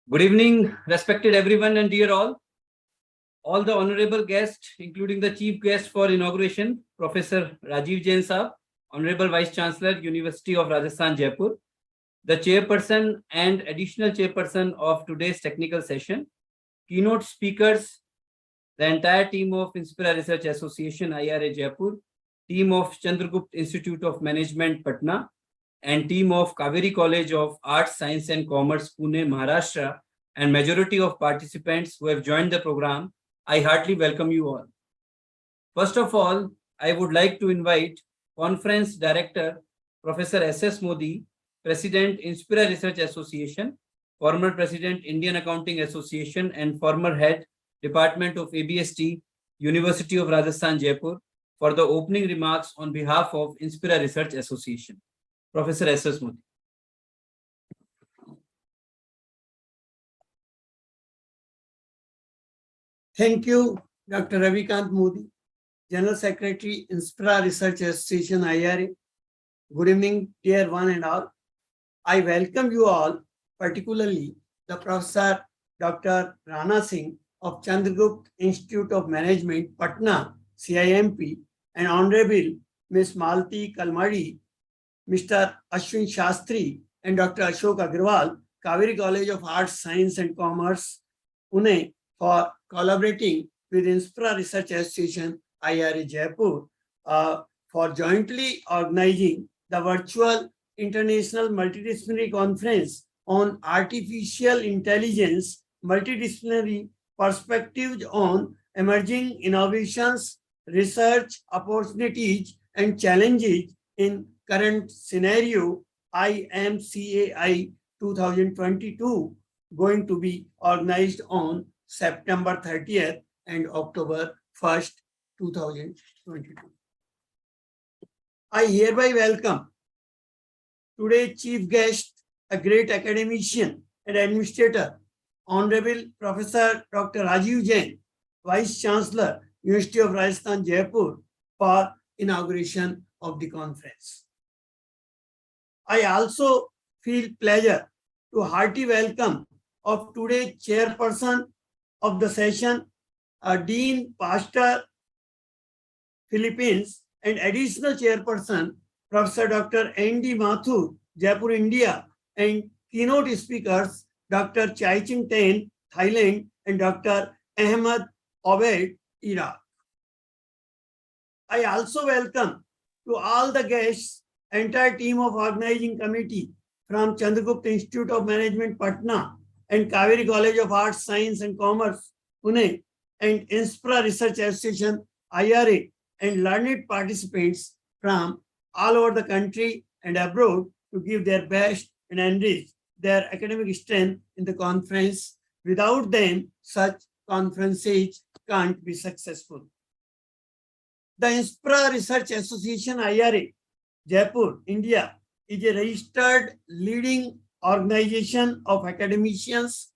Good evening, respected everyone and dear all the honorable guests, including the chief guest for inauguration, Professor Rajiv Jain Saab, Honorable Vice Chancellor, University of Rajasthan, Jaipur, the chairperson and additional chairperson of today's technical session, keynote speakers, the entire team of Inspira Research Association, IRA Jaipur, team of Chandragupta Institute of Management, Patna, and team of Kaveri College of Arts, Science and Commerce, Pune, Maharashtra, and majority of participants who have joined the program, I heartily welcome you all. First of all, I would like to invite Conference Director, Professor S.S. Modi, President, Inspira Research Association, former President, Indian Accounting Association, and former Head, Department of ABST, University of Rajasthan, Jaipur, for the opening remarks on behalf of Inspira Research Association. Professor S.S. Modi. Thank you, Dr. Ravikant Modi, General Secretary, Inspira Research Association, IRA. Good evening, dear one and all. I welcome you all, particularly the Professor Dr. Rana Singh of Chandragupta Institute of Management, Patna, CIMP, and Honorable Ms. Malti Kalmadi, Mr. Ashwin Shastri, and Dr. Ashok Agrawal, Kaveri College of Arts, Science and Commerce, Pune, for collaborating with Inspira Research Association, IRA Jaipur, for jointly organizing the virtual International Multidisciplinary Conference on Artificial Intelligence, Multidisciplinary Perspectives on Emerging Innovations, Research Opportunities and Challenges in Current Scenario, IMCAI 2022, going to be organized on September 30th and October 1st, 2022. I hereby welcome today's chief guest, a great academician and administrator, Honorable Professor Dr. Rajiv Jain, Vice Chancellor, University of Rajasthan, Jaipur, for inauguration of the conference. I also feel pleasure to hearty welcome of today's chairperson of the session, Dean Pastor Philippines, and additional chairperson, Professor Dr. N.D. Mathur, Jaipur, India, and keynote speakers, Dr. Chai Ching Ten, Thailand, and Dr. Ahmed Obaid, Iraq. I also welcome to all the guests, entire team of organizing committee from Chandragupta Institute of Management, Patna, and Kaveri College of Arts, Science and Commerce, Pune, and Inspira Research Association, IRA, and learned participants from all over the country and abroad to give their best and enrich their academic strength in the conference. Without them, such conferences can't be successful. The Inspira Research Association, IRA, Jaipur, India, is a registered leading organization of academicians,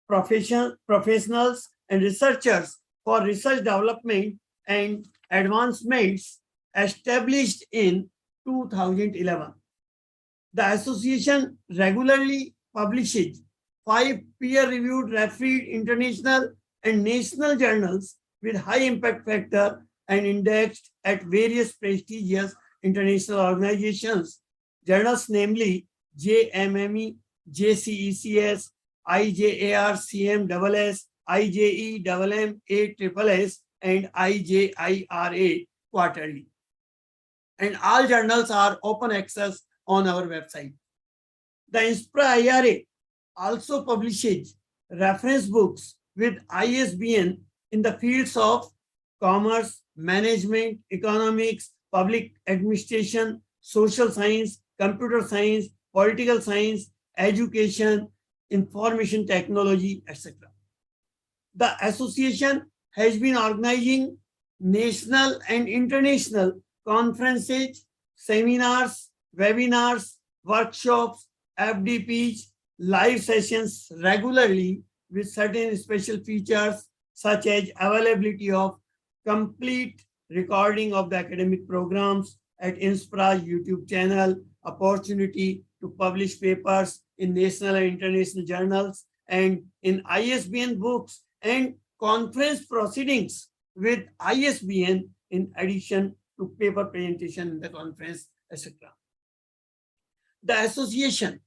professionals, and researchers for research development and advancements established in 2011. The association regularly publishes 5 peer-reviewed refereed international and national journals with high impact factor and indexed at various prestigious international organizations. Journals namely JMME, JCECS, IJARCMSS, IJEMMASSS, and IJIRA quarterly. And all journals are open access on our website. The Inspira IRA also publishes reference books with ISBN in the fields of commerce, management, economics, public administration, social science, computer science, political science, education, information technology, etc. The association has been organizing national and international conferences, seminars, webinars, workshops, FDPs, live sessions regularly with certain special features such as availability of complete recording of the academic programs at Inspira YouTube channel, opportunity to publish papers in national and international journals, and in ISBN books and conference proceedings with ISBN in addition to paper presentation in the conference, etc. The association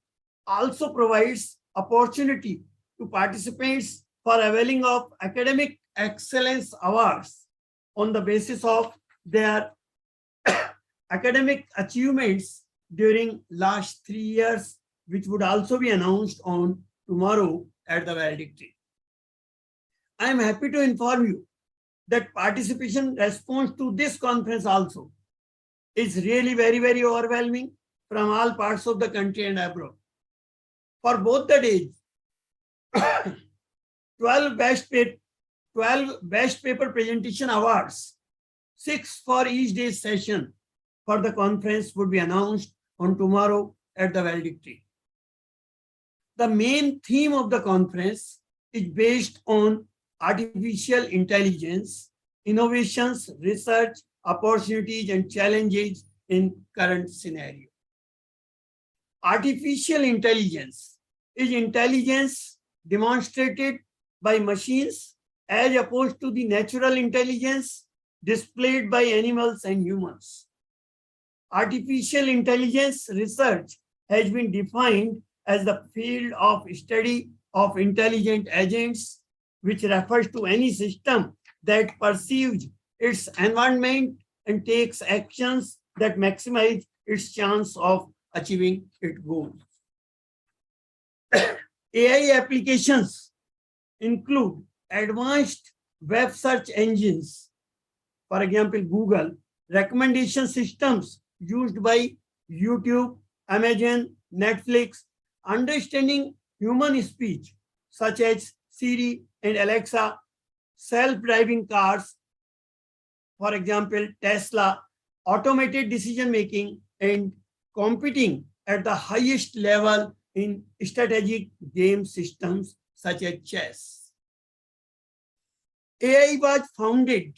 also provides opportunity to participants for availing of academic excellence awards on the basis of their academic achievements during last 3 years, which would also be announced on tomorrow at the valedictory. I am happy to inform you that participation response to this conference also is really very overwhelming from all parts of the country and abroad. For both the days, 12 best paper presentation awards, 6 for each day's session for the conference would be announced on tomorrow at the valedictory. The main theme of the conference is based on artificial intelligence, innovations, research, opportunities, and challenges in current scenario. Artificial intelligence is intelligence demonstrated by machines as opposed to the natural intelligence displayed by animals and humans. Artificial intelligence research has been defined as the field of study of intelligent agents, which refers to any system that perceives its environment and takes actions that maximize its chance of achieving its goals. AI applications include advanced web search engines, for example, Google, recommendation systems used by YouTube, Amazon, Netflix, understanding human speech, such as Siri and Alexa, self-driving cars, for example, Tesla, automated decision-making, and competing at the highest level in strategic game systems such as chess. AI was founded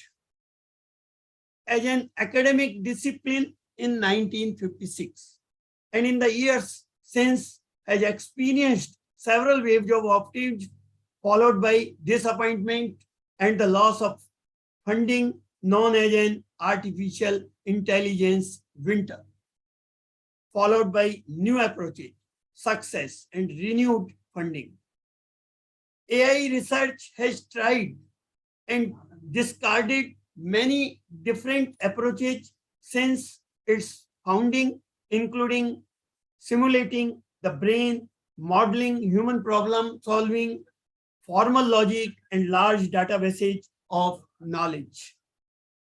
as an academic discipline in 1956, and in the years since has experienced several waves of optimism followed by disappointment and the loss of funding known as an artificial intelligence winter, followed by new approaches, success, and renewed funding. AI research has tried and discarded many different approaches since its founding, including simulating the brain, modeling human problem solving, formal logic, and large databases of knowledge.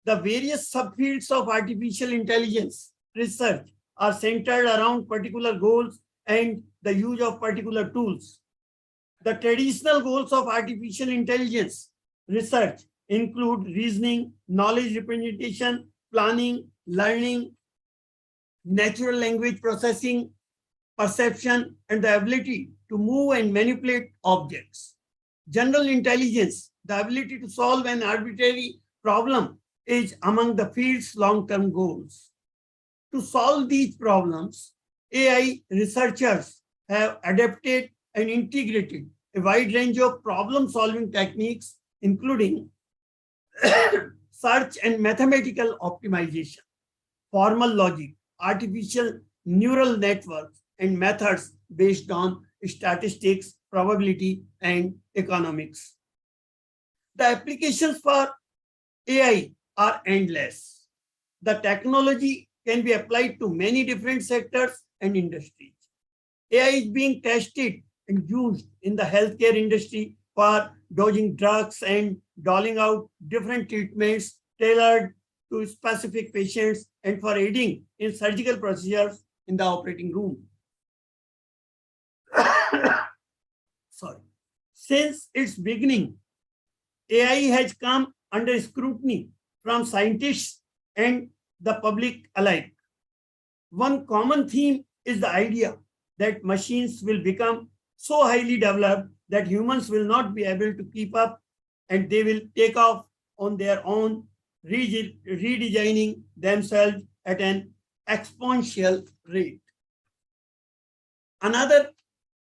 The various subfields of artificial intelligence research are centered around particular goals and the use of particular tools. The traditional goals of artificial intelligence research include reasoning, knowledge representation, planning, learning, natural language processing, perception, and the ability to move and manipulate objects. General intelligence, the ability to solve an arbitrary problem, is among the field's long-term goals. To solve these problems, AI researchers have adapted and integrated a wide range of problem-solving techniques, including search and mathematical optimization, formal logic, artificial neural networks, and methods based on statistics, probability, and economics. The applications for AI are endless. The technology can be applied to many different sectors and industries. AI is being tested and used in the healthcare industry for dosing drugs and doling out different treatments tailored to specific patients and for aiding in surgical procedures in the operating room. Sorry. Since its beginning, AI has come under scrutiny from scientists and the public alike. One common theme is the idea that machines will become so highly developed that humans will not be able to keep up and they will take off on their own, redesigning themselves at an exponential rate. Another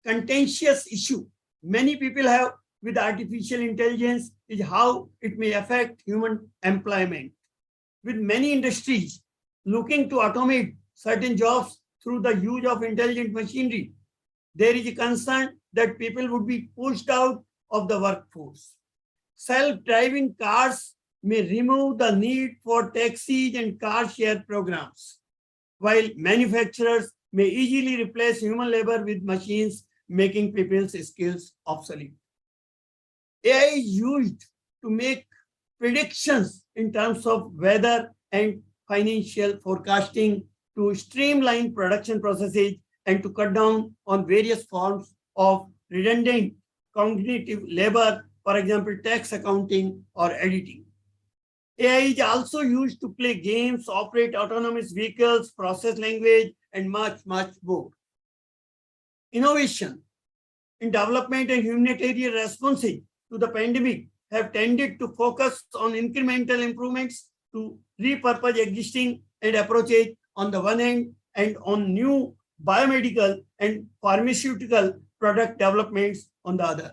contentious issue many people have with artificial intelligence is how it may affect human employment. With many industries looking to automate certain jobs through the use of intelligent machinery, there is a concern that people would be pushed out of the workforce. Self-driving cars may remove the need for taxis and car share programs, while manufacturers may easily replace human labor with machines, making people's skills obsolete. AI is used to make predictions in terms of weather and financial forecasting, to streamline production processes, and to cut down on various forms of redundant cognitive labor, for example, tax accounting or editing. AI is also used to play games, operate autonomous vehicles, process language, and much, much more. Innovation in development and humanitarian responses to the pandemic have tended to focus on incremental improvements to repurpose existing and approaches on the one hand, and on new biomedical and pharmaceutical product developments on the other.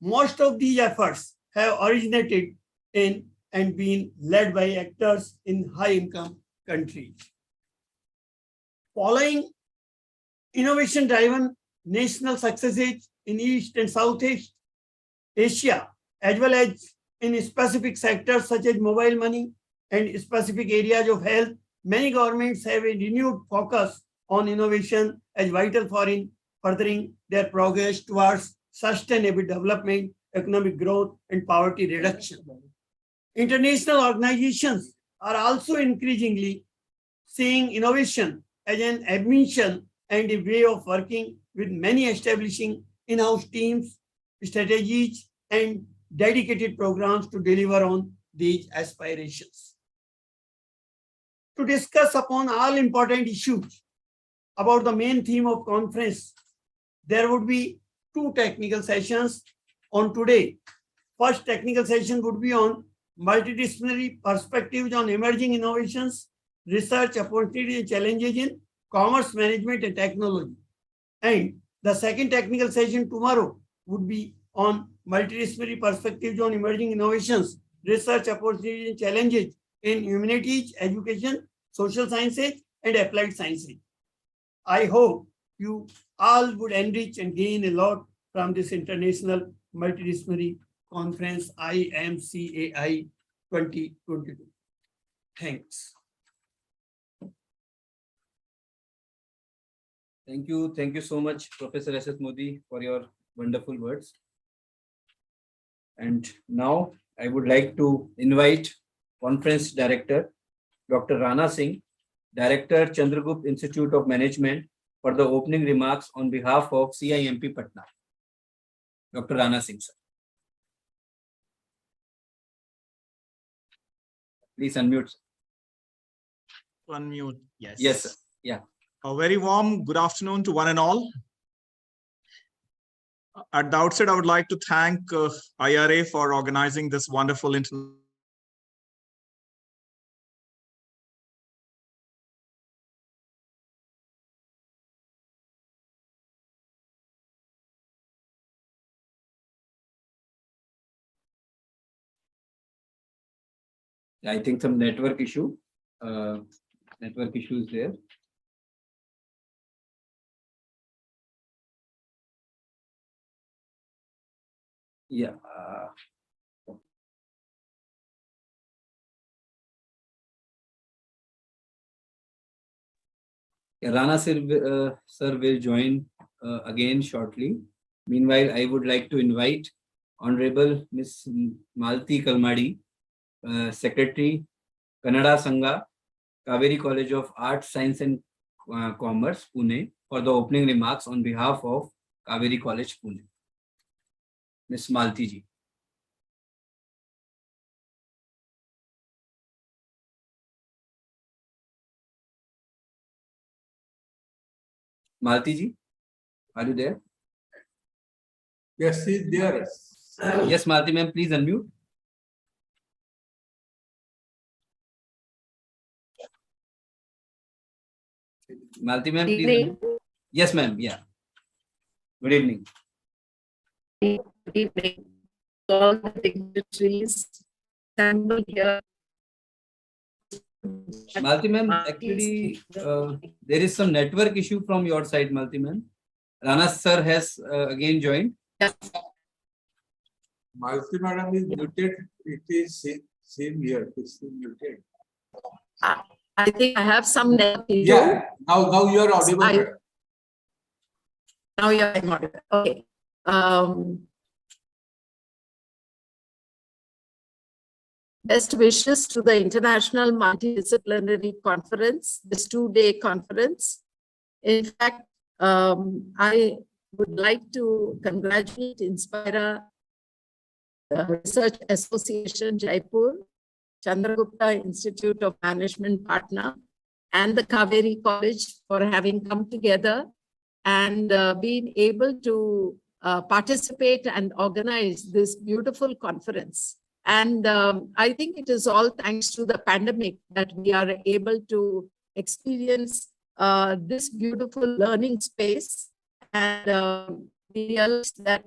Most of these efforts have originated in and been led by actors in high-income countries. Following innovation-driven national successes in East and Southeast Asia, as well as in specific sectors such as mobile money and specific areas of health, many governments have a renewed focus on innovation as vital for furthering their progress towards sustainable development, economic growth, and poverty reduction. International organizations are also increasingly seeing innovation as an ambition and a way of working, with many establishing in-house teams, strategies, and dedicated programs to deliver on these aspirations. To discuss upon all important issues about the main theme of conference, there would be two technical sessions on today. First technical session would be on multidisciplinary perspectives on emerging innovations, research opportunities and challenges in commerce management and technology. And the second technical session tomorrow would be on multidisciplinary perspectives on emerging innovations, research opportunities and challenges in humanities, education, social sciences, and applied sciences. I hope you all would enrich and gain a lot from this international multidisciplinary conference, IMCAI 2022. Thanks. Thank you. Thank you so much, Professor S.S. Modi, for your wonderful words. And now I would like to invite Conference Director, Dr. Rana Singh, Director, Chandragupta Institute of Management, for the opening remarks on behalf of CIMP Patna. Dr. Rana Singh, sir. Please unmute. Sir. Unmute, yes. Yes, sir. Yeah. A very warm good afternoon to one and all. At the outset, I would like to thank IRA for organizing this wonderful international. I think some network issue. Network issue is there. Yeah. Rana sir, sir will join again shortly. Meanwhile, I would like to invite Honorable Ms. Malti Kalmadi, Secretary, Kannada Sangha, Kaveri College of Arts, Science and Commerce, Pune, for the opening remarks on behalf of Kaveri College, Pune. Ms. Malti ji. Malti ji, are you there? Yes, he's there. Yes, Malti ma'am, please unmute. Malti ma'am, please unmute. Yes, ma'am. Yeah. Good evening. evening. All the dignitaries assembled here. Malti ma'am, actually, there is some network issue from your side, Malti ma'am. Rana sir has again joined. Malti madam is muted. It is same here. It's muted. I think I have some network issue. Yeah. Now you are audible. I- madam. Now you're audible. Okay. Best wishes to the International Multidisciplinary Conference, this 2-day conference. In fact, I would like to congratulate Inspira Research Association, Jaipur, Chandragupta Institute of Management, Patna, and the Kaveri College for having come together and being able to participate and organize this beautiful conference. And I think it is all thanks to the pandemic that we are able to experience this beautiful learning space. And we realize that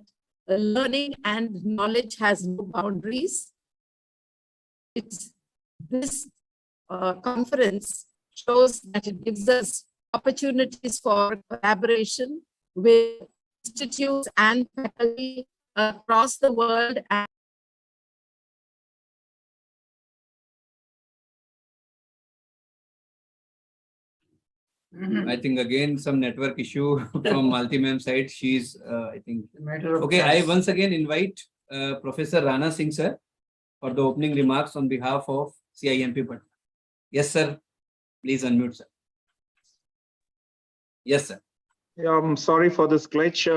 learning and knowledge has no boundaries. This conference shows that it gives us opportunities for collaboration with institutes and faculty across the world. And I think again some network issue from Malti ma'am side. She's I think Matter of okay. I fact. once again invite Professor Rana Singh sir for the opening remarks on behalf of CIMP Patna. Yes, sir. Please unmute, sir. Yes, sir. Yeah, I'm sorry for this glitch.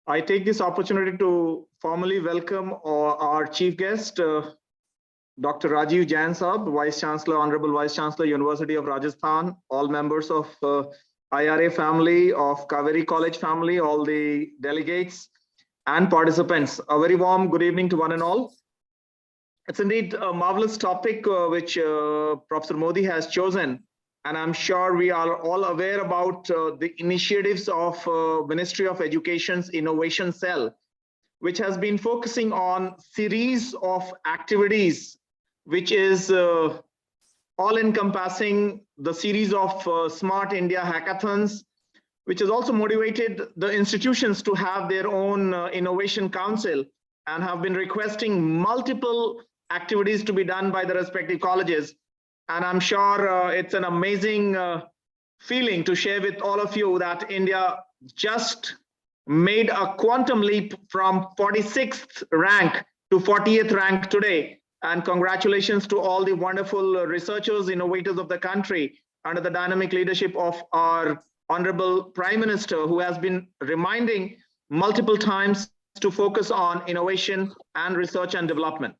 I take this opportunity to formally welcome our chief guest, Dr. Rajiv Jain Saab, Vice Chancellor, Honorable Vice Chancellor, University of Rajasthan, all members of IRA family, of Kaveri College family, all the delegates and participants. A very warm good evening to one and all. It's indeed a marvelous topic which Professor Modi has chosen. And I'm sure we are all aware about the initiatives of Ministry of Education's Innovation Cell, which has been focusing on series of activities, which is all encompassing the series of Smart India hackathons, which has also motivated the institutions to have their own innovation council and have been requesting multiple activities to be done by the respective colleges. And I'm sure it's an amazing feeling to share with all of you that India just made a quantum leap from 46th rank to 40th rank today. And congratulations to all the wonderful researchers, innovators of the country under the dynamic leadership of our Honorable Prime Minister, who has been reminding multiple times to focus on innovation and research and development.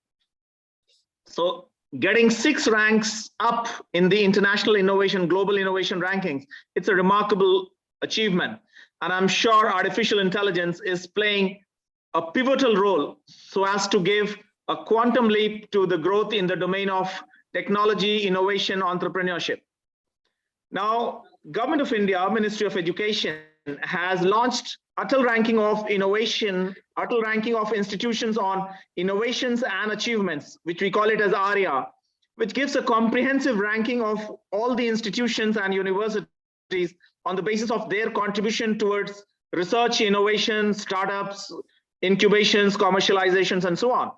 So getting 6 ranks up in the international innovation, global innovation rankings, it's a remarkable achievement. And I'm sure artificial intelligence is playing a pivotal role so as to give a quantum leap to the growth in the domain of technology, innovation, entrepreneurship. Now, Government of India, Ministry of Education has launched Atal Ranking of Innovation, Atal Ranking of Institutions on Innovations and Achievements, which we call it as ARIA, which gives a comprehensive ranking of all the institutions and universities on the basis of their contribution towards research, innovation, startups, incubations, commercializations, and so on.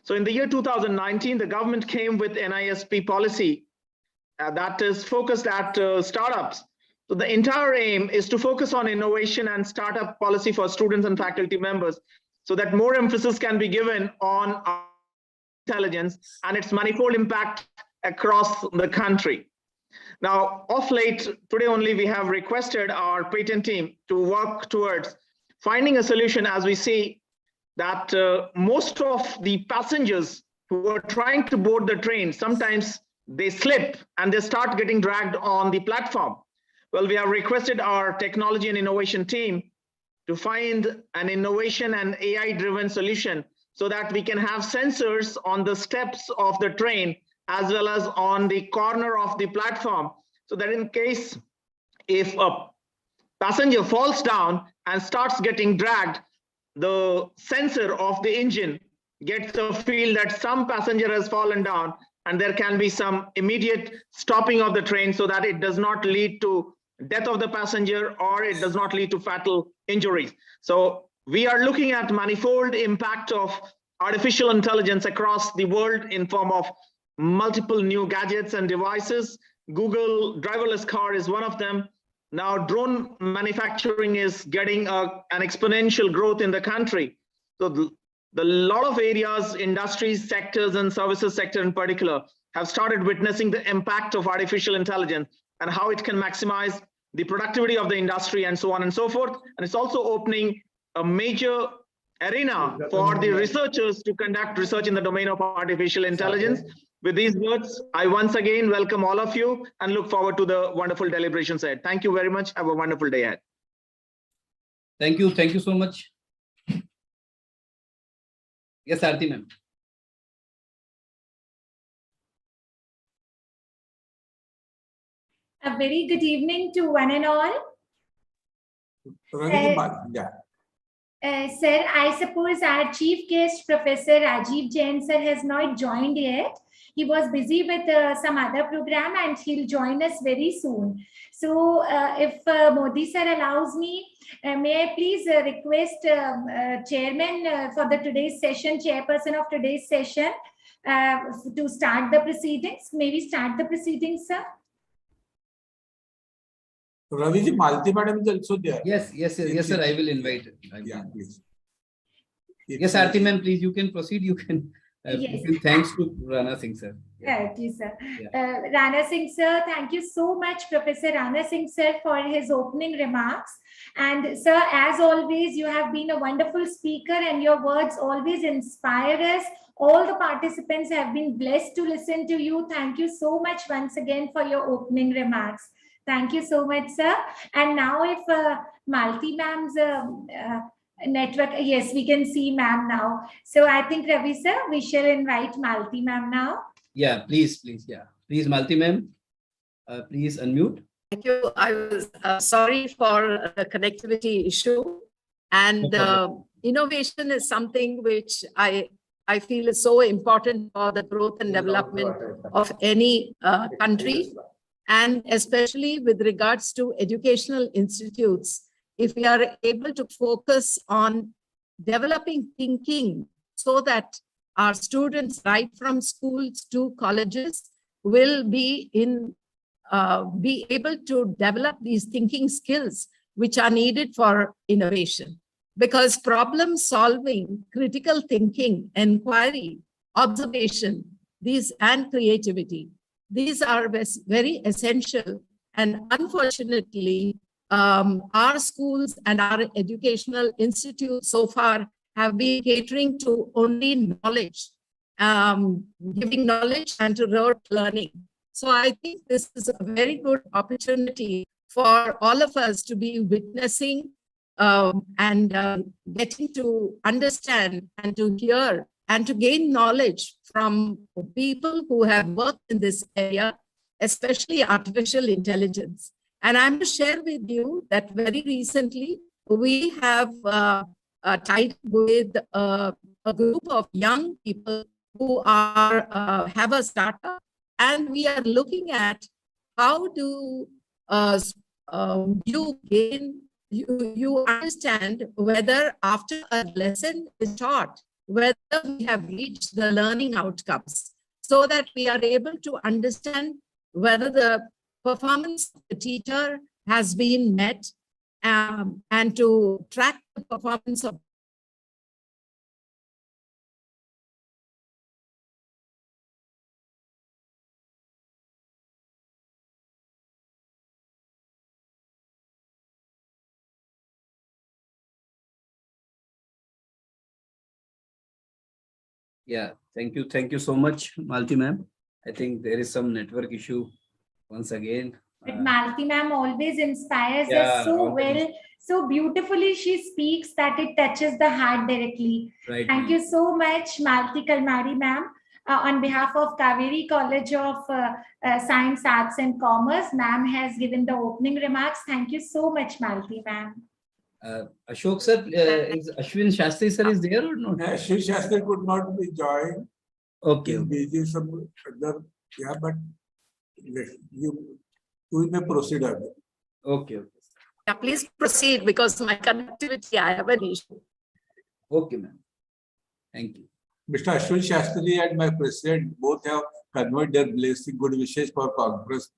So in the year 2019, the government came with NISP policy that is focused at startups. So the entire aim is to focus on innovation and startup policy for students and faculty members so that more emphasis can be given on intelligence and its manifold impact across the country. Now, of late, today only we have requested our patent team to work towards finding a solution as we see that most of the passengers who are trying to board the train, sometimes they slip and they start getting dragged on the platform. Well, we have requested our technology and innovation team to find an innovation and AI-driven solution so that we can have sensors on the steps of the train as well as on the corner of the platform, so that in case if a passenger falls down and starts getting dragged, the sensor of the engine gets a feel that some passenger has fallen down, and there can be some immediate stopping of the train so that it does not lead to death of the passenger or it does not lead to fatal injuries. So we are looking at manifold impact of artificial intelligence across the world in form of multiple new gadgets and devices. Google driverless car is one of them. Now drone manufacturing is getting an exponential growth in the country. So the lot of areas, industries, sectors, and services sector in particular have started witnessing the impact of artificial intelligence and how it can maximize the productivity of the industry and so on and so forth. And it's also opening a major arena for the researchers to conduct research in the domain of artificial intelligence. With these words, I once again welcome all of you and look forward to the wonderful deliberations ahead. Thank you very much. Have a wonderful day ahead. Thank you. Thank you so much. Yes, Aarti ma'am. A very good evening to one and all. Sir, I suppose our chief guest, Professor Rajiv Jain sir, has not joined yet. He was busy with some other program and he'll join us very soon. So if Modi sir allows me, may I please request chairman for the today's session, chairperson of today's session, to start the proceedings. May we start the proceedings, sir? Ravi ji, Malti madam is also there. Yes, sir. I will invite. Yeah, please. Yes, Aarti ma'am, please, you can proceed. You can. Yes. Thanks to Rana Singh sir. Thank you, sir. Yeah. Rana Singh sir, thank you so much, Professor Rana Singh sir, for his opening remarks. And sir, as always, you have been a wonderful speaker and your words always inspire us. All the participants have been blessed to listen to you. Thank you so much once again for your opening remarks. Thank you so much, sir. And now if Malti ma'am's network, yes, we can see ma'am now. So I think, Ravi sir, we shall invite Malti ma'am now. Yeah, please. Yeah, please, Malti ma'am. Please unmute. Thank you. I was sorry for the connectivity issue. And No innovation is something which I feel is so important for the growth and development of any country. And especially with regards to educational institutes, if we are able to focus on developing thinking so that our students right from schools to colleges will be able to develop these thinking skills which are needed for innovation. Because problem solving, critical thinking, inquiry, observation, and creativity, these are very essential. And unfortunately, our schools and our educational institutes so far have been catering to only knowledge, giving knowledge and to rote learning. So I think this is a very good opportunity for all of us to be witnessing and getting to understand and to hear and to gain knowledge from people who have worked in this area, especially artificial intelligence. And I'm to share with you that very recently we have tied with a group of young people who are have a startup, and we are looking at how do you understand whether after a lesson is taught, whether we have reached the learning outcomes, so that we are able to understand whether the performance of the teacher has been met, and to track the performance of Yeah, thank you so much, Malti ma'am. I think there is some network issue once again. But Malti ma'am always inspires Yeah, us so always. well, so beautifully she speaks that it touches the heart directly. Right. Thank you so much, Malti Kalmari ma'am. On behalf of Kaveri College of Science, Arts and Commerce, ma'am has given the opening remarks. Thank you so much, Malti ma'am. Ashok sir, is Ashwin Shastri sir is there or not? Shiv Shastri could not be joined. Okay. He's busy some other, yeah, but we may proceed. Okay. Yeah, please proceed because my connectivity, I have an issue. Okay, ma'am. Thank you. Mr. Ashwin Shastri and my president both have conveyed their blessing, good wishes for congress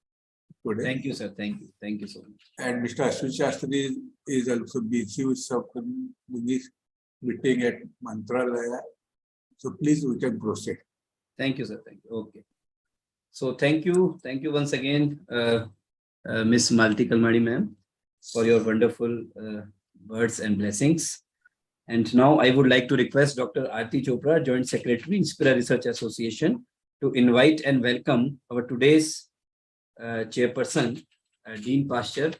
today. Thank you, sir. Thank you. Thank you so much. And Mr. Ashwin Shastri is also busy with some meeting at Mantralaya. So please, we can proceed. Thank you, sir. Thank you. Okay. So thank you. Thank you once again, Miss Malti Kalmani ma'am, for your wonderful words and blessings. And now I would like to request Dr. Aarti Chopra, Joint Secretary, Inspira Research Association, to invite and welcome our today's chairperson, Dean Pastor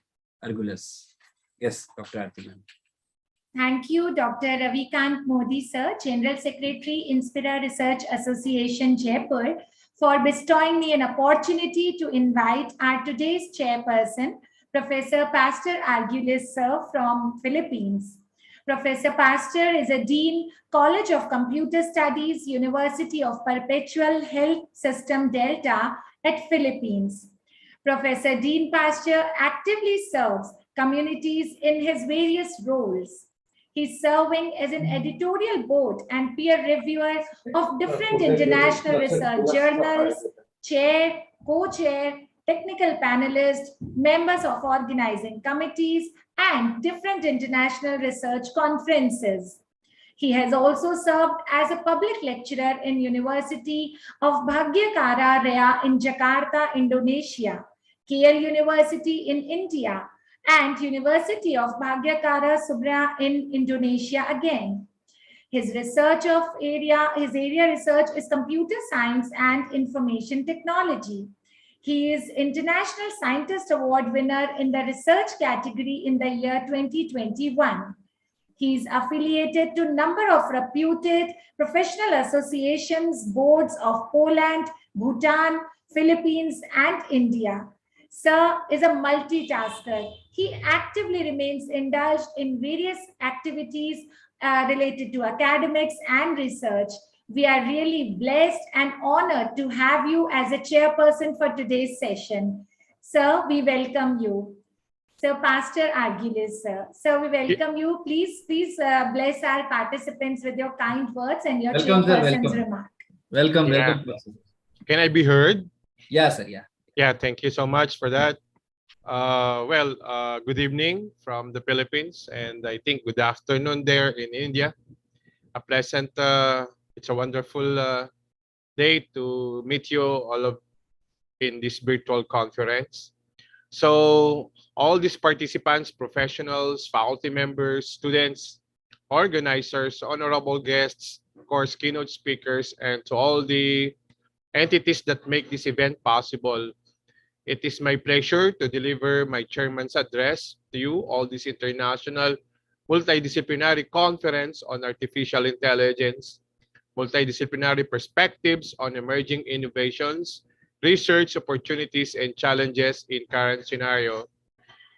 Argulas. Yes, Dr. Aarti ma'am. Thank you, Dr. Ravikant Modi, sir, General Secretary, Inspira Research Association, Jaipur, for bestowing me an opportunity to invite our today's chairperson, Professor Pastor Argulis, sir, from Philippines. Professor Pastor is a Dean, College of Computer Studies, University of Perpetual Health System, Delta, at Philippines. Professor Dean Pastor actively serves communities in his various roles. He's serving as an editorial board and peer reviewer of different international research journals, chair, co-chair, technical panelist, members of organizing committees, and different international research conferences. He has also served as a public lecturer in University of Bhagyakara Raya in Jakarta, Indonesia, KL University in India, and University of Bhagyakara Subra in Indonesia again. His area research is computer science and information technology. He is International Scientist Award winner in the research category in the year 2021. He is affiliated to a number of reputed professional associations, boards of Poland, Bhutan, Philippines, and India. Sir is a multitasker. He actively remains indulged in various activities related to academics and research. We are really blessed and honored to have you as a chairperson for today's session. Sir, we welcome you. Sir, Pastor Argulis, sir. Sir, we welcome you. Please bless our participants with your kind words and your Welcome, sir. chairperson's Welcome. remark. Welcome. Yeah. Welcome. Can I be heard? Yeah, sir. Yeah. Yeah, thank you so much for that. Good evening from the Philippines, and I think good afternoon there in India. A pleasant, it's a wonderful day to meet you all in this virtual conference. So all these participants, professionals, faculty members, students, organizers, honorable guests, of course, keynote speakers, and to all the entities that make this event possible. It is my pleasure to deliver my chairman's address to you, all this international multidisciplinary conference on artificial intelligence, multidisciplinary perspectives on emerging innovations, research opportunities, and challenges in current scenario.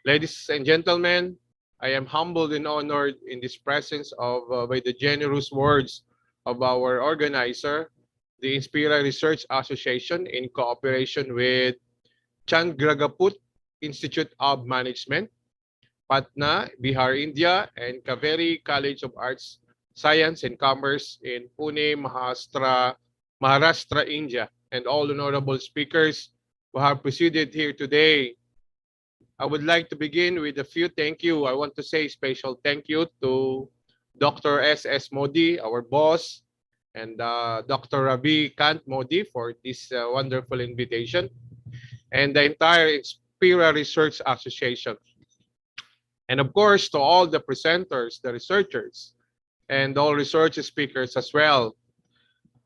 Ladies and gentlemen, I am humbled and honored in this presence of by the generous words of our organizer, the Inspira Research Association, in cooperation with Chandragaput Institute of Management, Patna, Bihar, India, and Kaveri College of Arts, Science and Commerce in Pune, Maharashtra, India, and all honorable speakers who have preceded here today. I would like to begin with a few thank you. I want to say special thank you to Dr. S.S. Modi, our boss, and Dr. Ravikant Modi for this wonderful invitation, and the entire Inspira Research Association. And of course, to all the presenters, the researchers, and all research speakers as well.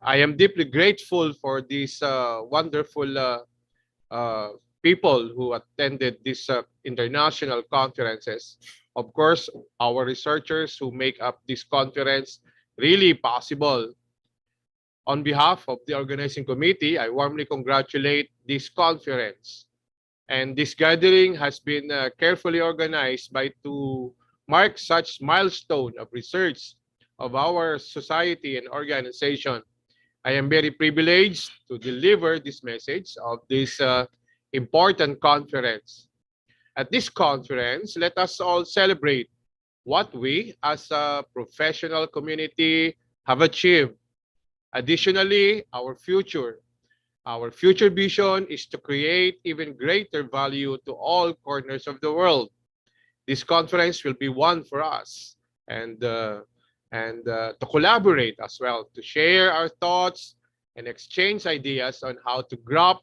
I am deeply grateful for these wonderful people who attended these international conferences. Of course, our researchers who make up this conference really possible. On behalf of the organizing committee, I warmly congratulate this conference. And this gathering has been carefully organized by two mark such milestone of research of our society and organization. I am very privileged to deliver this message of this important conference. At this conference, let us all celebrate what we as a professional community have achieved. Additionally, our future vision is to create even greater value to all corners of the world. This conference will be one for us and to collaborate as well, to share our thoughts and exchange ideas on how to grasp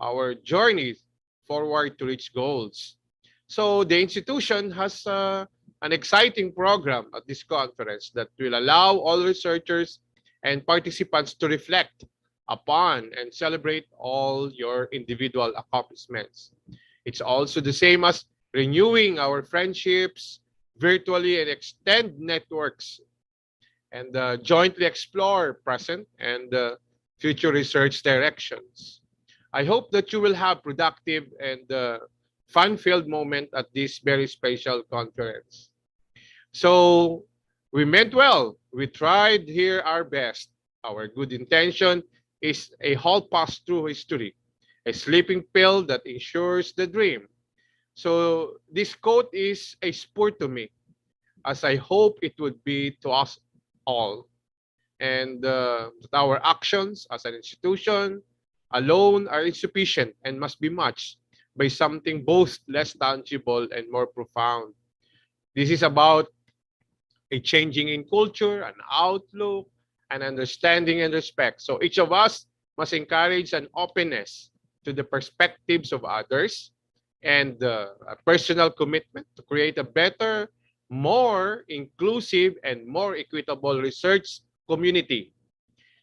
our journeys forward to reach goals. So the institution has an exciting program at this conference that will allow all researchers and participants to reflect upon and celebrate all your individual accomplishments. It's also the same as renewing our friendships virtually and extend networks and jointly explore present and future research directions. I hope that you will have productive and fun-filled moment at this very special conference. So we meant well. We tried here our best. Our good intention is a hall pass through history, a sleeping pill that ensures the dream. So this quote is a spur to me, as I hope it would be to us all. And that our actions as an institution alone are insufficient and must be matched by something both less tangible and more profound. This is about a changing in culture, an outlook, an understanding and respect. So each of us must encourage an openness to the perspectives of others and a personal commitment to create a better, more inclusive and more equitable research community.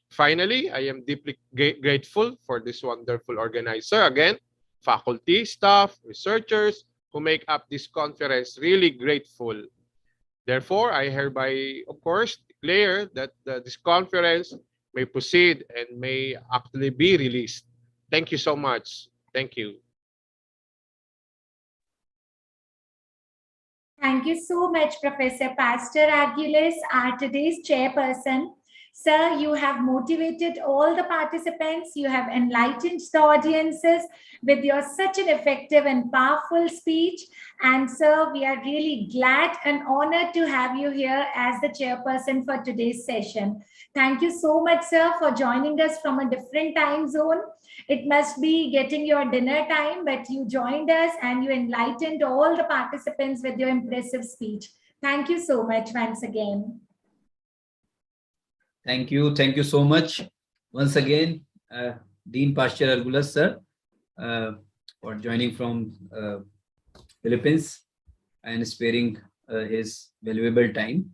Finally, I am deeply grateful for this wonderful organizer. Again, faculty, staff, researchers who make up this conference, really grateful. Therefore, I hereby, of course, declare that this conference may proceed and may actually be released. Thank you so much. Thank you. Thank you so much, Professor Pastor Argulis, our today's chairperson. Sir, you have motivated all the participants. You have enlightened the audiences with your such an effective and powerful speech. And sir, we are really glad and honored to have you here as the chairperson for today's session. Thank you so much, sir, for joining us from a different time zone. It must be getting your dinner time, but you joined us and you enlightened all the participants with your impressive speech. Thank you so much once again. Thank you. Thank you so much. Once again, Dean Pastor Argulis, sir, for joining from Philippines and sparing his valuable time.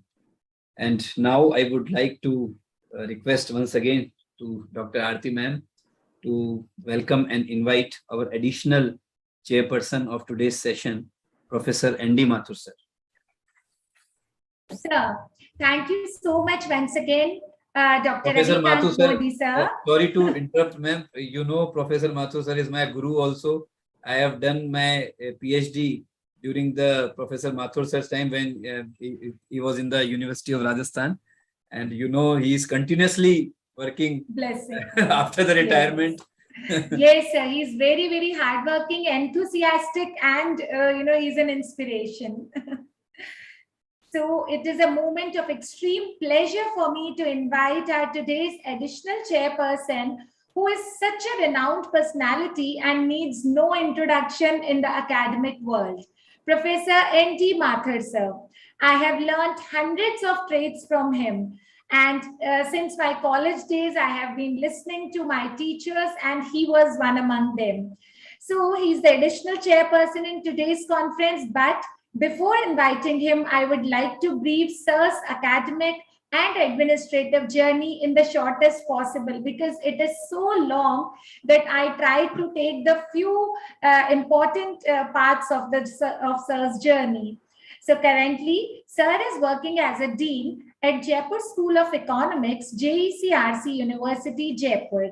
And now I would like to request once again to Dr. Aarti ma'am to welcome and invite our additional chairperson of today's session, Professor N.D. Mathur, sir. Sir, thank you so much once again. Dr. Professor Mathur, sir, Modi, sir. sorry to interrupt, ma'am. You know, Professor Mathur, sir, is my guru also. I have done my PhD during the Professor Mathur sir's time when he was in the University of Rajasthan. And you know, he is continuously working after the retirement. Yes. Yes, sir. He's very, very hardworking, enthusiastic, and he's an inspiration. So it is a moment of extreme pleasure for me to invite our today's additional chairperson, who is such a renowned personality and needs no introduction in the academic world, Professor N.D. Mathur, sir. I have learned hundreds of traits from him. And since my college days, I have been listening to my teachers, and he was one among them. So he's the additional chairperson in today's conference, but before inviting him, I would like to brief Sir's academic and administrative journey in the shortest possible, because it is so long that I try to take the few important parts of Sir's journey. So currently, Sir is working as a dean at Jaipur School of Economics, JECRC University, Jaipur.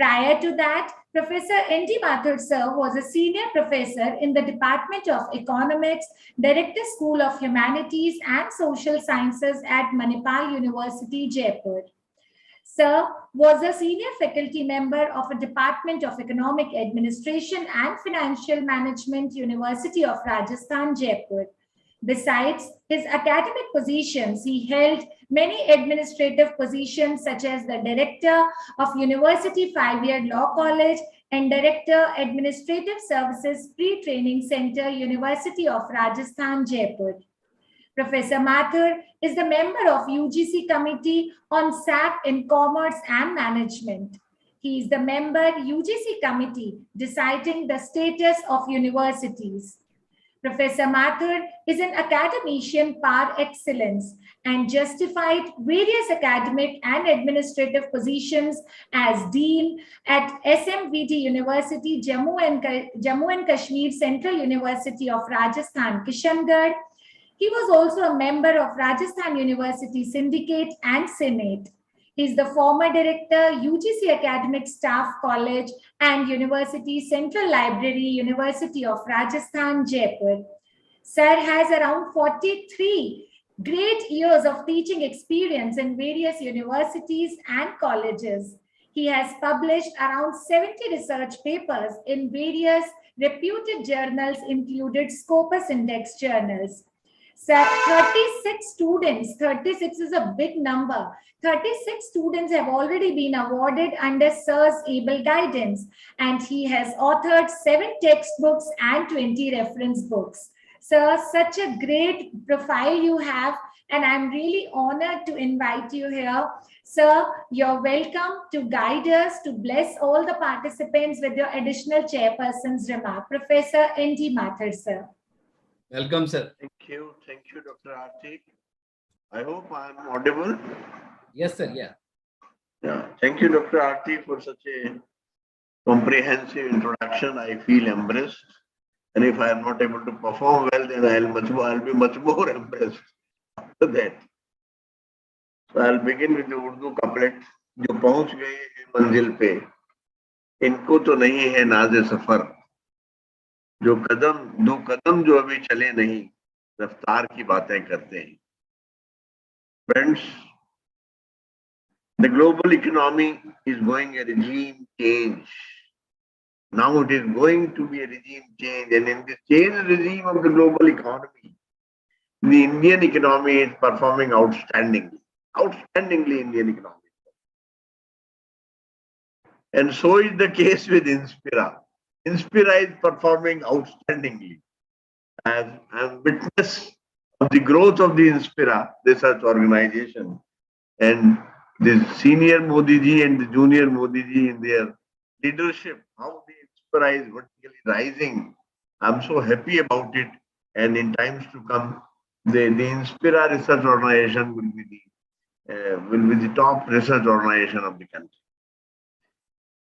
Prior to that, Professor N.D. Mathur sir was a senior professor in the Department of Economics, Director School of Humanities and Social Sciences at Manipal University, Jaipur. Sir was a senior faculty member of a Department of Economic Administration and Financial Management, University of Rajasthan, Jaipur. Besides his academic positions, he held many administrative positions such as the Director of University 5-Year Law College and Director Administrative Services Pre-Training Center, University of Rajasthan, Jaipur. Professor Mathur is the member of UGC Committee on SAP in Commerce and Management. He is the member UGC Committee deciding the status of universities. Professor Mathur is an academician par excellence and justified various academic and administrative positions as Dean at SMVT University, Jammu and Kashmir Central University of Rajasthan, Kishangarh. He was also a member of Rajasthan University Syndicate and Senate. He is the former director, UGC Academic Staff College and University Central Library, University of Rajasthan, Jaipur. Sir has around 43 great years of teaching experience in various universities and colleges. He has published around 70 research papers in various reputed journals, included Scopus Index journals. Sir, 36 students, 36 is a big number. 36 students have already been awarded under Sir's able guidance, and he has authored 7 textbooks and 20 reference books. Sir, such a great profile you have, and I'm really honored to invite you here. Sir, you're welcome to guide us, to bless all the participants with your additional chairperson's remark. Professor N.D. Mathur, sir. Welcome, sir. Thank you, Dr. Arti. I hope I am audible. Yes, sir. Yeah. Yeah, thank you, Dr. Arti, for such a comprehensive introduction. I feel embarrassed, and if I am not able to perform well, then I'll be much more embarrassed after that. So I'll begin with the Urdu couplet. जो पहुंच गए हैं मंजिल पे, इनको तो नहीं है नाज़े सफर. जो दो कदम जो अभी चले नहीं, रफ्तार की बातें करते हैं. Friends, the global economy is going a regime change. Now it is going to be a regime change, and in this change regime of the global economy, the Indian economy is performing outstandingly. Indian economy. And so is the case with Inspira. Inspira is performing outstandingly. As I'm witness of the growth of the Inspira research organization, and the senior Modi ji and the junior Modi ji in their leadership, how the Inspira is vertically rising. I'm so happy about it. And in times to come, the Inspira research organization will be the top research organization of the country.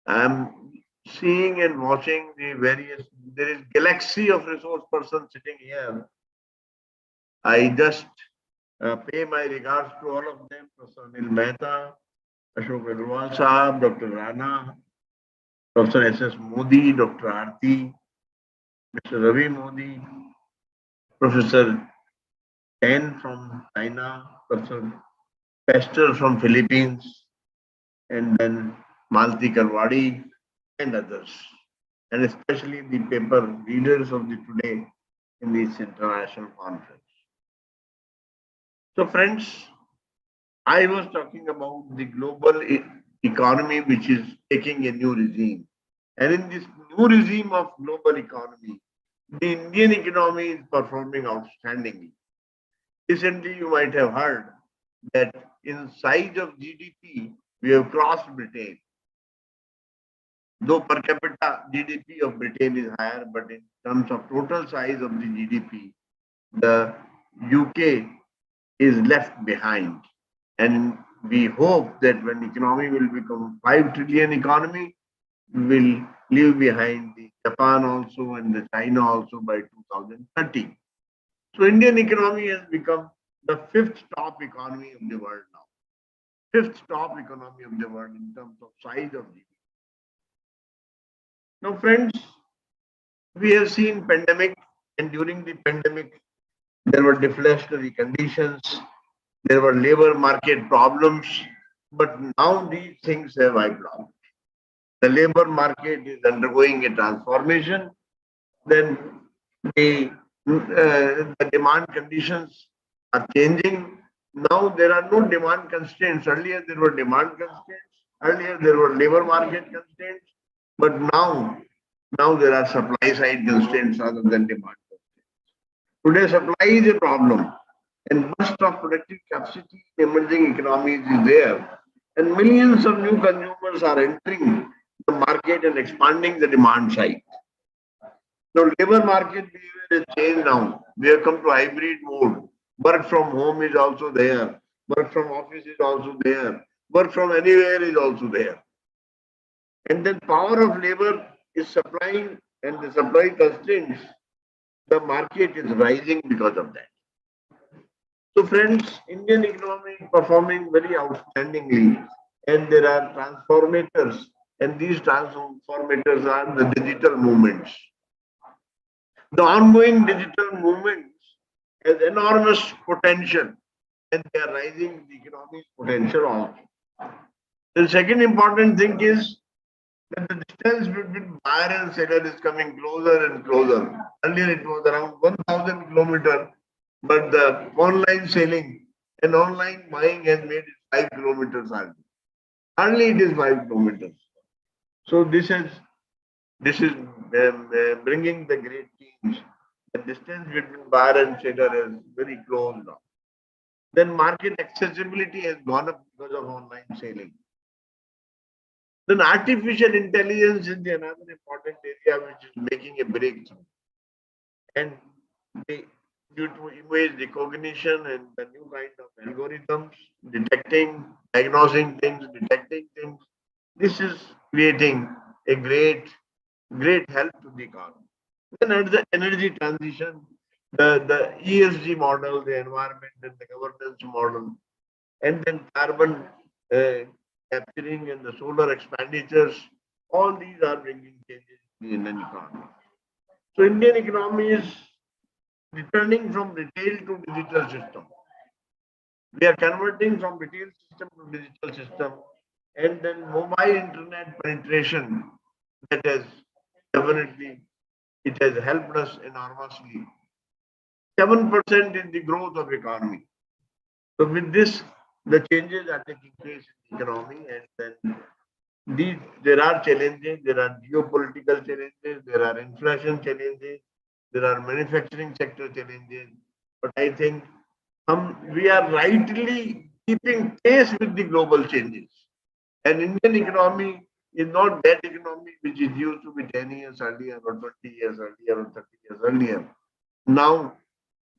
I'm seeing and watching the various, there is galaxy of resource persons sitting here. I just pay my regards to all of them, Professor Anil Mehta, Ashok Agarwal Sahab, Dr. Rana, Professor S.S. Modi, Dr. Arti, Mr. Ravi Modi, Professor Chen from China, Professor Pester from Philippines, and then Malti Karwadi and others, and especially the paper readers of the today in this international conference. So friends, I was talking about the global economy which is taking a new regime. And in this new regime of global economy, the Indian economy is performing outstandingly. Recently, you might have heard that in size of GDP, we have crossed Britain. Though per capita GDP of Britain is higher, but in terms of total size of the GDP, the UK is left behind. And we hope that when the economy will become 5 trillion economy, we will leave behind the Japan also and the China also by 2030. So Indian economy has become the 5th top economy of the world now. 5th top economy of the world in terms of size of GDP. Now, friends, we have seen pandemic, and during the pandemic, there were deflationary conditions, there were labor market problems, but now these things have wiped out. The labor market is undergoing a transformation. Then the demand conditions are changing. Now there are no demand constraints. Earlier there were demand constraints. Earlier there were labor market constraints. But now there are supply side constraints rather than demand constraints. Today supply is a problem, and burst of productive capacity in emerging economies is there, and millions of new consumers are entering the market and expanding the demand side. Now, labor market behavior has changed now. We have come to hybrid mode. Work from home is also there. Work from office is also there. Work from anywhere is also there. And then power of labor is supplying, and the supply constraints, the market is rising because of that. So friends, Indian economy is performing very outstandingly, and there are transformators, and these transformators are the digital movements. The ongoing digital movements has enormous potential, and they are rising the economic potential also. The second important thing is that the distance between buyer and seller is coming closer and closer. Earlier it was around 1,000 kilometers, but the online selling and online buying has made it 5 kilometers only. Only it is 5 kilometers. So this is bringing the great change. The distance between buyer and seller is very close now. Then market accessibility has gone up because of online selling. Then artificial intelligence is another important area which is making a breakthrough. And due to image recognition and the new kind of algorithms, detecting, diagnosing things, detecting things, this is creating a great help to the economy. Then at the energy transition, the ESG model, the environment and the governance model, and then carbon capturing and the solar expenditures, all these are bringing changes in the Indian economy. So Indian economy is returning from retail to digital system. We are converting from retail system to digital system, and then mobile internet penetration, that has definitely, it has helped us enormously. 7% in the growth of economy. So with this, the changes are taking place in the economy, and then there are challenges, there are geopolitical challenges, there are inflation challenges, there are manufacturing sector challenges. But I think we are rightly keeping pace with the global changes. And Indian economy is not that economy which is used to be 10 years earlier or 20 years earlier or 30 years earlier. Now,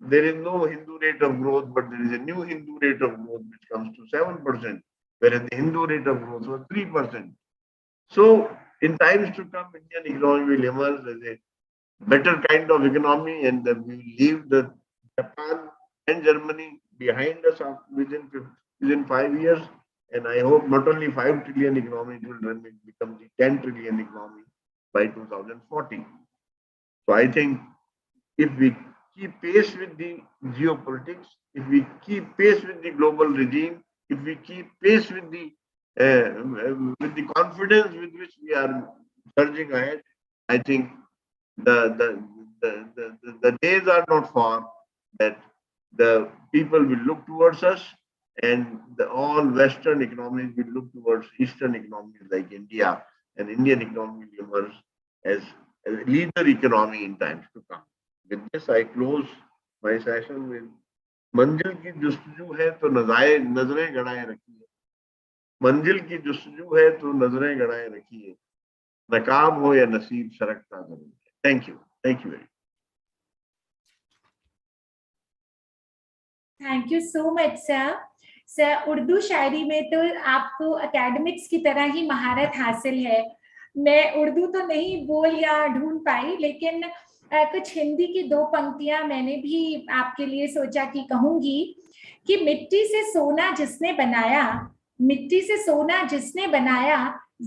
there is no Hindu rate of growth, but there is a new Hindu rate of growth which comes to 7%, whereas the Hindu rate of growth was 3%. So, in times to come, Indian economy will emerge as a better kind of economy, and then we will leave the Japan and Germany behind us within 5 years. And I hope not only 5 trillion economy, it will become the 10 trillion economy by 2040. So I think if we keep pace with the geopolitics, if we keep pace with the global regime, if we keep pace with the confidence with which we are surging ahead, I think the days are not far that the people will look towards us, and all Western economies will look towards Eastern economies like India, and Indian economy will emerge as a leader economy in times to come. With this, I close my session with मंजिल की जुस्तजू है तो नजरें गड़ाए रखिए, मंजिल की जुस्तजू है तो नजरें गड़ाए रखिए, नकाब हो या नसीब सरकता जरूर है. Thank you very much. Thank you so much sir. Urdu शायरी में तो आपको एकेडमिक्स की तरह ही महारत हासिल है. मैं उर्दू तो नहीं बोल या ढूंढ पाई, लेकिन कुछ हिंदी की 2 पंक्तियां मैंने भी आपके लिए सोचा कि कहूंगी कि मिट्टी से सोना जिसने बनाया, मिट्टी से सोना जिसने बनाया,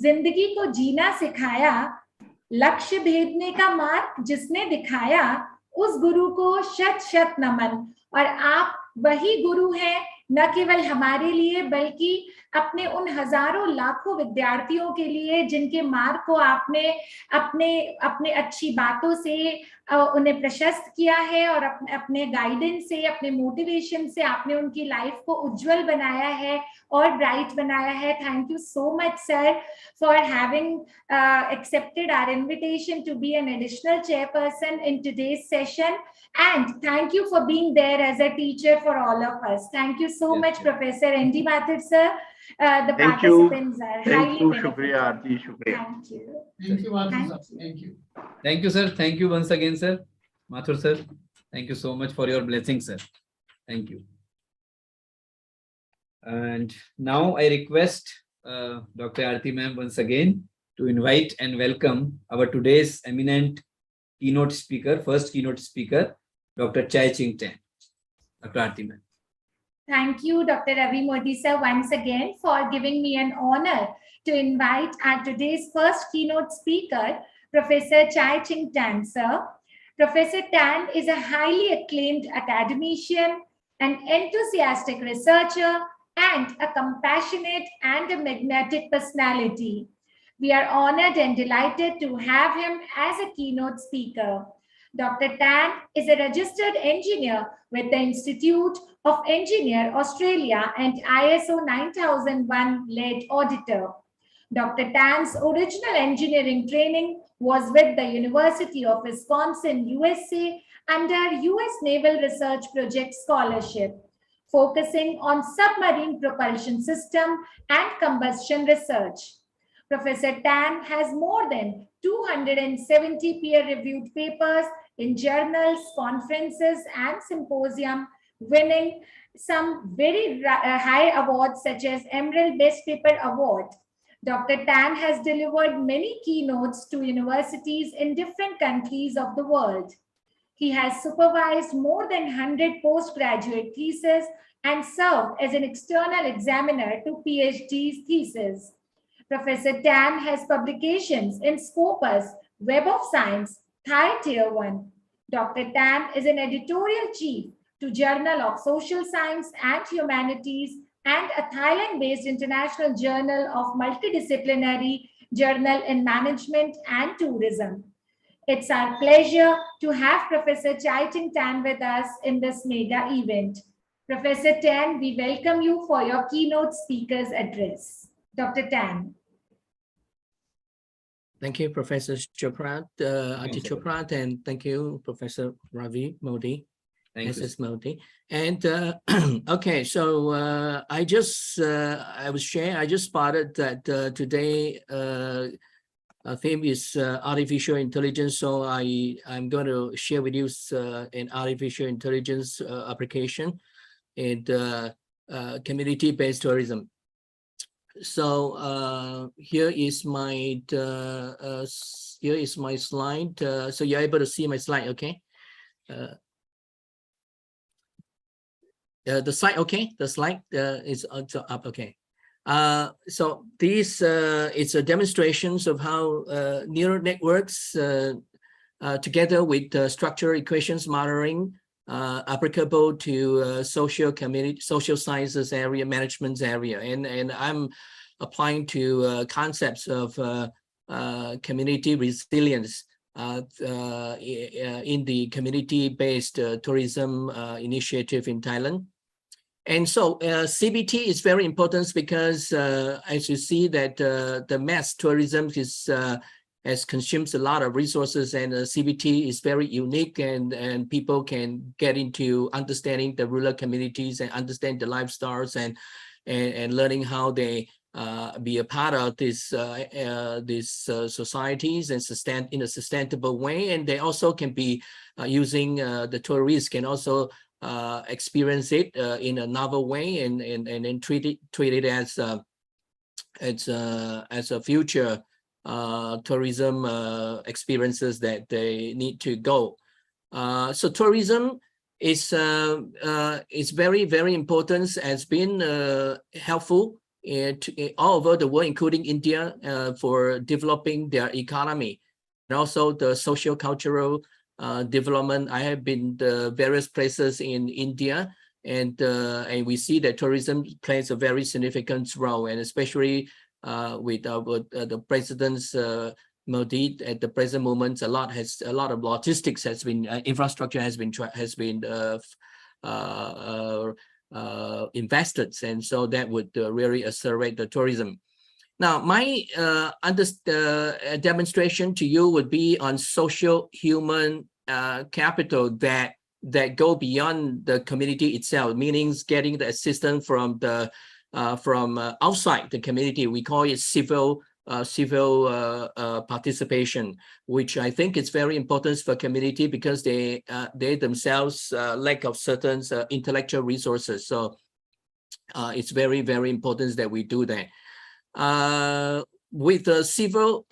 जिंदगी को जीना सिखाया, लक्ष्य भेदने का मार्ग जिसने दिखाया, उस गुरु को शत शत नमन। और आप वही गुरु हैं, न केवल हमारे लिए बल्कि अपने उन हजारों लाखों विद्यार्थियों के लिए जिनके मार्ग को आपने अपने अच्छी बातों से उन्हें प्रशस्त किया है, और अपने गाइडेंस से, अपने मोटिवेशन से आपने उनकी लाइफ को उज्जवल बनाया है और ब्राइट बनाया है। Thank you so much sir for having accepted our invitation to be an additional chairperson in today's session, and thank you for being there as a teacher for all of us. Thank you so Yes, much, yes. Professor N.D. Mathur sir. The Thank you. participants are Thank highly you, benefited. Shukriya, Aarti, Shukriya. Thank you. Thank you, Mathur Thank sir. Thank you. Thank you, sir. Thank you once again, sir. Mathur sir, thank you so much for your blessing, sir. Thank you. And now I request Dr. Aarti ma'am once again to invite and welcome our today's eminent keynote speaker, first keynote speaker, Dr. Chai Ching Tan. Dr. Aarti ma'am. Thank you, Dr. Ravi Modi sir, once again for giving me an honor to invite our today's first keynote speaker, Professor Chai Ching Tan sir. Professor Tan is a highly acclaimed academician, an enthusiastic researcher, and a compassionate and a magnetic personality. We are honored and delighted to have him as a keynote speaker. Dr. Tan is a registered engineer with the Institute of Engineer Australia and ISO 9001 lead auditor. Dr. Tan's original engineering training was with the University of Wisconsin, USA, under US Naval Research Project Scholarship, focusing on submarine propulsion system and combustion research. Professor Tan has more than 270 peer-reviewed papers in journals, conferences, and symposium, winning some very high awards such as Emerald Best Paper Award. Dr. Tan has delivered many keynotes to universities in different countries of the world. He has supervised more than 100 postgraduate theses and served as an external examiner to PhD theses. Professor Tan has publications in Scopus, Web of Science, Thai Tier 1. Dr. Tan is an editorial chief to Journal of Social Science and Humanities and a Thailand-based international journal of multidisciplinary journal in management and tourism. It's our pleasure to have Professor Chai Ching Tan with us in this mega event. Professor Tan, we welcome you for your keynote speaker's address. Dr. Tan. Thank you, Professor Chopra, Aarti Chopra, and thank you, Professor Ravi Modi. Thank you. SS Modi. And okay, so I just spotted that today theme is artificial intelligence. So I'm going to share with you an artificial intelligence application and community-based tourism. So here is my slide. So you're able to see my slide, okay? The slide, okay? The slide is up, okay. So these it's a demonstrations of how neural networks together with structural equations modeling applicable to social sciences area, management area, and I'm applying to concepts of community resilience in the community-based tourism initiative in Thailand. And so CBT is very important because as you see that the mass tourism has consumed a lot of resources, and CBT is very unique, and people can get into understanding the rural communities and understand the lifestyles and learning how they be a part of these societies and in a sustainable way. And they also can be using the tourists can also experience it in a novel way and treat it as a future tourism experiences that they need to go. So tourism is very, very important, has been helpful all over the world, including India, for developing their economy. also the socio-cultural development. I have been to various places in India, and we see that tourism plays a very significant role, and especially with the president's Modi at the present moment, a lot of logistics has been infrastructure has been invested, and so that would really accelerate the tourism. Now, my demonstration to you would be on social human capital that go beyond the community itself, meaning getting the assistance from the outside the community. We call it civil participation, which I think is very important for community because they themselves lack of certain intellectual resources. So it's very, very important that we do that. With the civil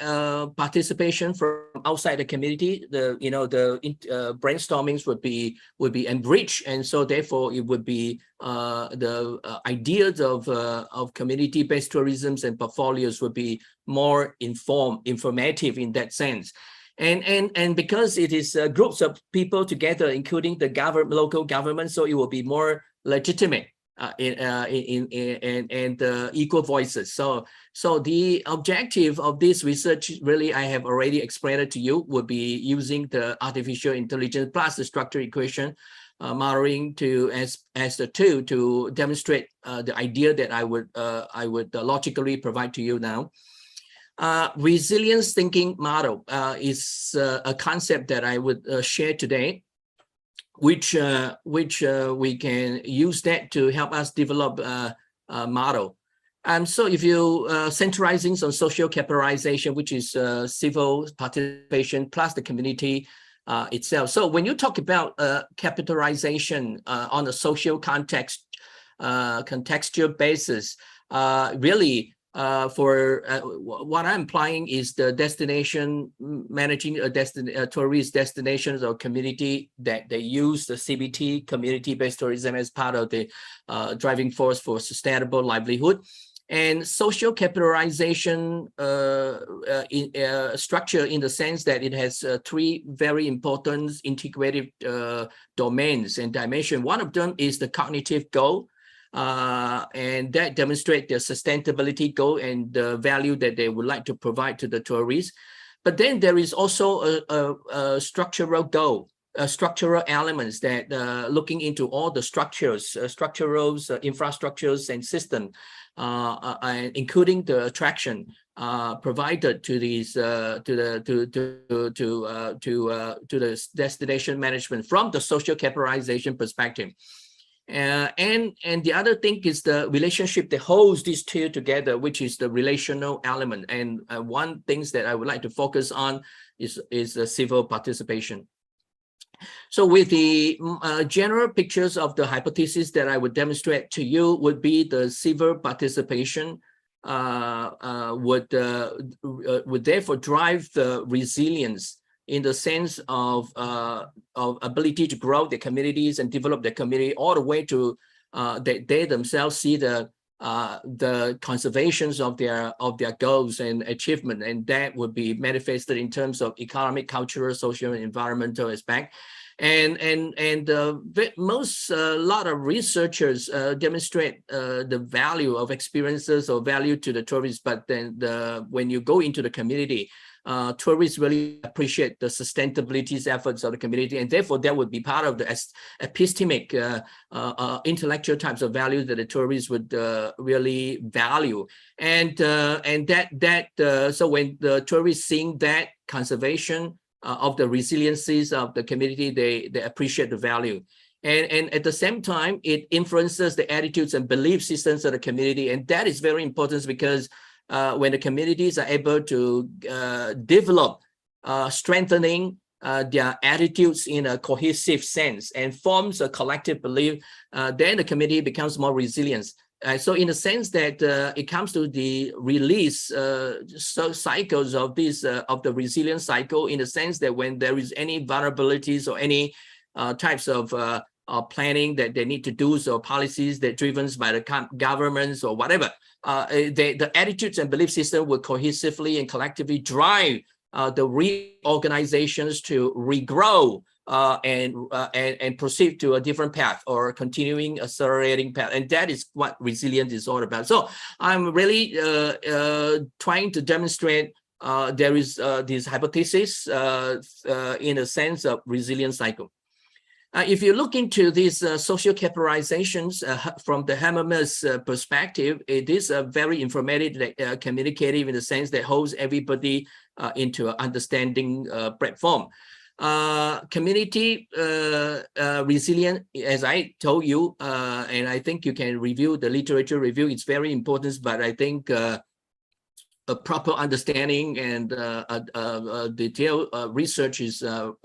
participation from outside the community, the brainstormings would be enriched, and so therefore it would be the ideas of community-based tourisms and portfolios would be more informative in that sense. And because it is groups of people together, including the local government, so it will be more legitimate. And equal voices. So the objective of this research, really, I have already explained it to you, would be using the artificial intelligence plus the structure equation modeling as the tool to demonstrate the idea that I would logically provide to you now. Resilience thinking model is a concept that I would share today, which we can use that to help us develop a model. So if you centralizing on social capitalization, which is civil participation plus the community itself. So when you talk about capitalization on a social contextual basis, really, what I'm implying is the destination managing tourist destinations or community that they use the CBT, community-based tourism, as part of the driving force for sustainable livelihood. And social capitalization structure in the sense that it has three very important integrated domains and dimensions. One of them is the cognitive goal. And that demonstrates their sustainability goal and the value that they would like to provide to the tourists. But then there is also a structural goal, structural elements that looking into all the structures, infrastructures and system, including the attraction provided to these to the destination management from the social capitalization perspective. And the other thing is the relationship that holds these two together, which is the relational element. And one thing that I would like to focus on is the civil participation. So with the general pictures of the hypothesis that I would demonstrate to you would be the civil participation would therefore drive the resilience in the sense of ability to grow the communities and develop the community all the way to they themselves see the conservations of their goals and achievement, and that would be manifested in terms of economic, cultural, social, and environmental aspect. And most lot of researchers demonstrate the value of experiences or value to the tourists, but then when you go into the community, tourists really appreciate the sustainability efforts of the community, and therefore that would be part of the epistemic intellectual types of values that the tourists would really value. And so when the tourists seeing that conservation of the resiliencies of the community, they appreciate the value. And at the same time, it influences the attitudes and belief systems of the community, and that is very important because when the communities are able to develop, strengthening their attitudes in a cohesive sense and forms a collective belief, then the community becomes more resilient. So in the sense that it comes to the release cycles of this of the resilience cycle, in the sense that when there is any vulnerabilities or any types of planning that they need to do, so policies that driven by the governments or whatever, the attitudes and belief system will cohesively and collectively drive the reorganizations to regrow and proceed to a different path or continuing accelerating path. And that is what resilience is all about. So I'm really trying to demonstrate there is this hypothesis in a sense of resilience cycle. If you look into these social capitalizations from the Habermas perspective, it is a very informative, communicative in the sense that holds everybody into an understanding platform. Community resilient, as I told you, and I think you can review the literature review. It's very important, but I think a proper understanding and detailed research is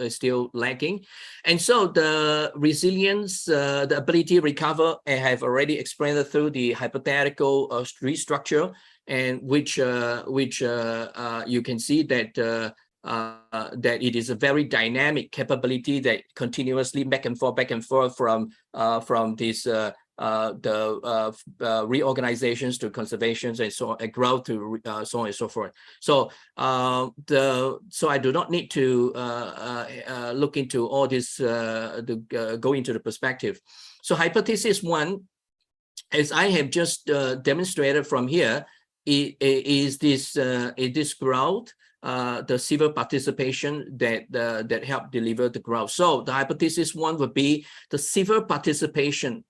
still lacking. And so the resilience, the ability to recover, I have already explained it through the hypothetical restructure, and which you can see that that it is a very dynamic capability that continuously back and forth from this reorganizations to conservations and so on, and growth to so on and so forth. So so I do not need to look into all this go into the perspective. So hypothesis one, as I have just demonstrated from here, is this growth, the civil participation that helped deliver the growth. So the hypothesis one would be the civil participation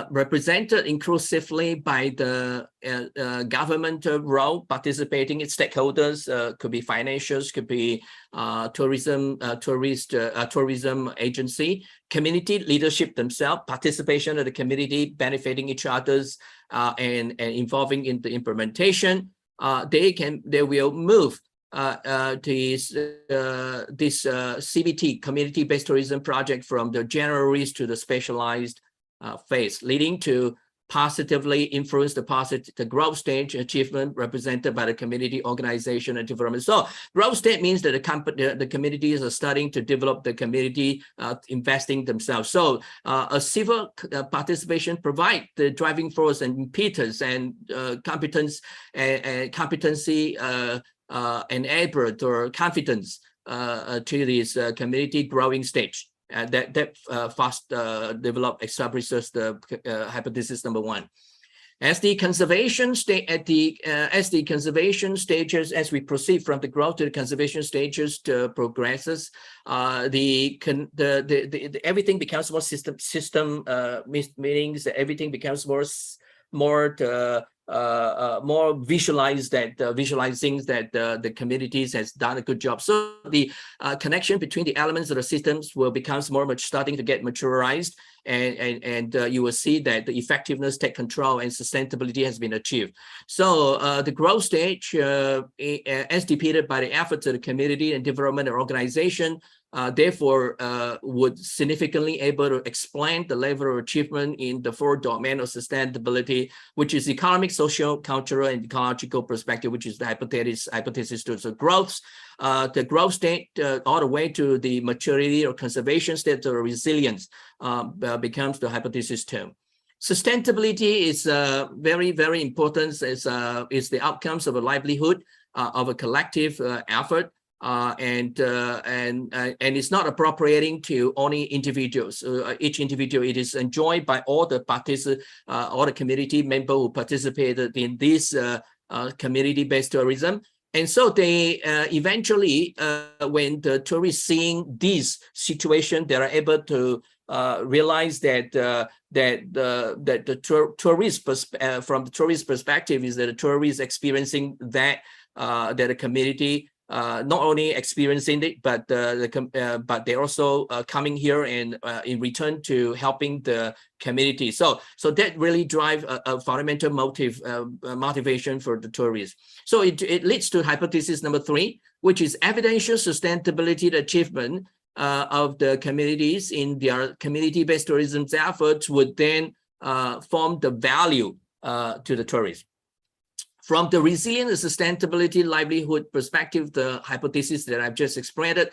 represented inclusively by the government role, participating in stakeholders, could be financials, could be tourism agency, community leadership themselves, participation of the community, benefiting each other's and involving in the implementation. They will move this CBT, community-based tourism project, from the general risk to the specialized phase, leading to positively influence the growth stage achievement represented by the community, organization, and development. So growth state means that the communities are starting to develop the community, investing themselves. So a civil participation provide the driving force and impetus and competence and competency enabled or confidence to this community growing stage. That fast develop establishes the hypothesis number one. As the conservation state as stages, as we proceed from the growth to the conservation stages to progresses, everything becomes more system meanings that everything becomes more visualized, that visualizing that the communities has done a good job. So the connection between the elements of the systems will becomes starting to get maturized, and you will see that the effectiveness, take control, and sustainability has been achieved. So the growth stage, as depicted by the efforts of the community and development and organization, therefore would significantly able to explain the level of achievement in the four domain of sustainability, which is economic, social, cultural, and ecological perspective, which is the hypothesis to the growth. The growth state all the way to the maturity or conservation state or resilience becomes the hypothesis term. Sustainability is very, very important. Is the outcomes of a livelihood of a collective effort. And it's not appropriating to only individuals. Each individual, it is enjoyed by all the all the community members who participated in this community-based tourism. And so they eventually, when the tourists seeing this situation, they are able to realize that the tourist from the tourist perspective is that the tourist experiencing that the community. Not only experiencing it, but they're also coming here and in return to helping the community. So that really drive a fundamental motivation for the tourists. So it leads to hypothesis number three, which is evidential sustainability achievement of the communities in their community-based tourism efforts would then form the value to the tourists. From the resilient and sustainability livelihood perspective, the hypothesis that I've just explained,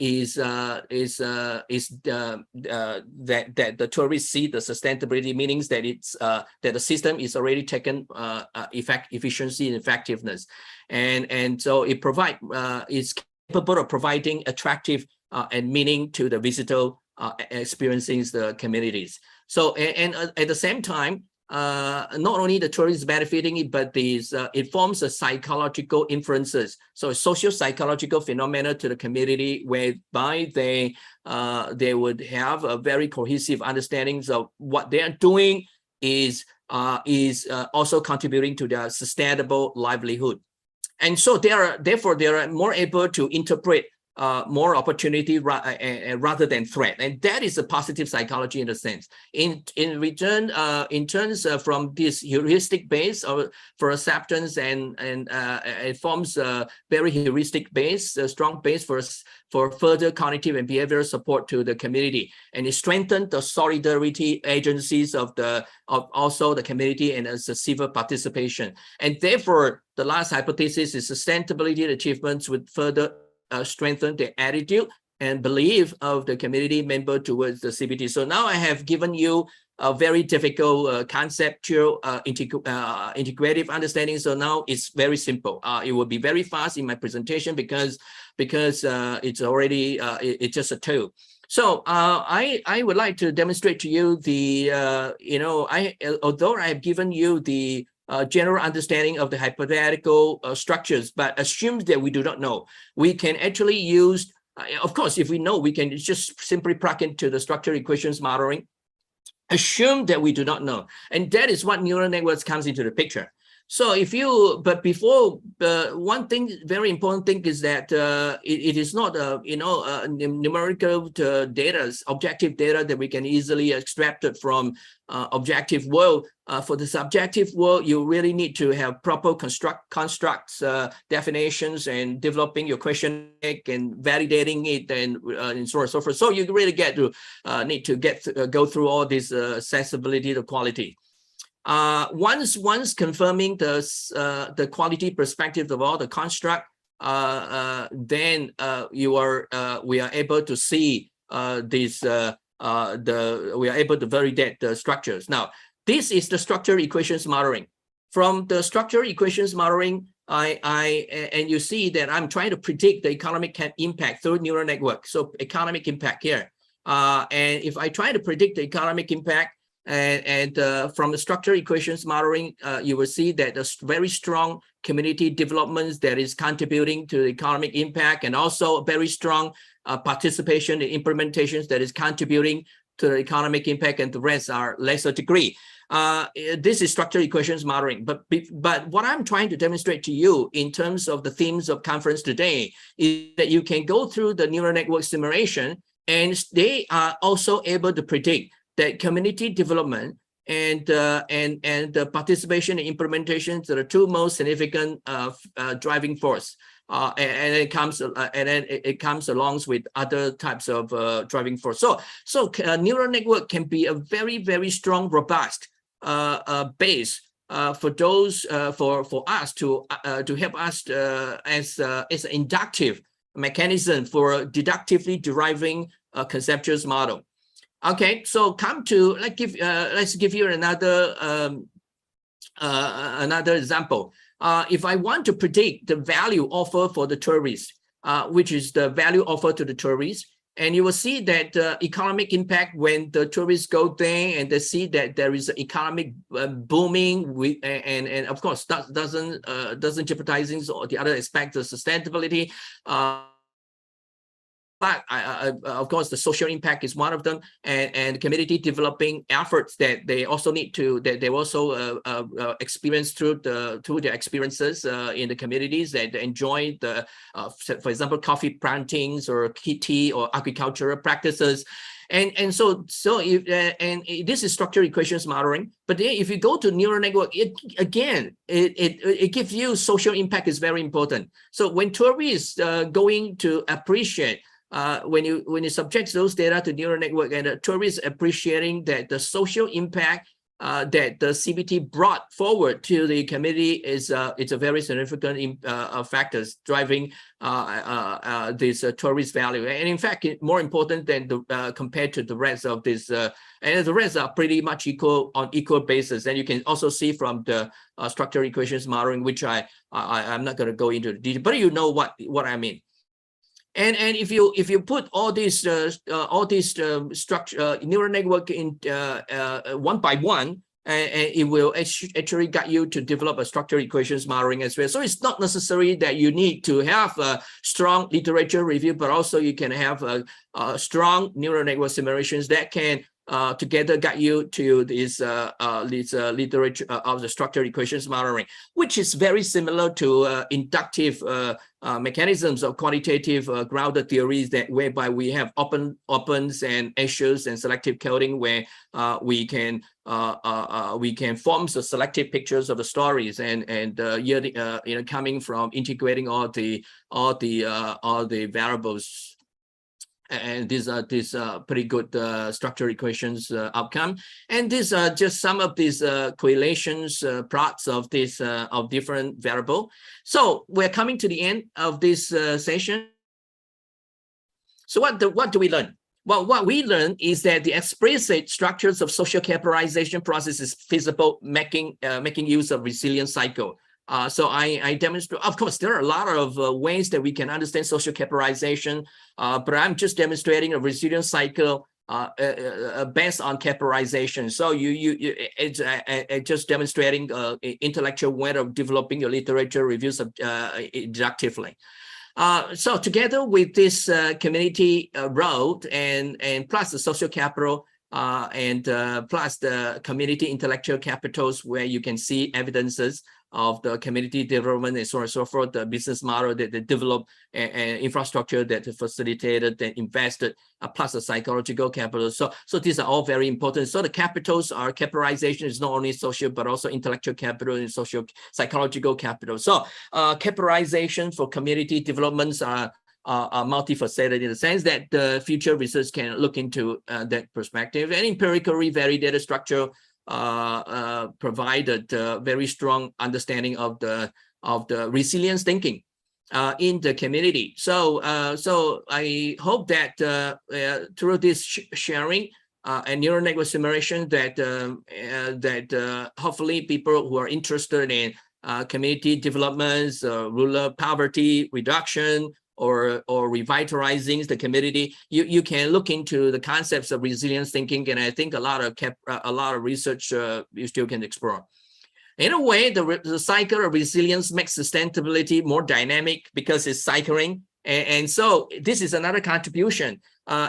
is that the tourists see the sustainability, meanings that it's that the system is already taken efficiency and effectiveness, and so it is capable of providing attractive and meaning to the visitor experiencing the communities. So and at the same time, not only the tourists benefiting it, but it forms a psychological inferences, so a social psychological phenomena to the community, whereby they would have a very cohesive understandings of what they are doing is also contributing to their sustainable livelihood, and so therefore they are more able to interpret more opportunity rather than threat, and that is a positive psychology in a sense. In return, in terms from this heuristic base for acceptance, and it forms a very heuristic base, a strong base for further cognitive and behavioral support to the community, and it strengthened the solidarity agencies of also the community and as a civil participation, and therefore the last hypothesis is sustainability achievements would further strengthen the attitude and belief of the community member towards the CBT. So now I have given you a very difficult conceptual integrative understanding. So now it's very simple. It will be very fast in my presentation because it's already it's just a tool. So I would like to demonstrate to you the although I have given you the general understanding of the hypothetical structures, but assume that we do not know. We can actually use, of course, if we know, we can just simply plug into the structural equations modeling. Assume that we do not know, and that is what neural networks comes into the picture. So but before, one thing, very important thing is that it is not numerical data, objective data that we can easily extract it from objective world. For the subjective world, you really need to have proper constructs, definitions, and developing your question and validating it, and so on and so forth. So you really need to go through all this accessibility to quality. Once confirming the quality perspective of all the construct, then we are able to see we are able to validate the structures. Now, this is the structural equations modeling. From the structural equations modeling, and you see that I'm trying to predict the economic impact through neural network. So economic impact here, and if I try to predict the economic impact. And from the structural equations modeling, you will see that there's very strong community developments that is contributing to the economic impact, and also very strong participation in implementations that is contributing to the economic impact, and the rest are lesser degree. This is structural equations modeling, but what I'm trying to demonstrate to you in terms of the themes of conference today is that you can go through the neural network simulation, and they are also able to predict that community development and the participation and implementation are the two most significant driving force, and it comes along with other types of driving force. So neural network can be a very, very strong, robust base for those for us to help us as an inductive mechanism for deductively deriving a conceptual model. Okay, so let's give you another example. If I want to predict the value offered for the tourists, which is the value offered to the tourists, and you will see that economic impact when the tourists go there and they see that there is economic booming, and of course that doesn't jeopardizing the other aspects of sustainability. But of course, the social impact is one of them, and community developing efforts that they also need to, that they also experience through their experiences in the communities that enjoy the, for example, coffee plantings or tea or agricultural practices. And so if this is structural equations modeling, but then if you go to neural network, it gives you social impact is very important. So when tourists going to appreciate, when you subject those data to neural network, and the tourists appreciating that the social impact that the CBT brought forward to the committee is it's a very significant factors driving this tourist value. And in fact, more important than the compared to the rest of this, and the rest are pretty much equal on equal basis. And you can also see from the structural equations modeling, which I'm not going to go into the detail, but you know what I mean. And if you put all these structure neural network in one by one, and it will actually get you to develop a structural equations modeling as well. So it's not necessary that you need to have a strong literature review, but also you can have a strong neural network simulations that can together get you to this literature of the structural equations modeling, which is very similar to inductive mechanisms of quantitative grounded theories that whereby we have opens and issues and selective coding, where we can form the selective pictures of the stories and coming from integrating all the variables. And these are pretty good structural equations outcome. And these are just some of these correlations plots of this of different variable. So we're coming to the end of this session. So what do we learn? Well, what we learn is that the explicit structures of social capitalization process is feasible, making use of resilience cycle. So I demonstrate, of course, there are a lot of ways that we can understand social capitalization, but I'm just demonstrating a resilience cycle based on capitalization. So it's just demonstrating intellectual way of developing your literature reviews deductively. So together with this community road and plus the social capital and plus the community intellectual capitals, where you can see evidences of the community development and so on and so forth, the business model that they developed and infrastructure that facilitated and invested, plus the psychological capital. So these are all very important. So the capitals are capitalization is not only social, but also intellectual capital and social psychological capital. So capitalization for community developments are multifaceted in the sense that the future research can look into that perspective. And empirically validated structure provided very strong understanding of the resilience thinking in the community. So I hope that through this sharing and neural network simulation that hopefully people who are interested in community developments, rural poverty reduction, or revitalizing the community, you can look into the concepts of resilience thinking, and I think a lot of research you still can explore. In a way, the cycle of resilience makes sustainability more dynamic because it's cycling, and so this is another contribution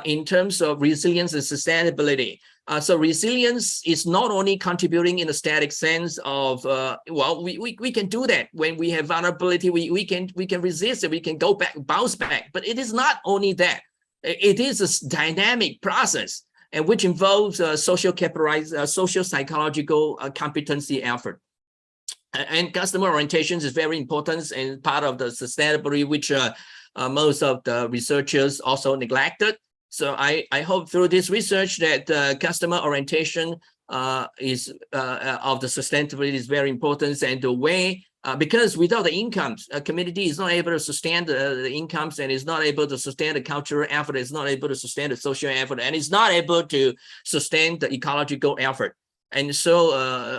in terms of resilience and sustainability. So resilience is not only contributing in a static sense of well, we can do that when we have vulnerability, we can resist it, we can go back, bounce back. But it is not only that; it is a dynamic process, and which involves social psychological competency effort. And customer orientations is very important and part of the sustainability, which most of the researchers also neglected. So I hope through this research that customer orientation is of the sustainability is very important, and the way because without the incomes, a community is not able to sustain the incomes, and is not able to sustain the cultural effort, is not able to sustain the social effort, and is not able to sustain the ecological effort. And so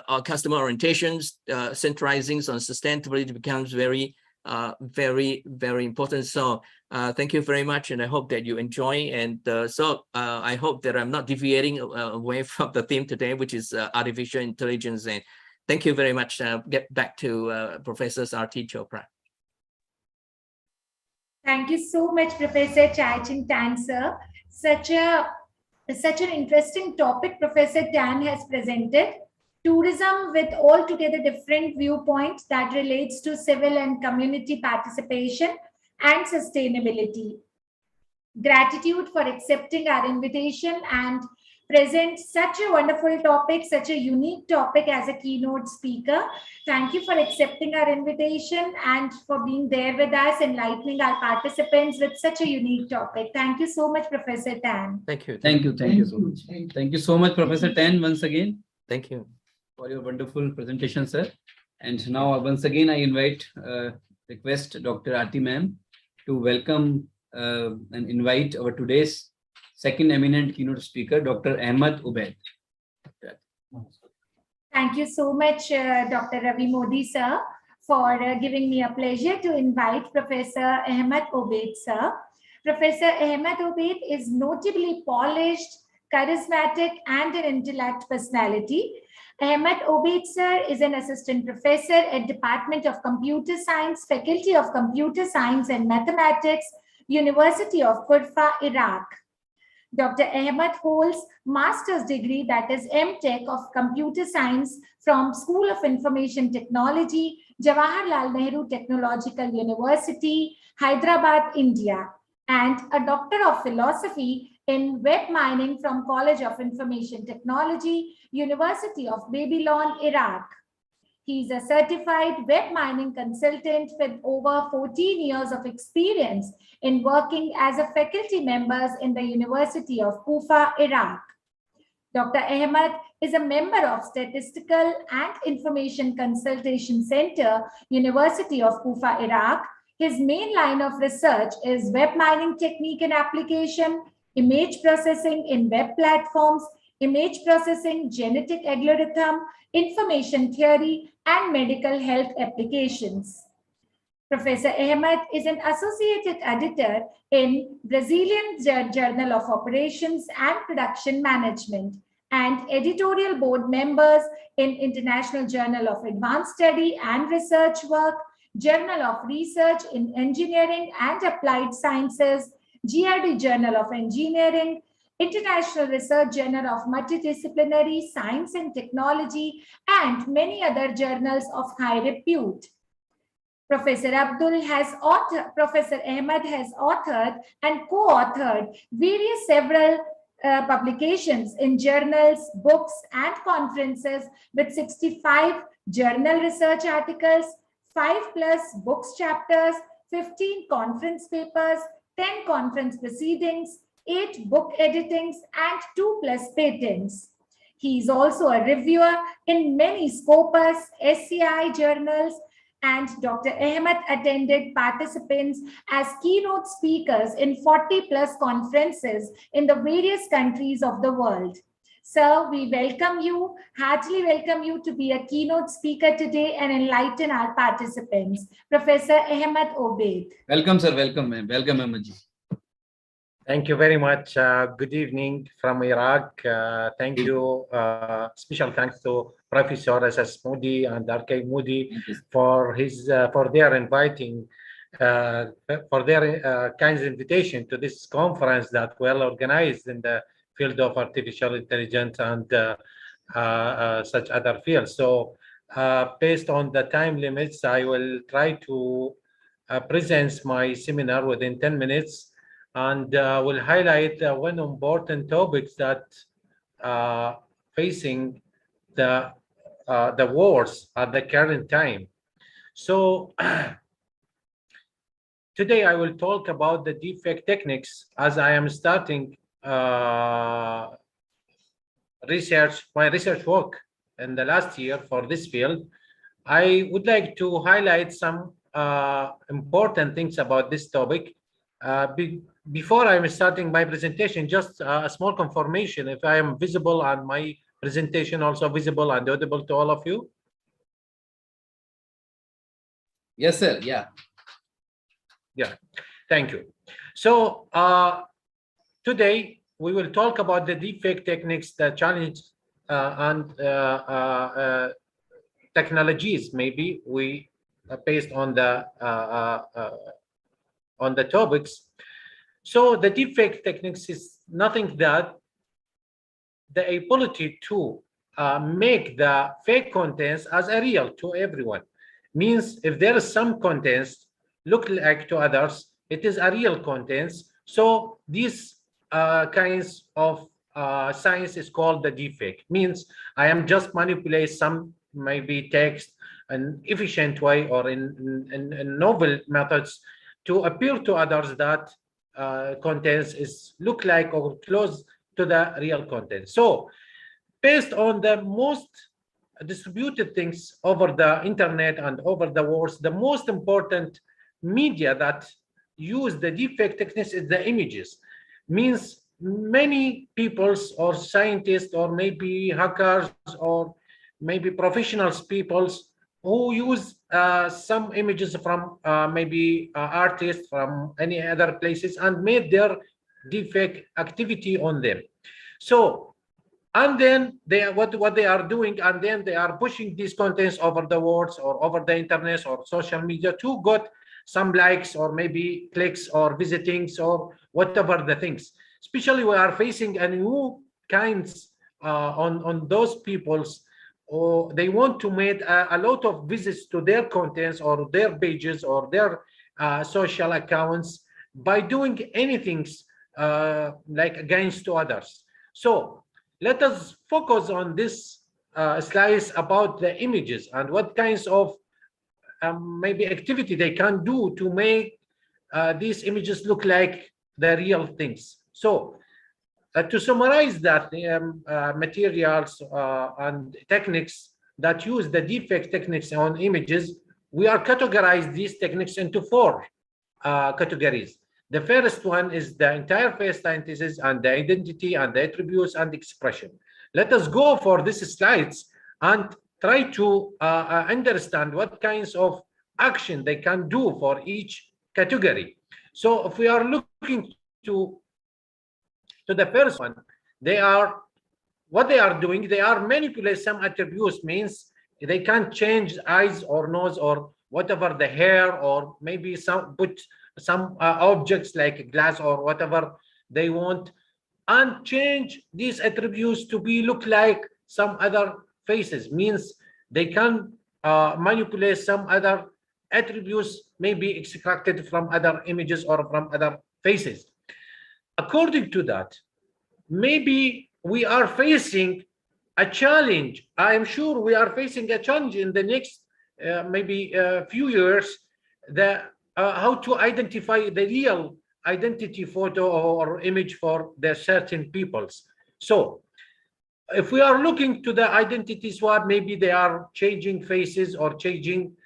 our customer orientations centralizing on sustainability becomes very important. So thank you very much, and I hope that you enjoy. And I hope that I'm not deviating away from the theme today, which is artificial intelligence. And thank you very much. Get back to Professor R.T. Chopra. Thank you so much, Professor Chai-Ching Tan, sir. Such an interesting topic Professor Tan has presented. Tourism with altogether different viewpoints that relates to civil and community participation and sustainability. Gratitude for accepting our invitation and present such a wonderful topic, such a unique topic as a keynote speaker. Thank you for accepting our invitation and for being there with us, enlightening our participants with such a unique topic. Thank you so much, Professor Tan. Thank you. Thank you so much. Thank you so much, Professor Tan, once again. Thank you. for your wonderful presentation, sir. And now once again, I request Dr. Aarti ma'am to welcome and invite our today's second eminent keynote speaker, Dr. Ahmed Ubaid. Thank you so much, Dr. Ravi Modi, sir, for giving me a pleasure to invite Professor Ahmed Ubaid, sir. Professor Ahmed Ubaid is notably polished, charismatic, and an intellect personality. Ahmed Ubaid, sir, is an assistant professor at Department of Computer Science, Faculty of Computer Science and Mathematics, University of Kufra, Iraq. Dr. Ahmed holds master's degree, that is MTech of Computer Science from School of Information Technology, Jawaharlal Nehru Technological University, Hyderabad, India, and a Doctor of Philosophy in Web Mining from College of Information Technology, University of Babylon, Iraq. He is a certified web mining consultant with over 14 years of experience in working as a faculty member in the University of Kufa, Iraq. Dr. Ahmed is a member of Statistical and Information Consultation Center, University of Kufa, Iraq. His main line of research is web mining technique and application, image processing in web platforms, image processing, genetic algorithm, information theory, and medical health applications. Professor Ahmed is an associated editor in Brazilian Journal of Operations and Production Management and editorial board members in International Journal of Advanced Study and Research Work, Journal of Research in Engineering and Applied Sciences, GRD Journal of Engineering, International Research Journal of Multidisciplinary Science and Technology, and many other journals of high repute. Professor Ahmed has authored and co-authored several publications in journals, books, and conferences with 65 journal research articles, 5+ books chapters, 15 conference papers, 10 conference proceedings, 8 book editings, and 2+ patents. He is also a reviewer in many Scopus, SCI journals, and Dr. Ahmed attended participants as keynote speakers in 40+ conferences in the various countries of the world. Sir, we heartily welcome you to be a keynote speaker today and enlighten our participants. Professor Ahmed Ubaid. Welcome, sir. Welcome, ma'am. Welcome, Ahmedji. Thank you very much. Good evening from Iraq. Thank you. Special thanks to Professor SS Modi and RK Modi for their kind invitation to this conference that well organized in the field of artificial intelligence and such other fields. So based on the time limits, I will try to present my seminar within 10 minutes. And will highlight one important topics that facing the wars at the current time. So today I will talk about the deepfake techniques as I am starting my research work in the last year for this field. I would like to highlight some important things about this topic. Before I'm starting my presentation, just a small confirmation if I am visible and my presentation also visible and audible to all of you. Yes, sir. Yeah. Yeah. Thank you. So today we will talk about the deepfake techniques, the challenge and technologies. Maybe we based on the topics. So the deepfake techniques is nothing that the ability to make the fake contents as a real to everyone. Means if there is some contents look like to others, it is a real contents. So these kinds of science is called the deepfake. Means I am just manipulate some maybe text an efficient way or in novel methods to appear to others that contents is look like or close to the real content. So based on the most distributed things over the internet and over the wars, the most important media that use the deepfake techniques is the images. Means many peoples or scientists or maybe hackers or maybe professionals peoples who use some images from maybe artists from any other places and made their deepfake activity on them. So, and then they what they are doing, and then they are pushing these contents over the words or over the internet or social media to get some likes or maybe clicks or visitings or whatever the things. Especially we are facing a new kinds on those people's, or they want to make a lot of visits to their contents or their pages or their social accounts by doing anything like against to others. So let us focus on this slides about the images and what kinds of maybe activity they can do to make these images look like the real things. So to summarize that, materials and techniques that use the deepfake techniques on images, we are categorized these techniques into 4 categories. The first one is the entire face synthesis and the identity and the attributes and expression. Let us go for these slides and try to understand what kinds of action they can do for each category. So if we are looking to the first one, what they are doing, they are manipulating some attributes, means they can change eyes or nose or whatever, the hair, or maybe put some objects like glass or whatever they want, and change these attributes to look like some other faces. Means they can manipulate some other attributes maybe extracted from other images or from other faces. According to that, maybe we are facing a challenge. I am sure we are facing a challenge in the next maybe few years, how to identify the real identity photo or image for the certain peoples. So if we are looking to the identity swap, maybe they are changing faces or changing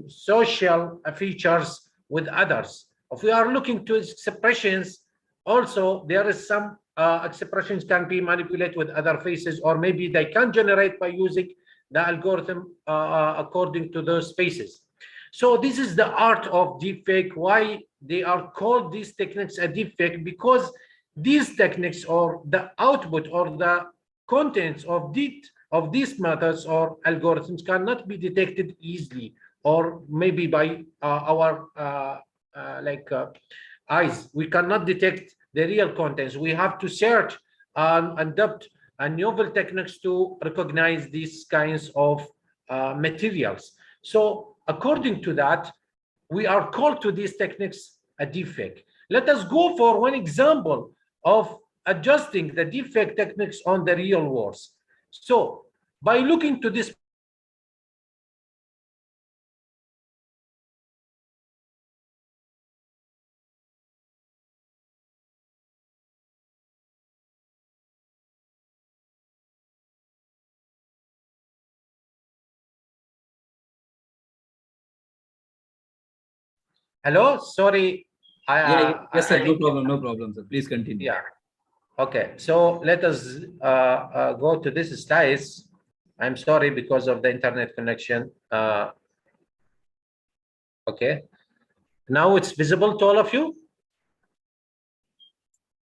social features with others. If we are looking to expressions, also there is some expressions can be manipulated with other faces, or maybe they can generate by using the algorithm according to those spaces. So this is the art of deepfake. Why they are called these techniques a deepfake? Because these techniques or the output or the contents of these methods or algorithms cannot be detected easily, or maybe by our eyes. We cannot detect the real contents. We have to search and adopt novel techniques to recognize these kinds of materials. So according to that, we are called to these techniques a deepfake. Let us go for one example of adjusting the deepfake techniques on the real world. So by looking to this Hello, sorry. Yes, sir. No problem. No problem, sir. Please continue. Yeah. Okay. So let us go to this slides. I'm sorry because of the internet connection. Okay. Now it's visible to all of you?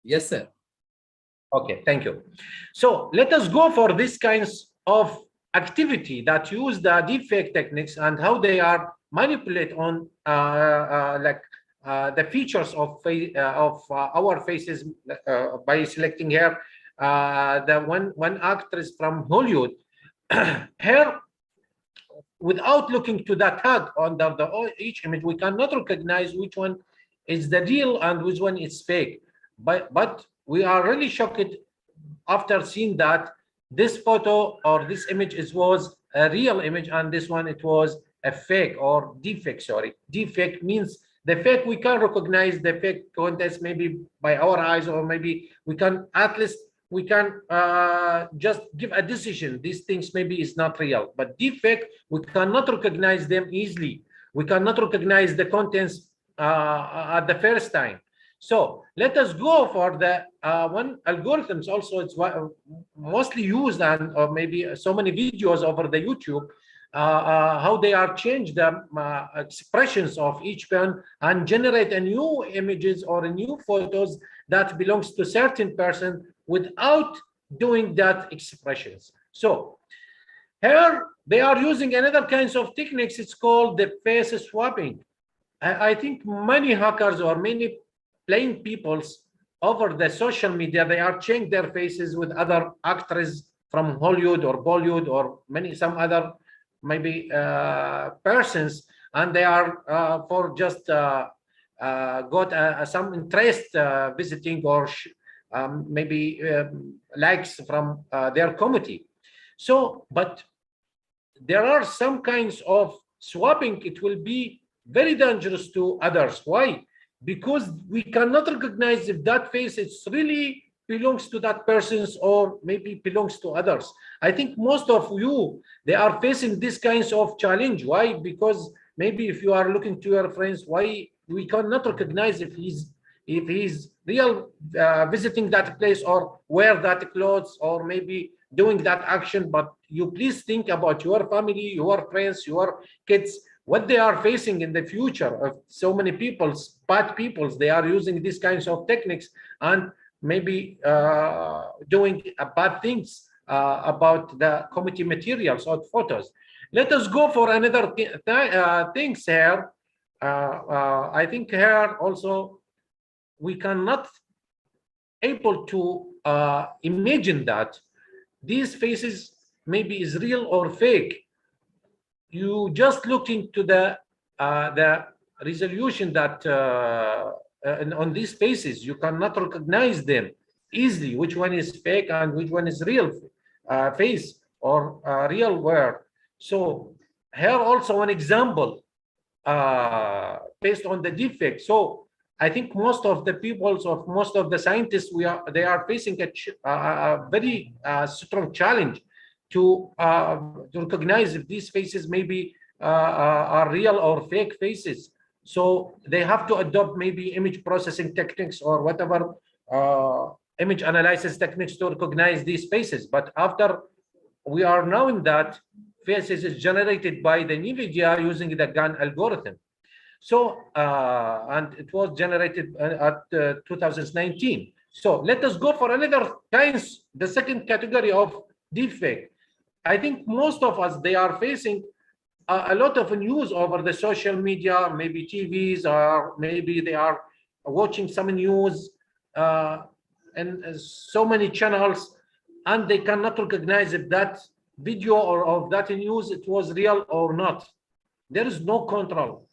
Yes, sir. Okay. Thank you. So let us go for these kinds of activity that use the deepfake techniques and how they are manipulate on the features of our faces by selecting here the one actress from Hollywood. Here, without looking to the tag on each image, we cannot recognize which one is the real and which one is fake. But we are really shocked after seeing that this photo or this image was a real image, and this one it was a fake or deepfake. Sorry, deepfake means the fake we can recognize the fake contents maybe by our eyes, or maybe we can at least we can just give a decision. These things maybe is not real, but deepfake, we cannot recognize them easily. We cannot recognize the contents at the first time. So let us go for the one algorithms. Also, it's mostly used, and or maybe so many videos over the YouTube, how they are changed the expressions of each pen and generate a new images or a new photos that belongs to certain person without doing that expressions. So here they are using another kinds of techniques. It's called the face swapping. I think many hackers or many plain peoples over the social media, they are changing their faces with other actors from Hollywood or Bollywood or some other maybe persons, and they are for just got some interest visiting or maybe likes from their committee. So, but there are some kinds of swapping. It will be very dangerous to others. Why? Because we cannot recognize if that face is really belongs to that person's or maybe belongs to others. I think most of you, they are facing this kinds of challenge. Why? Because maybe if you are looking to your friends, why we cannot recognize if he's real visiting that place or wear that clothes or maybe doing that action. But you please think about your family, your friends, your kids, what they are facing in the future of so many people's, bad peoples, they are using these kinds of techniques and maybe doing bad things about the committee materials or photos. Let us go for another things here. I think here also we cannot able to imagine that these faces maybe is real or fake. You just look into the resolution that on these faces, you cannot recognize them easily, which one is fake and which one is real face or real wear. So here also an example based on the defect. So I think most of the peoples of most of the scientists, they are facing a very strong challenge to recognize if these faces maybe are real or fake faces. So they have to adopt maybe image processing techniques or whatever image analysis techniques to recognize these faces. But after we are knowing that faces is generated by the NVIDIA using the GAN algorithm. So, and it was generated at 2019. So let us go for another kinds, the second category of deepfake. I think most of us, they are facing a lot of news over the social media, maybe TVs, or maybe they are watching some news and so many channels, and they cannot recognize if that video or of that news, it was real or not. There is no control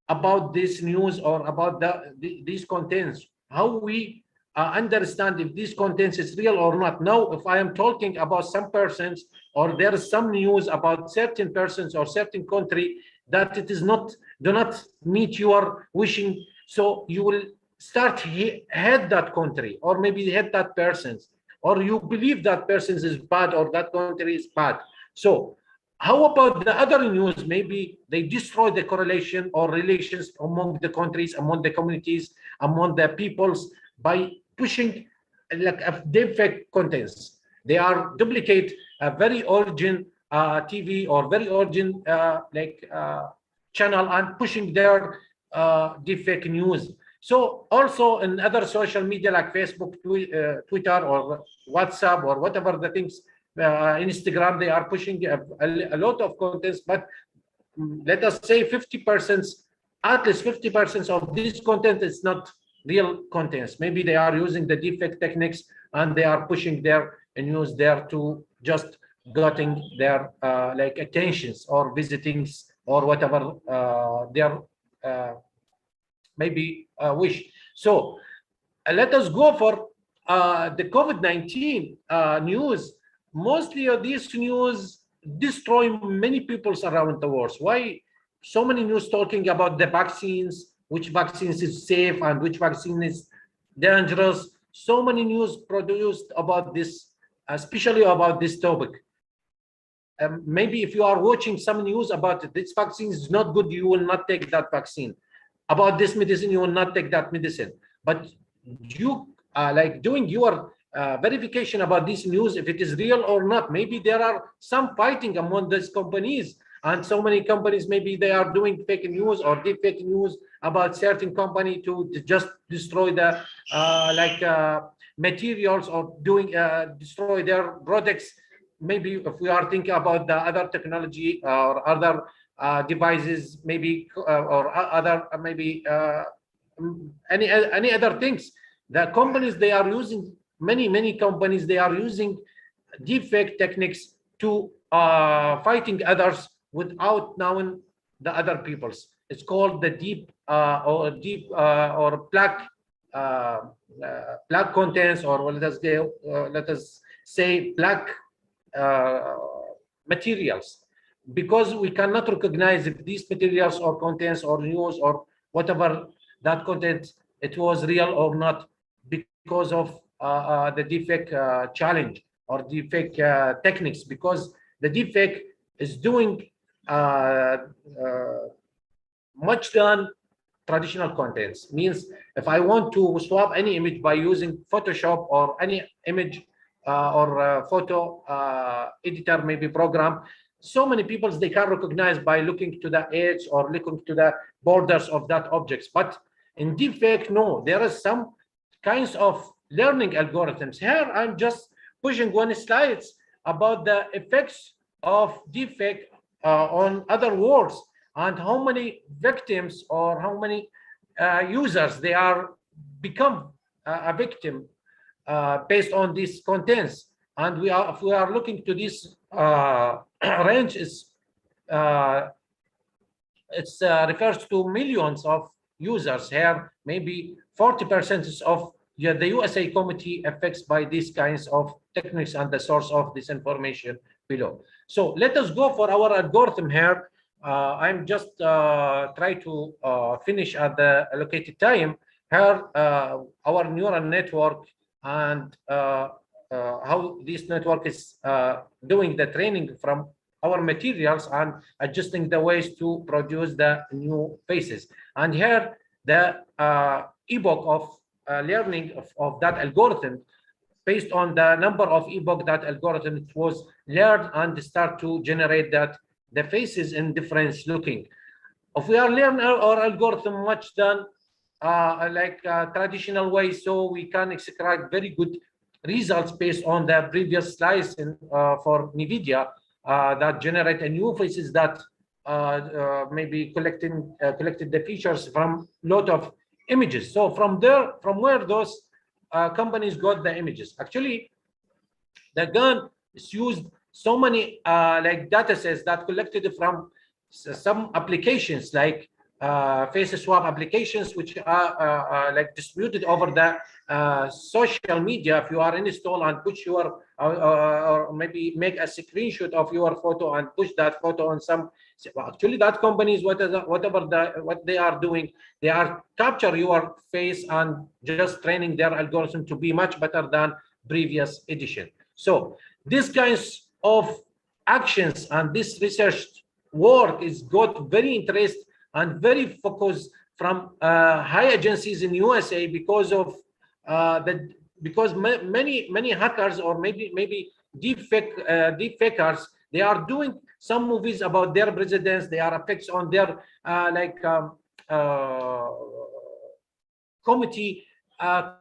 about this news or about these contents. How we understand if this contents is real or not. Now, if I am talking about some persons or there is some news about certain persons or certain country that it is not, do not meet your wishing, so you will start hate that country or maybe hate that persons, or you believe that person is bad or that country is bad. So how about the other news? Maybe they destroy the correlation or relations among the countries, among the communities, among the peoples by pushing like a defect contents. They are duplicate a very origin TV or very origin channel and pushing their defect news. So also in other social media like Facebook, Twitter, or WhatsApp, or whatever the things, Instagram, they are pushing a lot of contents, but let us say 50%, at least 50% of this content is not real contents. Maybe they are using the defect techniques and they are pushing their news there to just getting their like attentions or visitings or whatever their maybe wish. So let us go for the COVID-19 news. Mostly of these news destroy many people around the world. Why so many news talking about the vaccines, which vaccines is safe and which vaccine is dangerous? so many news produced about this, especially about this topic. Maybe if you are watching some news about it, this vaccine is not good, you will not take that vaccine. About this medicine, you will not take that medicine. But you like doing your verification about this news, if it is real or not. Maybe there are some fighting among these companies, and so many companies, maybe they are doing fake news or deep fake news about certain company to just destroy the materials or doing destroy their products. Maybe if we are thinking about the other technology or other devices, maybe or other maybe any other things, the companies they are using, many companies they are using deepfake techniques to fighting others without knowing the other people's. It's called the deep or black contents, or let us say black materials, because we cannot recognize if these materials or contents or news or whatever that content, it was real or not, because of the deepfake challenge or deepfake techniques. Because the deepfake is doing much than traditional contents. Means if I want to swap any image by using Photoshop or any image or photo editor, maybe program, so many people they can recognize by looking to the edge or looking to the borders of that objects. But in deepfake, no, there is some kinds of learning algorithms. Here I'm just pushing one slide about the effects of deepfake on other words, and how many victims or how many users they are become a victim based on these contents. And if we are looking to this range, is it's refers to millions of users. Here maybe 40% of the USA committee affects by these kinds of techniques and the source of this information below. So let us go for our algorithm here. I'm just try to finish at the allocated time. Here our neural network and how this network is doing the training from our materials and adjusting the ways to produce the new faces. And here the epoch of learning of that algorithm, based on the number of epoch that algorithm was learned, and start to generate that the faces in different looking. If we are learning our algorithm much than traditional way, so we can extract very good results based on the previous slides in, for NVIDIA that generate a new faces that maybe collected the features from lot of images. So from there, from where those companies got the images, actually the GAN is used so many data sets that collected from some applications like face swap applications, which are distributed over the social media. If you are install and push your or maybe make a screenshot of your photo and push that photo on some, actually that companies what they are doing, they are capture your face and just training their algorithm to be much better than previous edition. So these kinds of actions and this research work is got very interest and very focused from high agencies in USA because of because many hackers or maybe deepfakers, they are doing some movies about their presidents. They are effects on their committee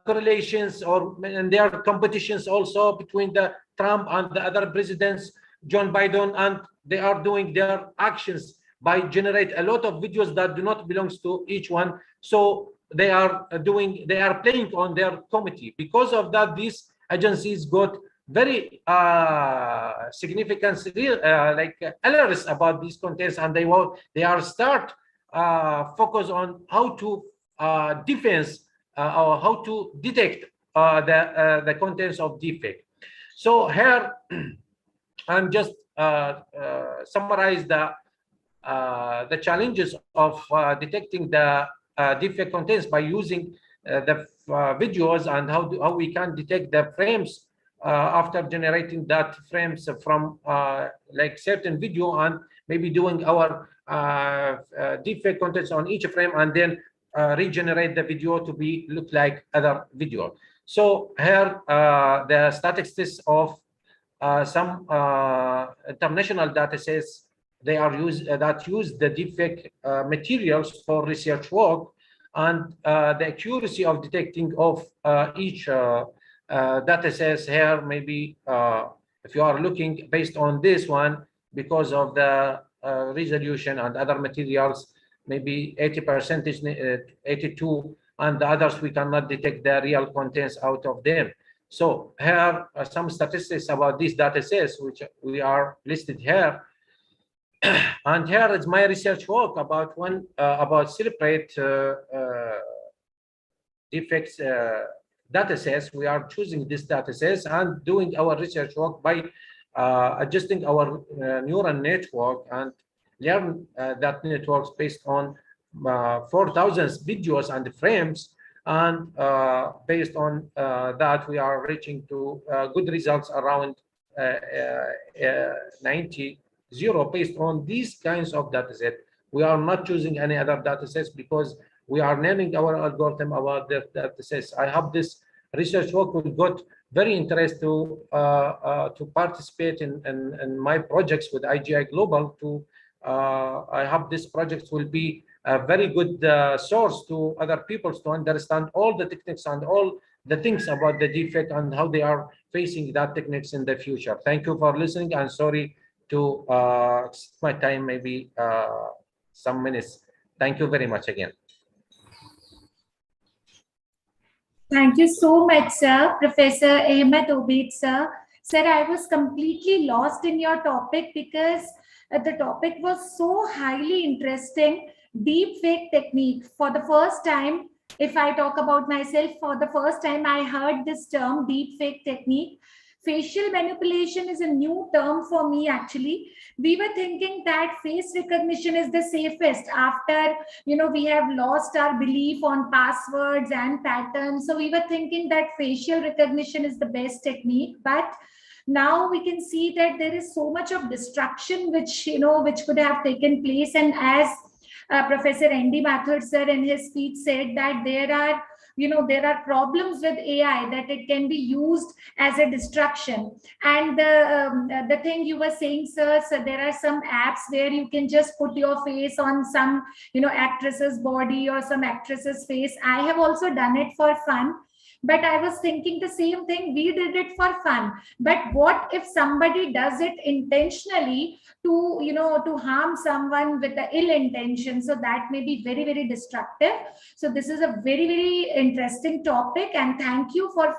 correlations and their competitions also between the Trump and the other presidents, John Biden, and they are doing their actions by generate a lot of videos that do not belong to each one. So they are playing on their committee. Because of that, these agencies got very significant alerts about these contents, and they are start focus on how to defense or how to detect the contents of deepfake. So here I'm just summarize the challenges of detecting the deepfake contents by using videos and how we can detect the frames after generating that frames from like certain video, and maybe doing our deepfake contents on each frame, and then regenerate the video to be look like other video. So here the statistics of some international data sets they are that use the deepfake materials for research work, and the accuracy of detecting of each data sets here maybe if you are looking based on this one, because of the resolution and other materials, maybe 80%, 82, and the others we cannot detect the real contents out of them. So here are some statistics about these data sets which we are listed here. And here is my research work about about separate defects data sets. We are choosing this data sets and doing our research work by adjusting our neural network and learn that networks based on 4,000 videos and frames, and based on that we are reaching to good results around 90 based on these kinds of data set. We are not choosing any other data sets because we are naming our algorithm about the data sets. I hope this research work will got very interest to participate in my projects with IGI Global. I hope this project will be a very good source to other people to understand all the techniques and all the things about the defect and how they are facing that techniques in the future. Thank you for listening, and sorry to my time, maybe some minutes. Thank you very much again. Thank you so much, sir. Professor Ahmed Obaid, sir. Sir, I was completely lost in your topic because the topic was so highly interesting. Deep fake technique. For the first time, if I talk about myself, for the first time, I heard this term, deep fake technique. Facial manipulation is a new term for me, actually. We were thinking that face recognition is the safest after, we have lost our belief on passwords and patterns. So we were thinking that facial recognition is the best technique. But now we can see that there is so much of destruction which could have taken place. And as Professor Andy Mathur sir in his speech said that there are problems with AI, that it can be used as a distraction. And the thing you were saying, sir, so there are some apps where you can just put your face on some, actress's body or some actress's face. I have also done it for fun. But I was thinking the same thing. We did it for fun. But what if somebody does it intentionally to harm someone with the ill intention? So that may be very, very destructive. So this is a very, very interesting topic. And thank you for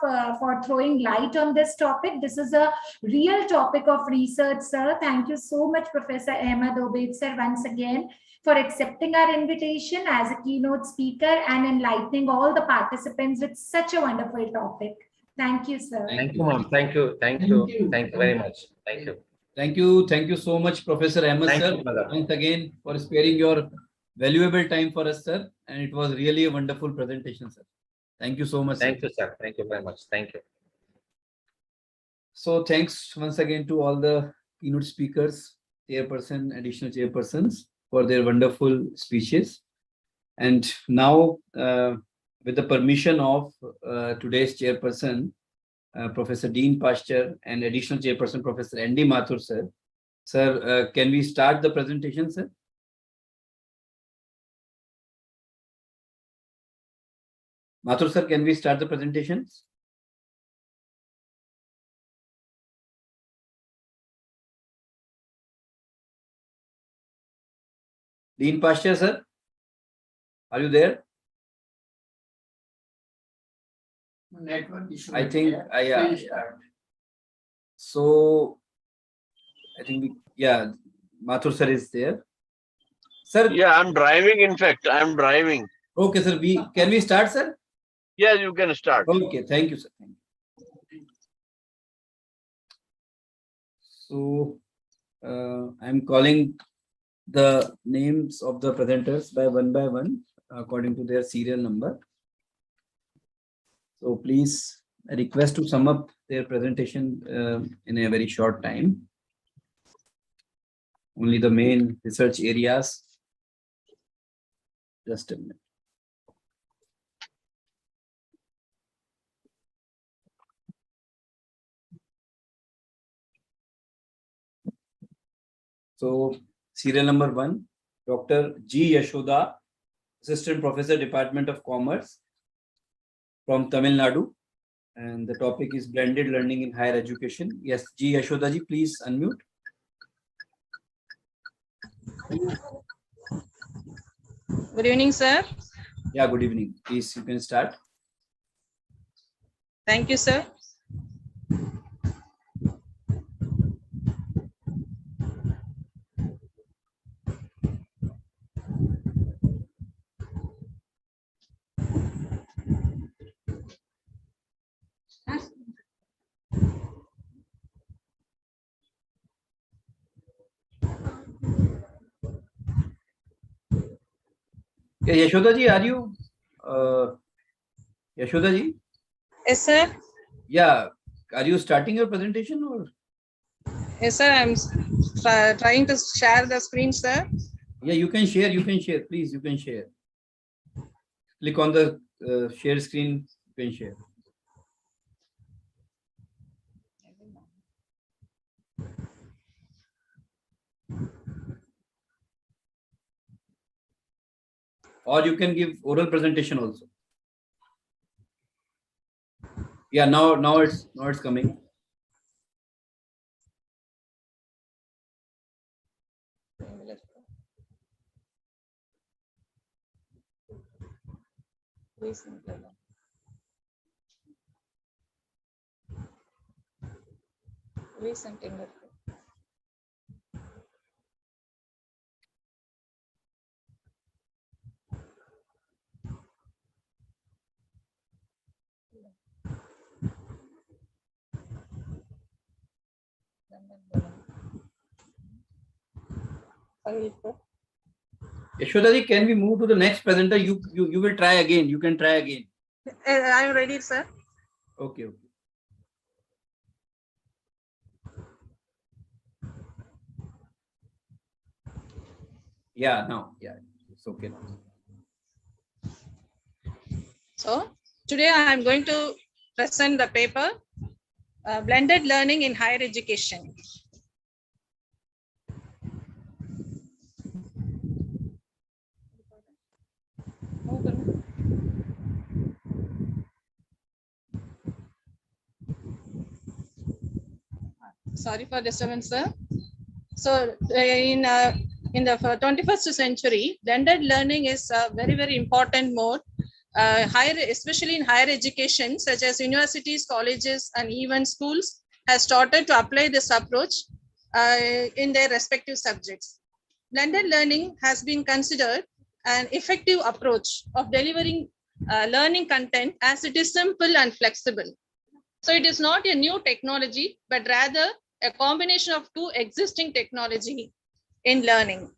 throwing light on this topic. This is a real topic of research, sir. Thank you so much, Professor Ahmed Obaid, sir, once again, for accepting our invitation as a keynote speaker and enlightening all the participants with such a wonderful topic. Thank you, sir. Thank you, ma'am. Thank you. Thank you. Thank you very much. Thank you. Thank you. Thank you so much, Professor Ahmed, Thank sir, you, brother. once again for sparing your valuable time for us, sir. And it was really a wonderful presentation, sir. Thank you so much. Thank you, sir. Thank you very much. Thank you. So thanks once again to all the keynote speakers, chairperson, additional chairpersons, for their wonderful speeches. And now, with the permission of today's chairperson, Professor Dean Pasture, and additional chairperson, Professor Andy Mathur, sir. Sir, can we start the presentation, sir? Mathur, sir, can we start the presentations? Dean Pasture, sir, are you there? Network issue. I think, yeah. So, I think, Mathur, sir, is there. Sir. Yeah, I'm driving. In fact, I'm driving. Okay, sir. Can we start, sir? Yeah, you can start. Okay, thank you, sir. Thank you. So, I'm calling the names of the presenters by one according to their serial number. So please, a request to sum up their presentation in a very short time. Only the main research areas. Just a minute. So serial number 1, Dr. G. Yashoda, Assistant Professor, Department of Commerce from Tamil Nadu. And the topic is blended learning in higher education. Yes, G. Yashoda ji, please unmute. Good evening, sir. Yeah, good evening. Please, you can start. Thank you, sir. Yeah, Yashoda ji, are you? Yashoda ji? Yes, sir. Yeah, are you starting your presentation or? Yes, sir. I'm trying to share the screen, sir. Yeah, you can share. You can share. Please, you can share. Click on the share screen. You can share. Or you can give oral presentation also. Yeah, now it's coming. Yashoda ji, can we move to the next presenter? You will try again. You can try again. I'm ready, sir. Okay. Yeah, now. Yeah, it's okay now. So today I am going to present the paper, Blended Learning in Higher Education. Sorry for disturbance, sir. So in the 21st century, blended learning is a very, very important mode, especially in higher education, such as universities, colleges, and even schools, has started to apply this approach in their respective subjects. Blended learning has been considered an effective approach of delivering learning content as it is simple and flexible. So it is not a new technology, but rather a combination of two existing technology in learning.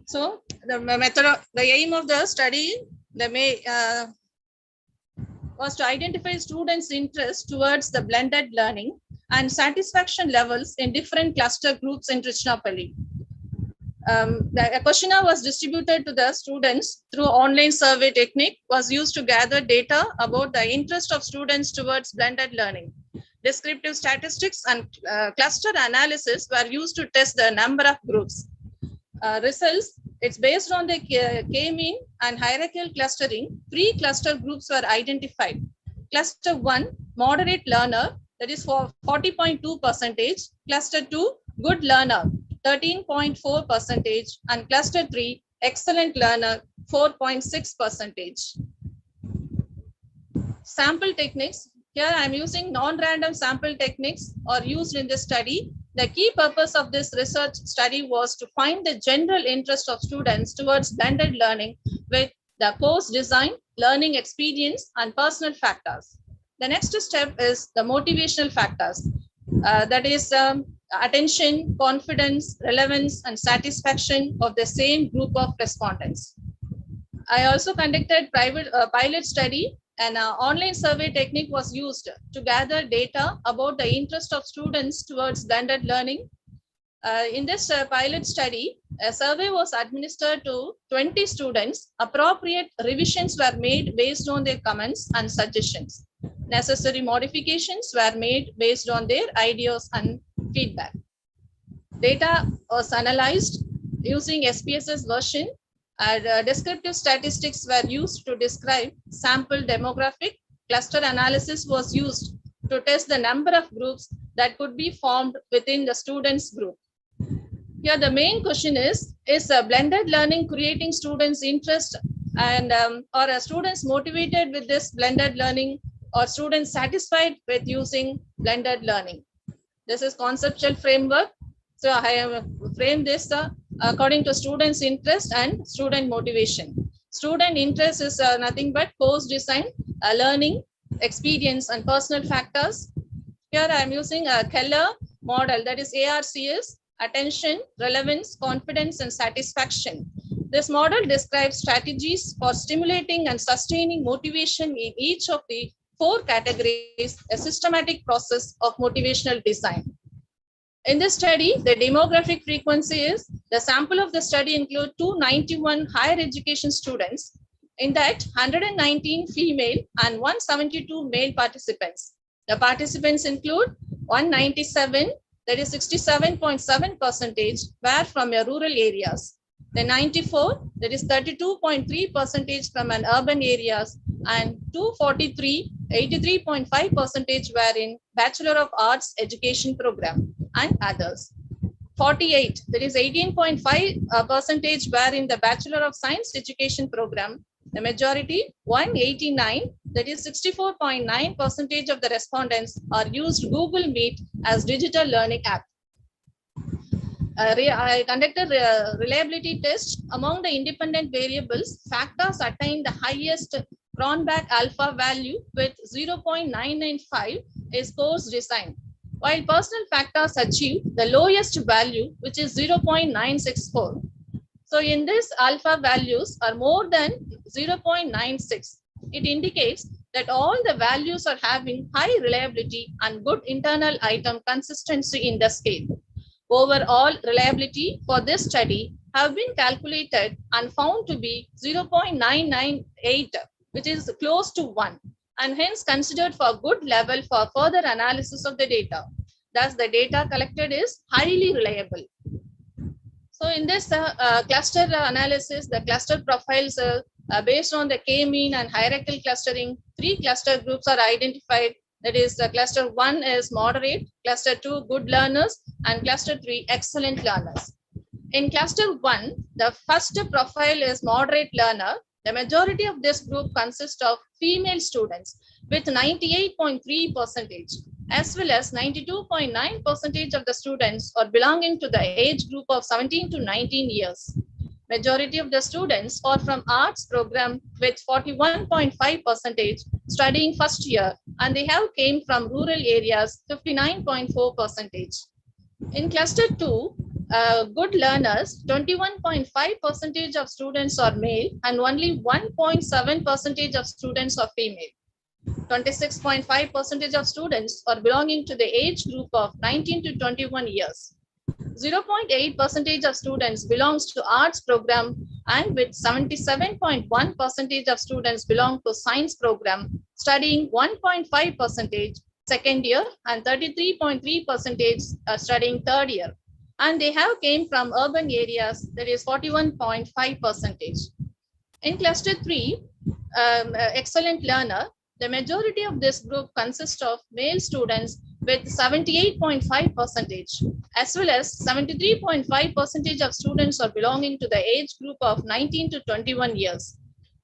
So the aim of the study was to identify students' interest towards the blended learning and satisfaction levels in different cluster groups in Trichinopalli. The questionnaire was distributed to the students through online survey technique, was used to gather data about the interest of students towards blended learning. Descriptive statistics and cluster analysis were used to test the number of groups. Results, it's based on the K-mean and hierarchical clustering. 3 cluster groups were identified. Cluster 1, moderate learner, that is for 40.2%. Cluster 2, good learner, 13.4%, and cluster 3, excellent learner, 4.6%. Sample techniques. Here I am using non-random sample techniques are used in this study. The key purpose of this research study was to find the general interest of students towards blended learning with the course design, learning experience, and personal factors. The next step is the motivational factors. That is attention, confidence, relevance, and satisfaction of the same group of respondents. I also conducted pilot study, and online survey technique was used to gather data about the interest of students towards blended learning. In this pilot study, a survey was administered to 20 students. Appropriate revisions were made based on their comments and suggestions. Necessary modifications were made based on their ideas and feedback. Data was analyzed using SPSS version, and descriptive statistics were used to describe sample demographic. Cluster analysis was used to test the number of groups that could be formed within the students group. Here the main question is blended learning creating students' interest and or are students motivated with this blended learning, or students satisfied with using blended learning? This is conceptual framework. So I have framed this according to students' interest and student motivation. Student interest is nothing but course design, learning, experience, and personal factors. Here I am using a Keller model, that is ARCS, attention, relevance, confidence, and satisfaction. This model describes strategies for stimulating and sustaining motivation in each of the 4 categories, a systematic process of motivational design. In this study, the demographic frequency is, the sample of the study include 291 higher education students. In that, 119 female and 172 male participants. The participants include 197, that is 67.7%, were from your rural areas. The 94, that is 32.3% from an urban areas, and 243, 83.5% were in Bachelor of Arts education program and others. 48, that is 18.5% were in the Bachelor of Science education program. The majority, 189, that is 64.9% of the respondents are used Google Meet as digital learning app. I conducted a reliability test. Among the independent variables, factors attained the highest Cronbach alpha value with 0.995 is course design, while personal factors achieve the lowest value, which is 0.964. So in this, alpha values are more than 0.96. It indicates that all the values are having high reliability and good internal item consistency in the scale. Overall reliability for this study have been calculated and found to be 0.998, which is close to 1, and hence considered for good level for further analysis of the data. Thus, the data collected is highly reliable. So in this cluster analysis, the cluster profiles based on the K-mean and hierarchical clustering, 3 cluster groups are identified. That is, cluster 1 is moderate, cluster 2 good learners, and cluster 3 excellent learners. In cluster 1, the first profile is moderate learner. The majority of this group consists of female students with 98.3%, as well as 92.9% of the students are belonging to the age group of 17 to 19 years. Majority of the students are from arts program with 41.5% studying first year, and they have came from rural areas, 59.4%. In cluster 2, good learners, 21.5% of students are male and only 1.7% of students are female. 26.5% of students are belonging to the age group of 19 to 21 years. 0.8% of students belongs to arts program, and with 77.1% of students belong to science program, studying 1.5% second year and 33.3% are studying third year. And they have came from urban areas, that is 41.5%. In cluster 3, excellent learner, the majority of this group consists of male students with 78.5%, as well as 73.5% of students are belonging to the age group of 19 to 21 years.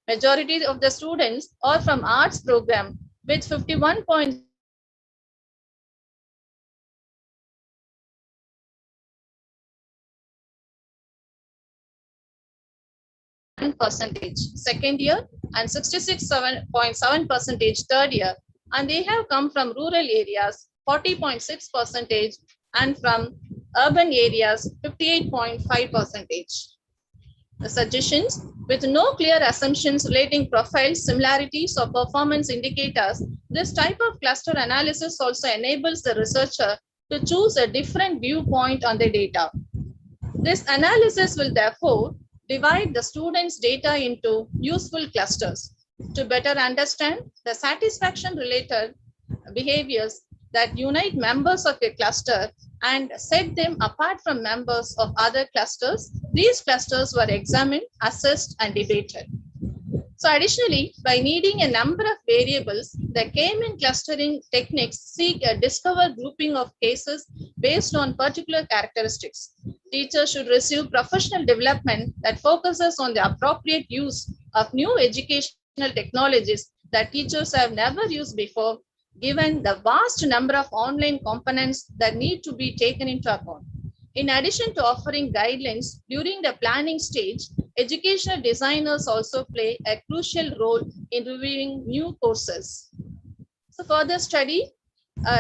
Majority of the students are from arts program with 51.0%. Second year and 66.7% third year, and they have come from rural areas 40.6% and from urban areas 58.5%. the suggestions with no clear assumptions relating profiles, similarities, or performance indicators. This type of cluster analysis also enables the researcher to choose a different viewpoint on the data. This analysis will therefore divide the students' data into useful clusters to better understand the satisfaction-related behaviors that unite members of a cluster and set them apart from members of other clusters. These clusters were examined, assessed, and debated. So additionally, by needing a number of variables, the K-mean clustering techniques seek a discover grouping of cases based on particular characteristics. Teachers should receive professional development that focuses on the appropriate use of new educational technologies that teachers have never used before, given the vast number of online components that need to be taken into account. In addition to offering guidelines during the planning stage, educational designers also play a crucial role in reviewing new courses. So further study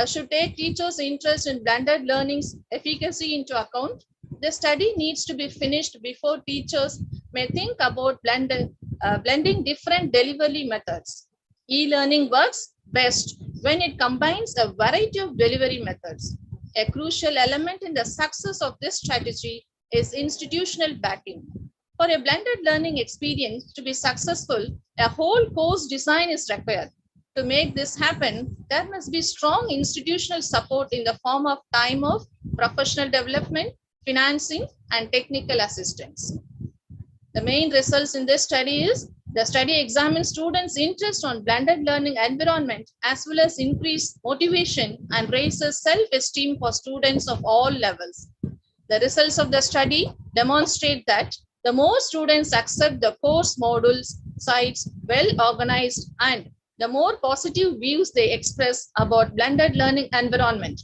should take teachers' interest in blended learning's efficacy into account. The study needs to be finished before teachers may think about blending different delivery methods. E-learning works best when it combines a variety of delivery methods. A crucial element in the success of this strategy is institutional backing. For a blended learning experience to be successful, a whole course design is required. To make this happen, there must be strong institutional support in the form of time off, professional development, financing, and technical assistance. The main results in this study is the study examines students' interest on blended learning environment as well as increased motivation and raises self-esteem for students of all levels. The results of the study demonstrate that the more students accept the course modules, sites, well organized, and the more positive views they express about blended learning environment.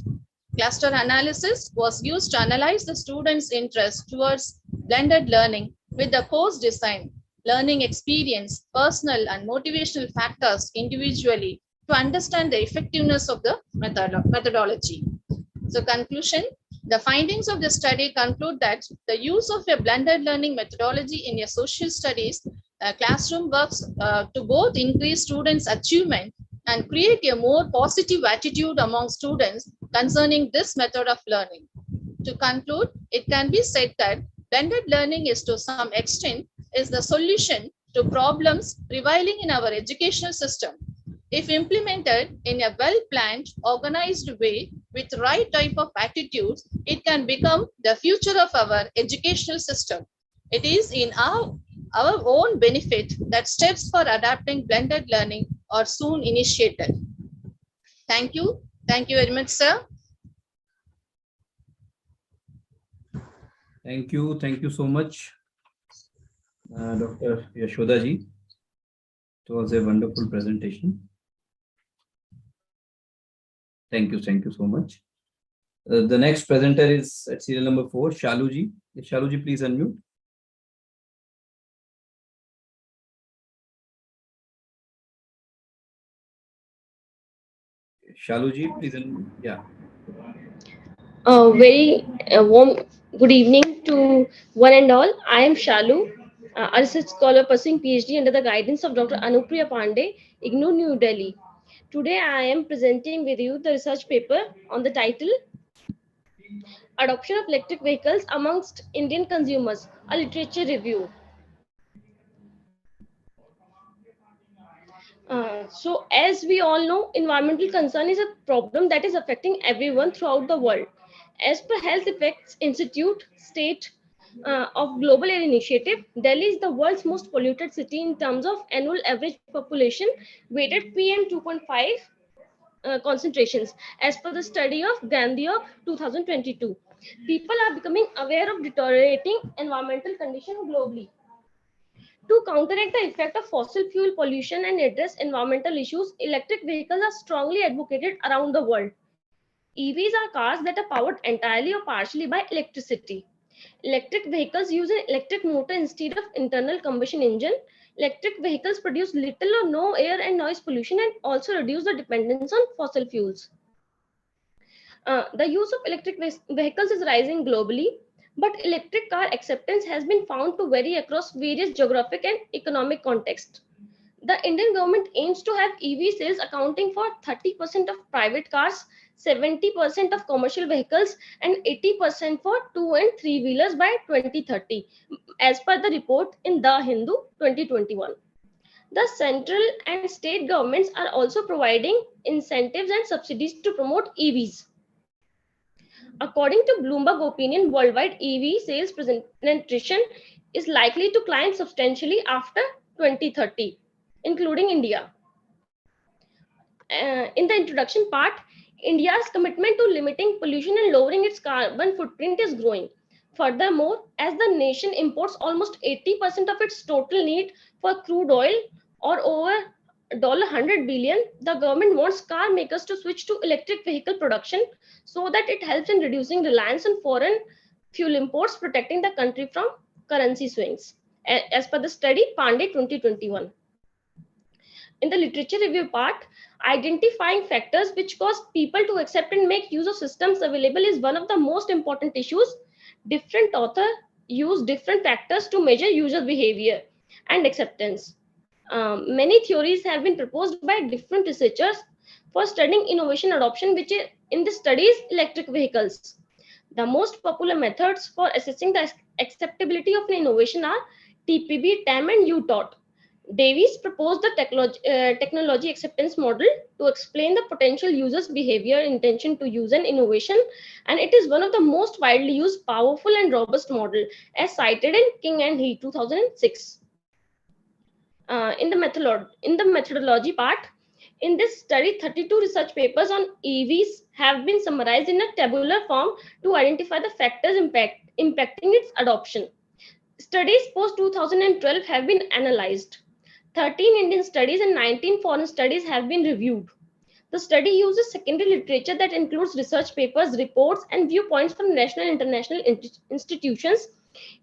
Cluster analysis was used to analyze the students' interest towards blended learning with the course design, learning experience, personal and motivational factors individually to understand the effectiveness of the methodology. So conclusion, the findings of the study conclude that the use of a blended learning methodology in a social studies classroom works to both increase students' achievement and create a more positive attitude among students concerning this method of learning. To conclude, it can be said that blended learning is to some extent is the solution to problems prevailing in our educational system. If implemented in a well-planned, organized way with right type of attitudes, it can become the future of our educational system. It is in our own benefit that steps for adapting blended learning are soon initiated. Thank you. Thank you very much, sir. Thank you. Thank you so much, Dr. Yashoda ji. It was a wonderful presentation. Thank you. Thank you so much. The next presenter is at serial number 4, Shalu ji. Shalu ji, please unmute. Shalu ji, please unmute. Yeah. Very warm good evening to one and all. I am Shalu, a research scholar pursuing PhD under the guidance of Dr. Anupriya Pandey, IGNOU, New Delhi. Today I am presenting with you the research paper on the title Adoption of Electric Vehicles Amongst Indian Consumers, a Literature Review. So as we all know, environmental concern is a problem that is affecting everyone throughout the world. As per Health Effects Institute state of Global Air Initiative, Delhi is the world's most polluted city in terms of annual average population weighted PM 2.5 concentrations, as per the study of Gandia 2022. People are becoming aware of deteriorating environmental conditions globally. To counteract the effect of fossil fuel pollution and address environmental issues, electric vehicles are strongly advocated around the world. EVs are cars that are powered entirely or partially by electricity. Electric vehicles use an electric motor instead of internal combustion engine. Electric vehicles produce little or no air and noise pollution and also reduce the dependence on fossil fuels. The use of electric vehicles is rising globally. but electric car acceptance has been found to vary across various geographic and economic contexts. The Indian government aims to have EV sales accounting for 30% of private cars, 70% of commercial vehicles, and 80% for 2 and 3 wheelers by 2030, as per the report in The Hindu 2021. The central and state governments are also providing incentives and subsidies to promote EVs. According to Bloomberg opinion, worldwide EV sales penetration is likely to climb substantially after 2030, including India. In the introduction part, India's commitment to limiting pollution and lowering its carbon footprint is growing. Furthermore, as the nation imports almost 80% of its total need for crude oil, or over $100 billion, the government wants car makers to switch to electric vehicle production so that it helps in reducing reliance on foreign fuel imports, protecting the country from currency swings, as per the study Pandey 2021. In the literature review part, identifying factors which cause people to accept and make use of systems available is one of the most important issues. Different authors use different factors to measure user behavior and acceptance. Many theories have been proposed by different researchers for studying innovation adoption, which in the studies electric vehicles. The most popular methods for assessing the acceptability of an innovation are TPB, TAM, and UTOT. Davies proposed the technology acceptance model to explain the potential user's behavior intention to use an innovation, and it is one of the most widely used, powerful, and robust model, as cited in King and He 2006. In the methodology part, in this study, 32 research papers on EVs have been summarized in a tabular form to identify the factors impacting its adoption. Studies post 2012 have been analyzed. 13 Indian studies and 19 foreign studies have been reviewed. The study uses secondary literature that includes research papers, reports, and viewpoints from national and international institutions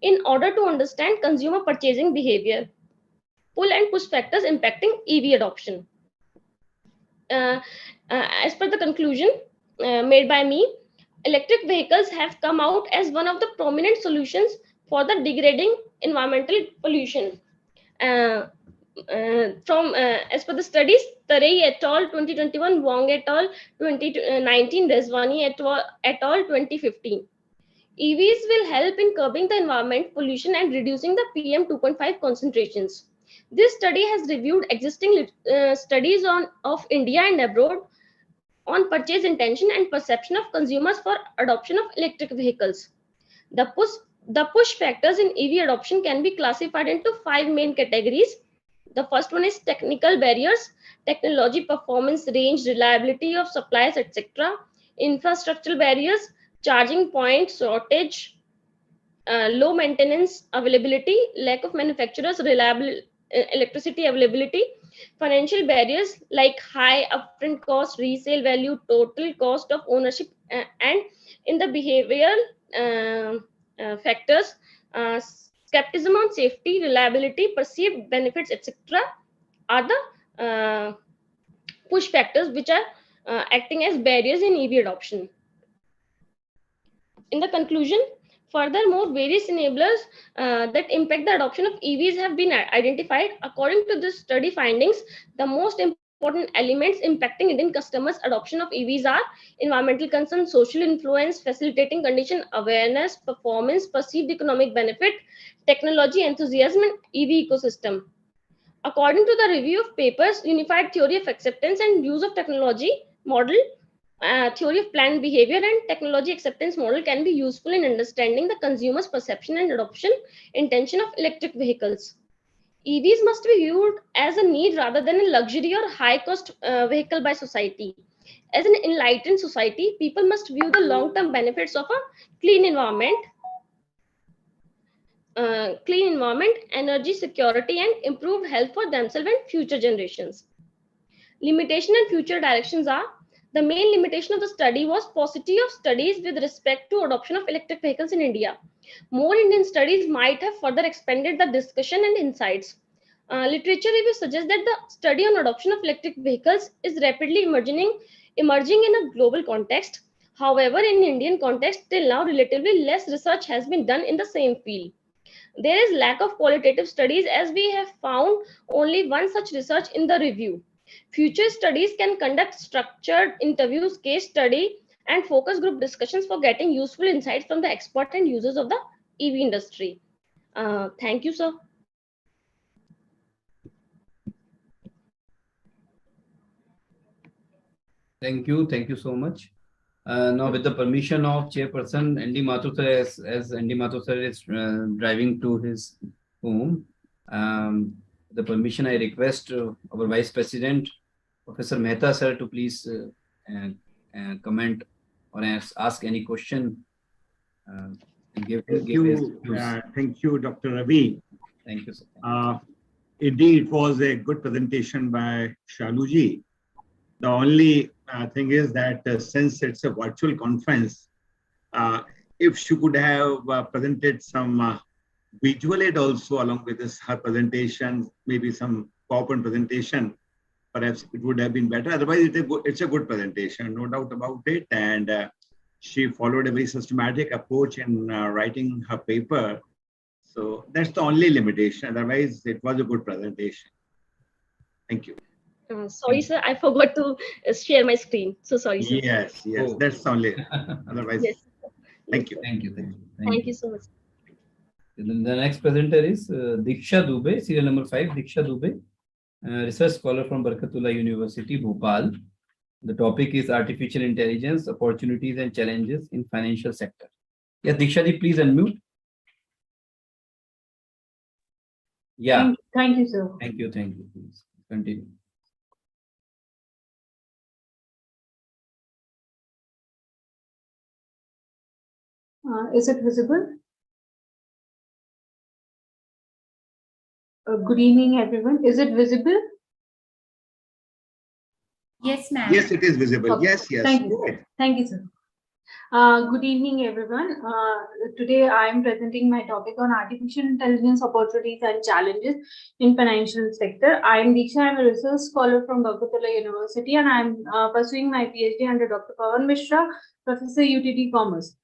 in order to understand consumer purchasing behavior, pull and push factors impacting EV adoption. As per the conclusion made by me, electric vehicles have come out as one of the prominent solutions for the degrading environmental pollution. As per the studies, Tarei et al. 2021, Wong et al. 2019, Rezvani et al. 2015. EVs will help in curbing the environment pollution and reducing the PM 2.5 concentrations. This study has reviewed existing studies of India and abroad on purchase intention and perception of consumers for adoption of electric vehicles. The push factors in EV adoption can be classified into 5 main categories. The first one is technical barriers, technology, performance, range, reliability of supplies, etc. Infrastructural barriers, charging point shortage, low maintenance availability, lack of manufacturers, reliable electricity availability. Financial barriers like high upfront cost, resale value, total cost of ownership, and in the behavioral factors, skepticism on safety, reliability, perceived benefits, etc. are the push factors which are acting as barriers in EV adoption. In the conclusion, furthermore, various enablers that impact the adoption of EVs have been identified. According to the study findings, the most important elements impacting Indian customers' adoption of EVs are environmental concern, social influence, facilitating condition, awareness, performance, perceived economic benefit, technology enthusiasm, and EV ecosystem. According to the review of papers, Unified Theory of Acceptance and Use of Technology Model, Theory of Planned Behavior, and Technology Acceptance Model can be useful in understanding the consumer's perception and adoption intention of electric vehicles. EVs must be viewed as a need rather than a luxury or high-cost vehicle by society. As an enlightened society, people must view the long-term benefits of a clean environment, energy security, and improved health for themselves and future generations. Limitation and future directions are: the main limitation of the study was paucity of studies with respect to adoption of electric vehicles in India. More Indian studies might have further expanded the discussion and insights. Literature review suggests that the study on adoption of electric vehicles is rapidly emerging in a global context. However, in Indian context, till now, relatively less research has been done in the same field. There is lack of qualitative studies as we have found only one such research in the review. Future studies can conduct structured interviews, case study, and focus group discussions for getting useful insights from the expert and users of the EV industry. Thank you, sir. Thank you so much. Now, with the permission of Chairperson ND Mathur sir, as ND Mathur sir is driving to his home, the permission I request our Vice President, Professor Mehta sir, to please comment or ask any question. And give his views. Thank you, Dr. Ravi. Thank you, sir. Indeed, it was a good presentation by Shaluji. The only thing is that since it's a virtual conference, if she could have presented some visual aid also along with this, her presentation, maybe some PowerPoint presentation, perhaps it would have been better. Otherwise, it's a good presentation, no doubt about it. And she followed a very systematic approach in writing her paper. So that's the only limitation. Otherwise, it was a good presentation. Thank you. Sorry, sir, I forgot to share my screen. So sorry, sir. Yes, yes, that's only. Otherwise, Yes. Thank you. Thank you. Thank you so much. And then the next presenter is Diksha Dubey, serial number 5, Diksha Dubey, research scholar from Barkatullah University, Bhopal. The topic is artificial intelligence, opportunities and challenges in financial sector. Yes, Diksha ji, please unmute. Yeah. Thank you, sir. Thank you. Please continue. Is it visible? Good evening, everyone. Is it visible? Yes, ma'am. Yes, it is visible. Okay. Yes, yes. Thank you. Okay. Thank you, sir. Good evening, everyone. Today, I am presenting my topic on artificial intelligence opportunities and challenges in financial sector. I am Diksha. I am a research scholar from Barkatullah University, and I am pursuing my PhD under Dr. Pawan Mishra, Professor UTT Commerce.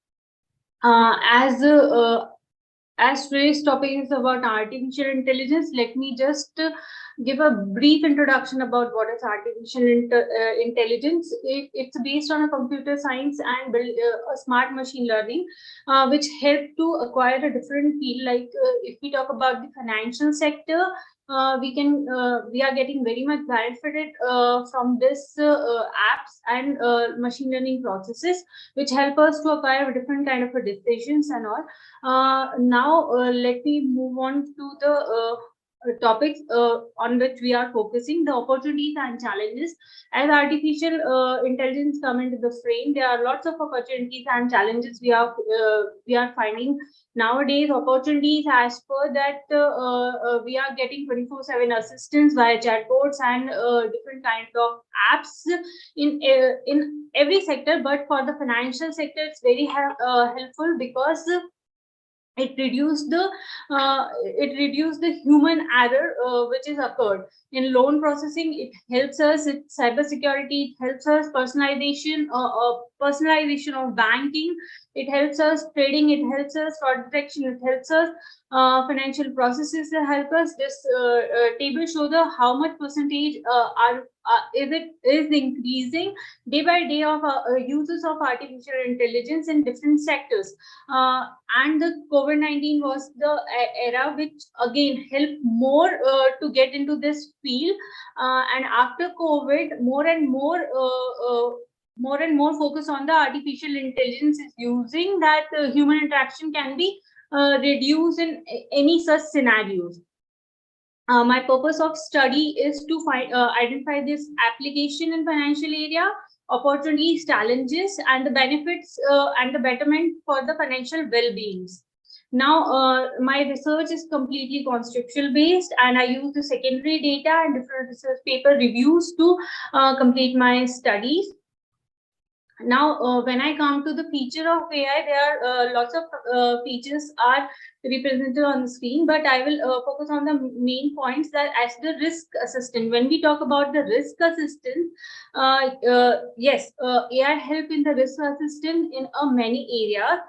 As today's topic is about artificial intelligence, let me just give a brief introduction about what is artificial intelligence. It's based on a computer science and build a smart machine learning, which help to acquire a different field. Like if we talk about the financial sector, we are getting very much benefited from this apps and machine learning processes, which help us to acquire different kind of decisions and all. Now let me move on to the topics on which we are focusing, the opportunities and challenges. As artificial intelligence come into the frame, there are lots of opportunities and challenges we are finding nowadays. Opportunities, as per that, we are getting 24/7 assistance via chatbots and different kinds of apps in every sector. But for the financial sector, it's very helpful because it reduced the human error which is occurred in loan processing. It helps us. It's cybersecurity. It helps us personalization of banking. It helps us trading. It helps us fraud detection. It helps us financial processes that help us. This table show the how much percentage is increasing day by day of uses of artificial intelligence in different sectors. And the COVID-19 was the era which again helped more to get into this field. And after COVID, more and more focus on the artificial intelligence is using that human interaction can be reduced in any such scenarios. My purpose of study is to identify this application in financial area, opportunities, challenges, and the benefits and the betterment for the financial well-beings. Now, my research is completely conceptual based, and I use the secondary data and different research paper reviews to complete my studies. Now, when I come to the feature of AI, there are lots of features are represented on the screen, but I will focus on the main points that as the risk assistant. When we talk about the risk assistant, yes, AI help in the risk assistant in many areas.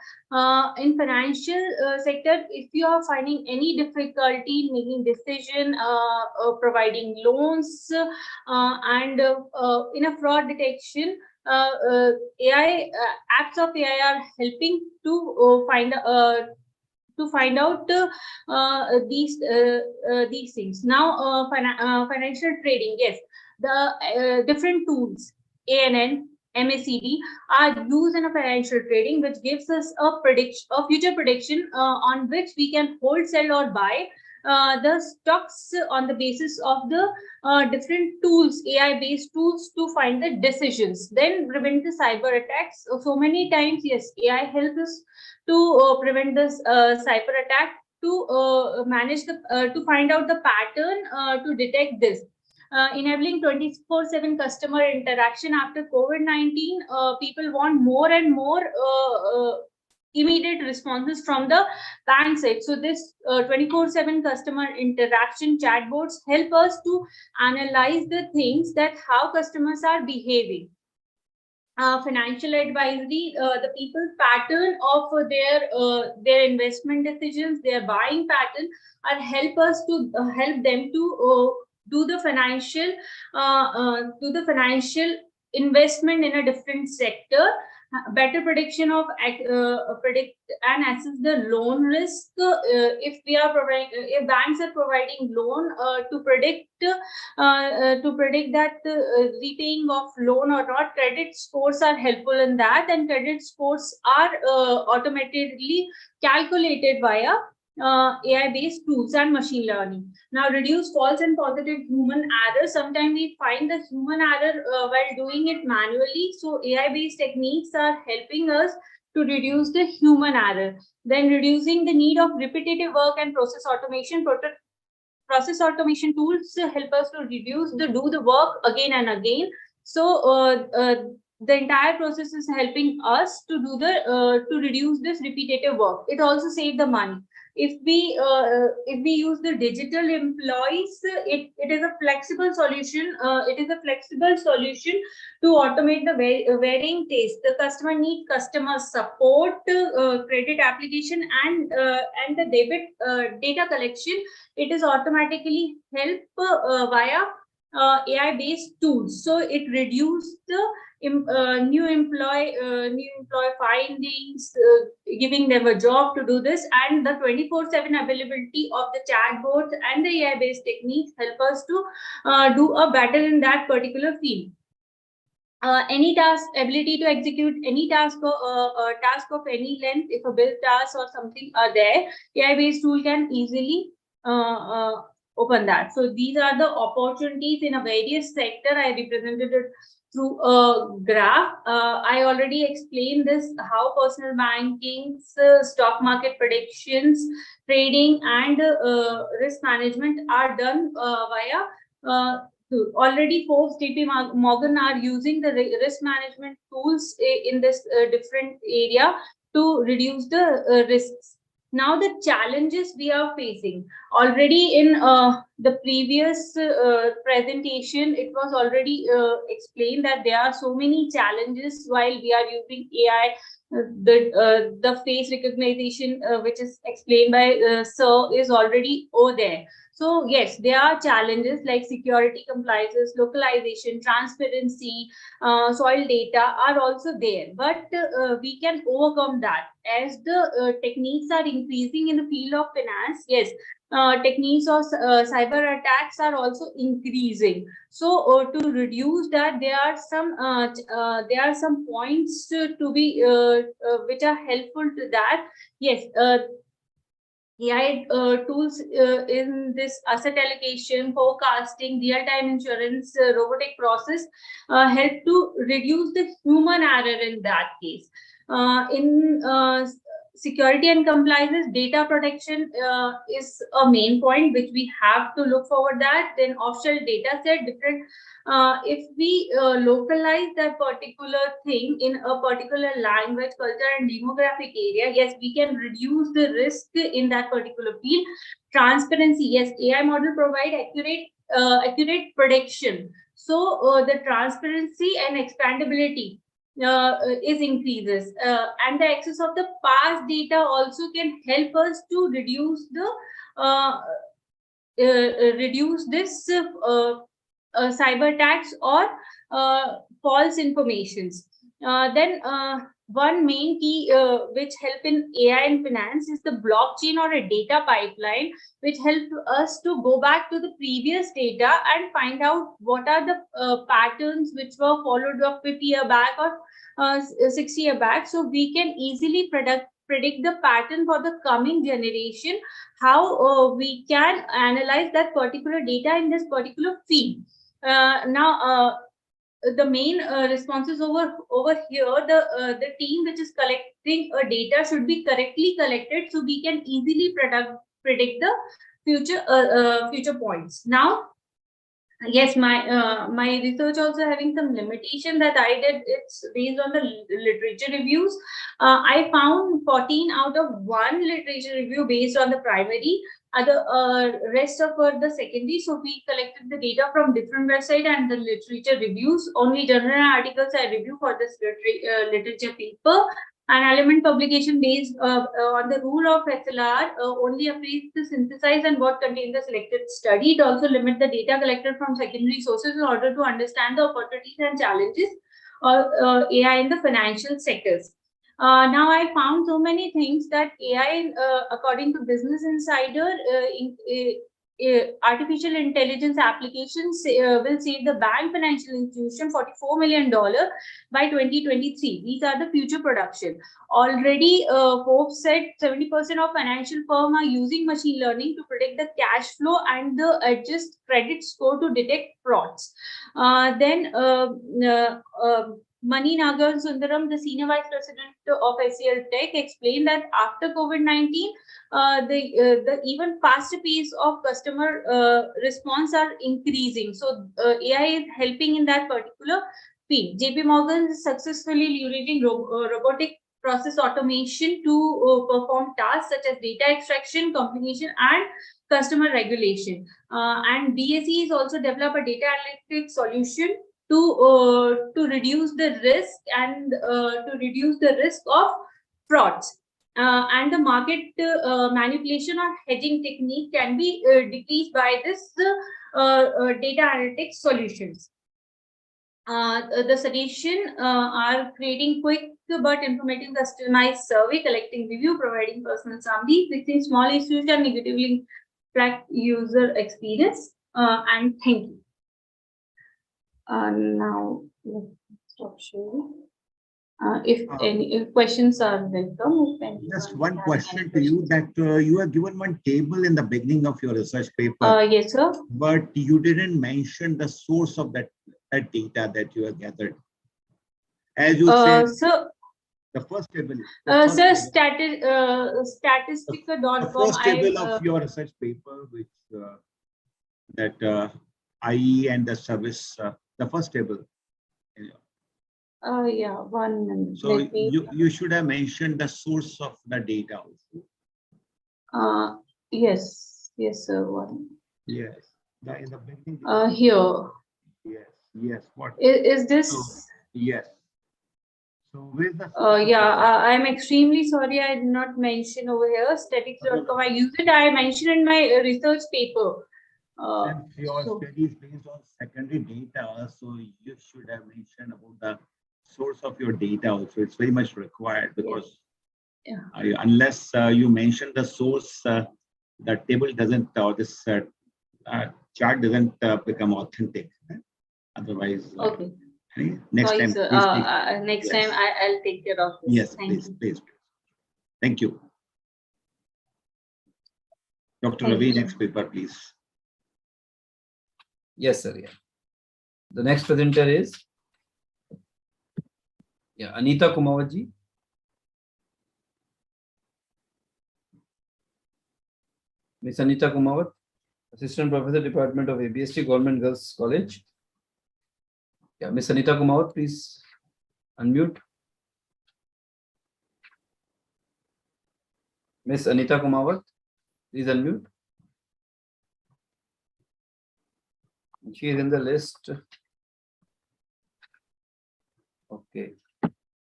In financial sector, if you are finding any difficulty in making decision, providing loans, and in a fraud detection, AI apps of AI are helping to find out these things. Now, financial trading, yes, the different tools, ANN, MACD, are used in a financial trading, which gives us a future prediction on which we can hold, sell, or buy the stocks on the basis of the different tools, AI-based tools, to find the decisions, then prevent the cyber attacks. So many times, yes, AI helps us to prevent this cyber attack, to manage the to find out the pattern, to detect this. Enabling 24/7 customer interaction after COVID-19, people want more and more immediate responses from the bank side. So this 24/7 customer interaction chatbots help us to analyze the things, that how customers are behaving. Financial advisory, the people's pattern of their investment decisions, their buying pattern, are help us to help them to do the financial investment in a different sector. Better prediction of predict and assess the loan risk. If we are providing, if banks are providing loan, to predict that repaying of loan or not, credit scores are helpful in that, and credit scores are automatically calculated via AI-based tools and machine learning. Now, reduce false and positive human error. Sometimes we find the human error while doing it manually. So AI-based techniques are helping us to reduce the human error. Then reducing the need of repetitive work and process automation. Process automation tools help us to do the work again and again. So the entire process is helping us to do to reduce this repetitive work. It also saves the money. If we use the digital employees, it is a flexible solution. It is a flexible solution to automate the varying tasks. The customer need customer support, credit application, and the debit data collection. It is automatically help via AI-based tools. So it reduced the new employee findings, giving them a job to do this, and the 24/7 availability of the chatbot and the AI-based techniques help us to do a better in that particular field. Any task, ability to execute any task of any length, if a build task or something are there, AI-based tool can easily open that. So these are the opportunities in a various sector. I represented it through a graph. I already explained this, how personal banking, stock market predictions, trading, and risk management are done via already folks. JP Morgan are using the risk management tools in this different area to reduce the risks. Now, the challenges we are facing, already in the previous presentation, it was already explained that there are so many challenges while we are using AI. The face recognition, which is explained by Sir, is already over there. So yes, there are challenges like security compliances, localization, transparency, soil data are also there, but we can overcome that as the techniques are increasing in the field of finance. Yes, techniques of cyber attacks are also increasing. So to reduce that, there are some points to be which are helpful to that. Yes. AI tools in this asset allocation, forecasting, real-time insurance, robotic process help to reduce the human error in that case. security and compliance, data protection is a main point which we have to look forward that. Then offshore data set, different. If we localize that particular thing in a particular language, culture, and demographic area, yes, we can reduce the risk in that particular field. Transparency, yes, AI model provide accurate prediction. So the transparency and expandability is increases, and the access of the past data also can help us to reduce the reduce this cyber attacks or false informations. Then one main key which help in AI and finance is the blockchain or a data pipeline, which help us to go back to the previous data and find out what are the patterns which were followed up 50 years back or 60 years back. So we can easily predict the pattern for the coming generation, how we can analyze that particular data in this particular field. Now, the main responses over here, the team which is collecting data should be correctly collected, so we can easily predict the future points. Now, yes, my research also having some limitation that I did. It's based on the literature reviews. I found 14 out of 1 literature review based on the primary. Other rest of the secondary. So we collected the data from different websites and the literature reviews. Only journal articles I review for this literature paper. An element publication based on the rule of SLR only applies to synthesize and what contains the selected study. It also limits the data collected from secondary sources in order to understand the opportunities and challenges of AI in the financial sectors. Now I found so many things that AI, according to Business Insider, artificial intelligence applications will save the bank financial institution $44 million by 2023. These are the future production. Already, Forbes said 70% of financial firms are using machine learning to predict the cash flow and the adjust credit score to detect frauds. Mani Nagar Sundaram, the Senior Vice President of SEL Tech, explained that after COVID-19, the even faster pace of customer response are increasing. So AI is helping in that particular field. JP Morgan is successfully leveraging robotic process automation to perform tasks such as data extraction, communication, and customer regulation. And BSE is also developed a data analytics solution to reduce the risk and to reduce the risk of frauds. And the market manipulation or hedging technique can be decreased by this data analytics solutions. The suggestion are creating quick but informative customized survey, collecting review, providing personal summary, fixing small issues and negatively impact user experience. And thank you. Now let's stop sharing. If any questions are welcome. Just one question to you, that you have given one table in the beginning of your research paper. Yes, sir. But you didn't mention the source of that data that you have gathered. As you said, so the first table. Sir, statistica.com. The first table of your research paper, which that IE and the service, the first table. Yeah, 1 minute. So you should have mentioned the source of the data also. Yes, sir. One. Yes. In the beginning. Here. Yes. What is this? So, yes. So with the. I'm extremely sorry. I did not mention over here. Statistics.com. I use it. I mentioned in my research paper. Since your study is based on secondary data, so you should have mentioned about the source of your data also. It's very much required, because unless you mention the source, the table doesn't, or this chart doesn't become authentic. Otherwise, okay. Next sorry, time, sir. Next time I'll take care of this. Yes, please. Thank you. Dr. Ravi, next paper, please. Yes, sir. Yeah. The next presenter is Anita Kumawaji. Ms. Anita Kumawat, Assistant Professor, Department of ABST, Government Girls College. Yeah, Ms. Anita Kumawat, please unmute. Ms. Anita Kumawat, please unmute. She is in the list. Okay.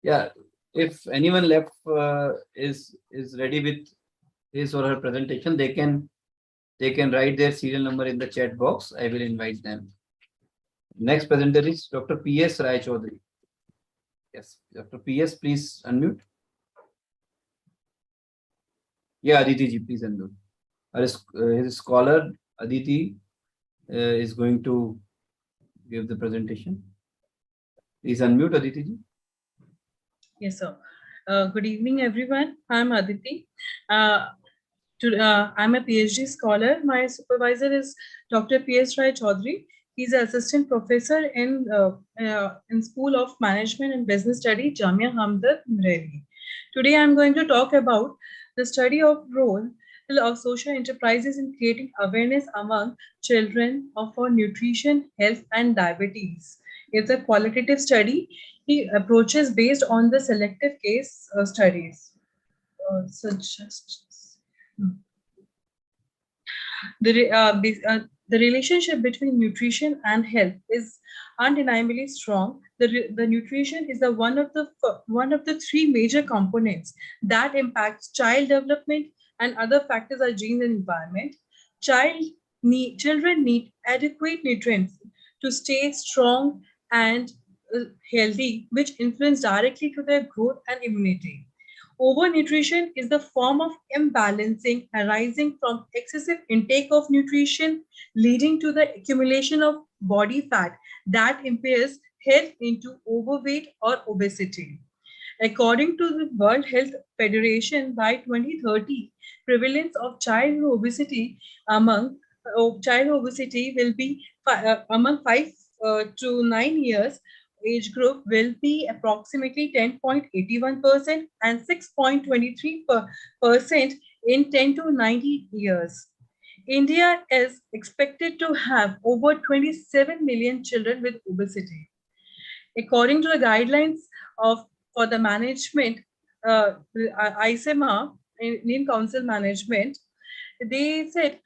Yeah, if anyone left is ready with his or her presentation, they can write their serial number in the chat box. I will invite them. Next presenter is Dr. P.S. Rai Chaudhary. Yes, Dr. P.S., please unmute. Yeah, Aditi ji, please unmute. His scholar, Aditi, is going to give the presentation. Please unmute, Aditi ji. Yes, sir. Good evening, everyone. I'm Aditi. I'm a PhD scholar. My supervisor is Dr. P.S. Rai Chaudhary. He's an assistant professor in School of Management and Business Study, Jamia Hamdard, Amreli. Today, I'm going to talk about the study of role of social enterprises in creating awareness among children for nutrition, health, and diabetes. It's a qualitative study. He approaches based on the selective case studies. The relationship between nutrition and health is undeniably strong. The nutrition is one of the three major components that impacts child development, and other factors are genes and environment. Children need adequate nutrients to stay strong and healthy, which influence directly to their growth and immunity. Overnutrition is the form of imbalancing arising from excessive intake of nutrition, leading to the accumulation of body fat that impairs health into overweight or obesity. According to the World Health Federation, by 2030, prevalence of childhood obesity will be among 5 to 9 years age group will be approximately 10.81% and 6.23% in 10 to 90 years. India is expected to have over 27 million children with obesity. According to the guidelines for the management, ICMR, Indian Council Management, they said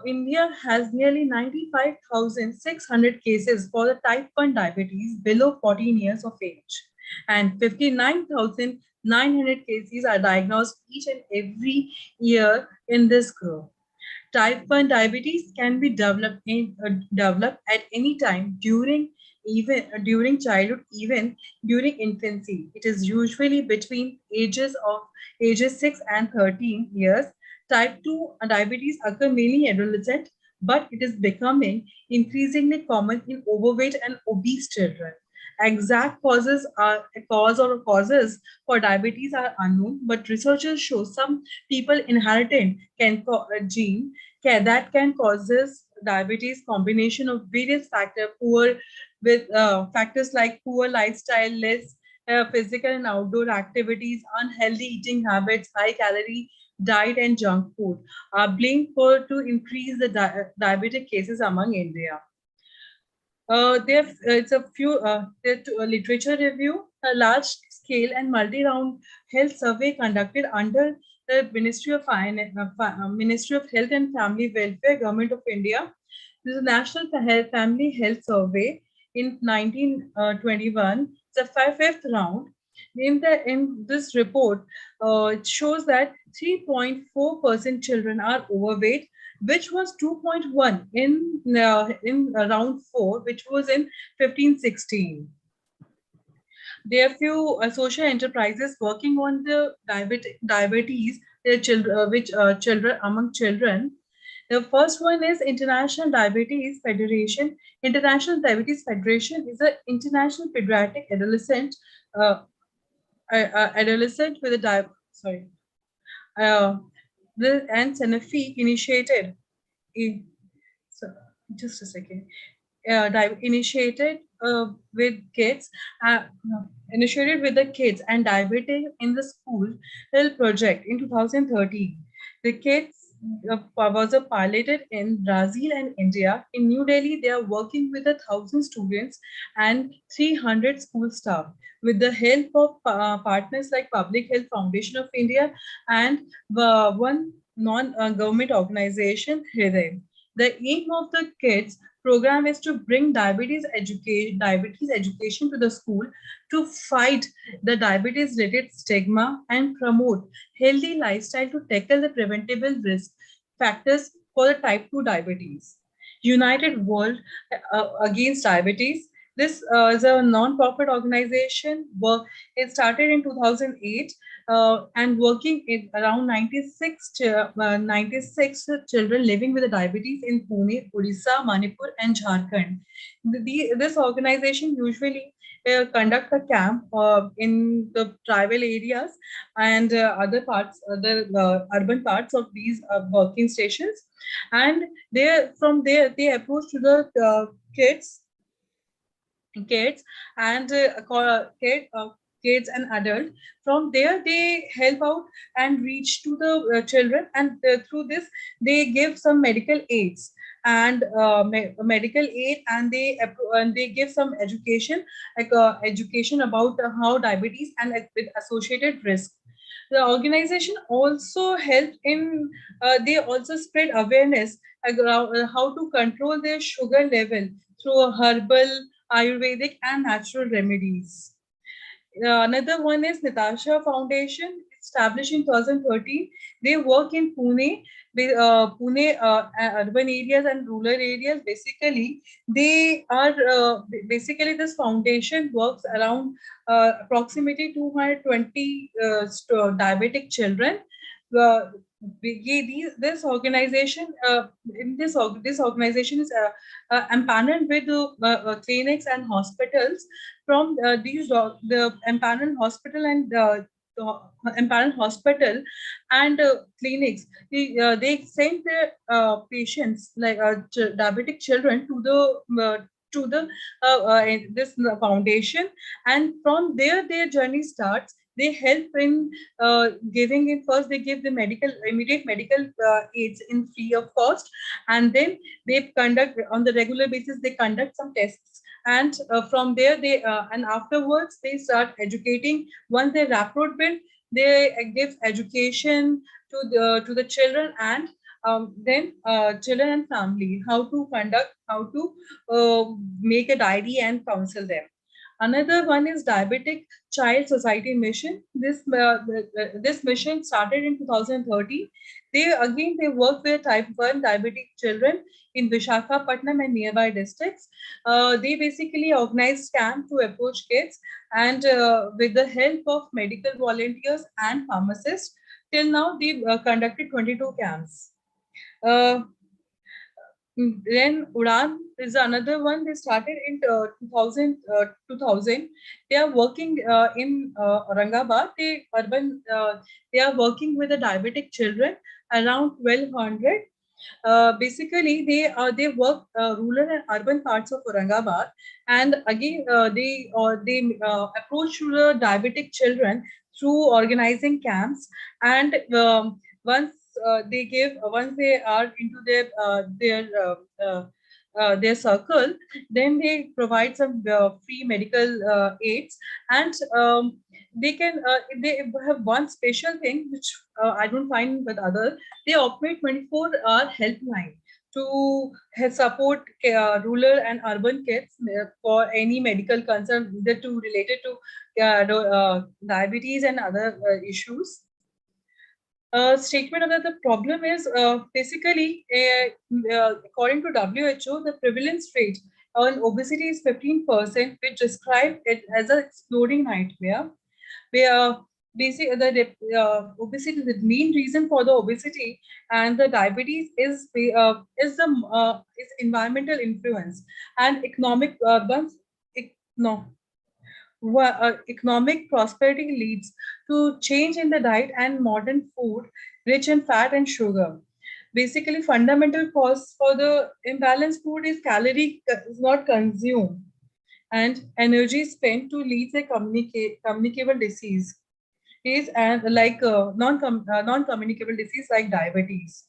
India has nearly 95,600 cases for the type 1 diabetes below 14 years of age, and 59,900 cases are diagnosed each and every year in this group. Type 1 diabetes can be developed at any time during childhood, even during infancy. It is usually between ages 6 and 13 years. Type 2 diabetes occurs mainly in adolescent, but it is becoming increasingly common in overweight and obese children. Exact causes for diabetes are unknown, but researchers show some people inherited gene that can cause diabetes. Combination of various factors, factors like poor lifestyle, less physical and outdoor activities, unhealthy eating habits, high calorie diet, and junk food are blamed to increase the diabetic cases among India. It's a literature review, a large-scale and multi-round health survey conducted under the Ministry of Health and Family Welfare, Government of India. This is a National Family Health Survey in 1921. It's a fifth round. In this report, it shows that 3.4% children are overweight, which was 2.1 in round 4, which was in 15-16. There are few social enterprises working on the diabetes, children among children. The first one is International Diabetes Federation. International Diabetes Federation is an international pediatric adolescent with a and Sanofi initiated. Just a second. Initiated with kids. Initiated with the kids and diabetes in the school health project in 2013. The kids was piloted in Brazil and India. In New Delhi, they are working with 1,000 students and 300 school staff with the help of partners like Public Health Foundation of India and one non-government organization, Hriday. The aim of the kids program is to bring diabetes education to the school to fight the diabetes related stigma and promote healthy lifestyle to tackle the preventable risk factors for the type 2 diabetes. United World Against Diabetes. This is a non-profit organization. It started in 2008 and working in around 96 children living with diabetes in Pune, Odisha, Manipur, and Jharkhand. This organization usually conduct a camp in the tribal areas and other urban parts of these working stations, and from there they approach to the kids and kids and adults. From there they help out and reach to the children, and through this they give some medical aids and medical aid, and they give some education education about how diabetes and with associated risk. The organization also helped in they also spread awareness about how to control their sugar level through herbal, Ayurvedic, and natural remedies. Another one is Natasha Foundation, established in 2013. They work in Pune, urban areas and rural areas. Basically, they are basically this foundation works around approximately 220 diabetic children. This organization this organization is empaneled with clinics and hospitals. From the empaneled hospital and empaneled hospital and clinics, they send their patients like diabetic children to the this foundation, and from there their journey starts. They help in giving it first. They give the immediate medical aids in free of cost, and then they conduct on the regular basis. They conduct some tests, and from there they and afterwards they start educating. Once they rapid, they give education to the children, and then children and family how to conduct, how to make a diary and counsel them. Another one is Diabetic Child Society Mission. This mission started in 2013. They work with type 1 diabetic children in Visakhapatnam and nearby districts. They basically organize camps to approach kids, and with the help of medical volunteers and pharmacists, till now they've conducted 22 camps. Then Udan is another one. They started in 2000. They are working in Aurangabad. They are working with the diabetic children, around 1,200. Basically, they work rural and urban parts of Aurangabad, and again they approach to the diabetic children through organizing camps, and once they are into their circle, then they provide some free medical aids, and they have one special thing which I don't find with others. They operate 24-hour helpline to support rural and urban kids for any medical concern related to diabetes and other issues. Statement of the problem is basically, according to WHO, the prevalence rate on obesity is 15%, which describe it as an exploding nightmare. Where basically the obesity, the main reason for the obesity and the diabetes is environmental influence and economic economic prosperity leads to change in the diet and modern food rich in fat and sugar. Basically, fundamental cause for the imbalanced food is calorie is not consumed and energy spent to lead a communicable disease is like non-communicable disease like diabetes.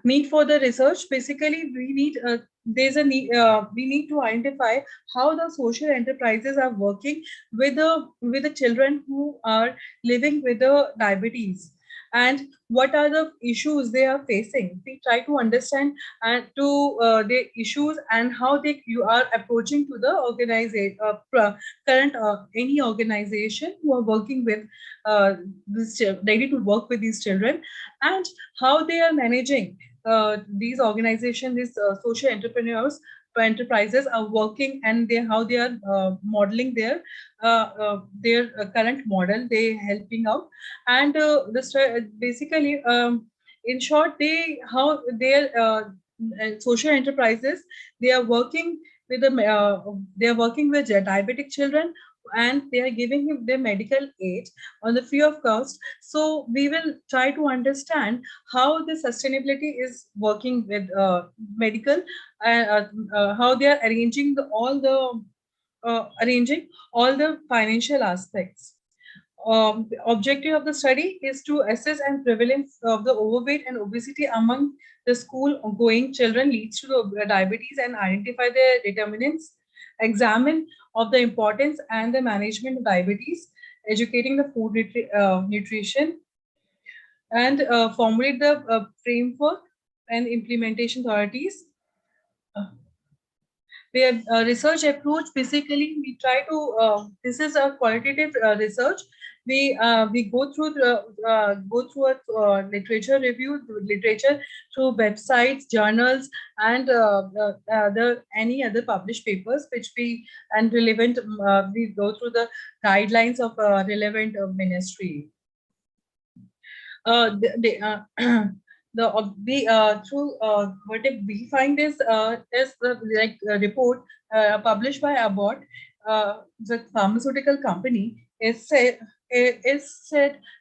need for the research. Basically, we need there's a need. We need to identify how the social enterprises are working with the children who are living with the diabetes, and what are the issues they are facing. We try to understand and to the issues and how you are approaching to the organization, current any organization who are working with ready to work with these children, and how they are managing these organizations, these social enterprises are working, and how they are modeling their current model. They helping out, and basically, in short, how their social enterprises, they are working with they are working with diabetic children, and they are giving him their medical aid on the free of cost. So we will try to understand how the sustainability is working with medical, how they are arranging all the financial aspects. The objective of the study is to assess and prevalence of the overweight and obesity among the school-going children leads to the diabetes, and identify their determinants, examine of the importance and the management of diabetes, educating the food nutrition, and formulate the framework and implementation authorities. We have research approach. Basically, we try to. This is a qualitative research. We go through a literature review, literature through websites, journals, and any other published papers which we and relevant. We go through the guidelines of relevant ministry. Through what we find is like a report published by Abbott, the pharmaceutical company, is said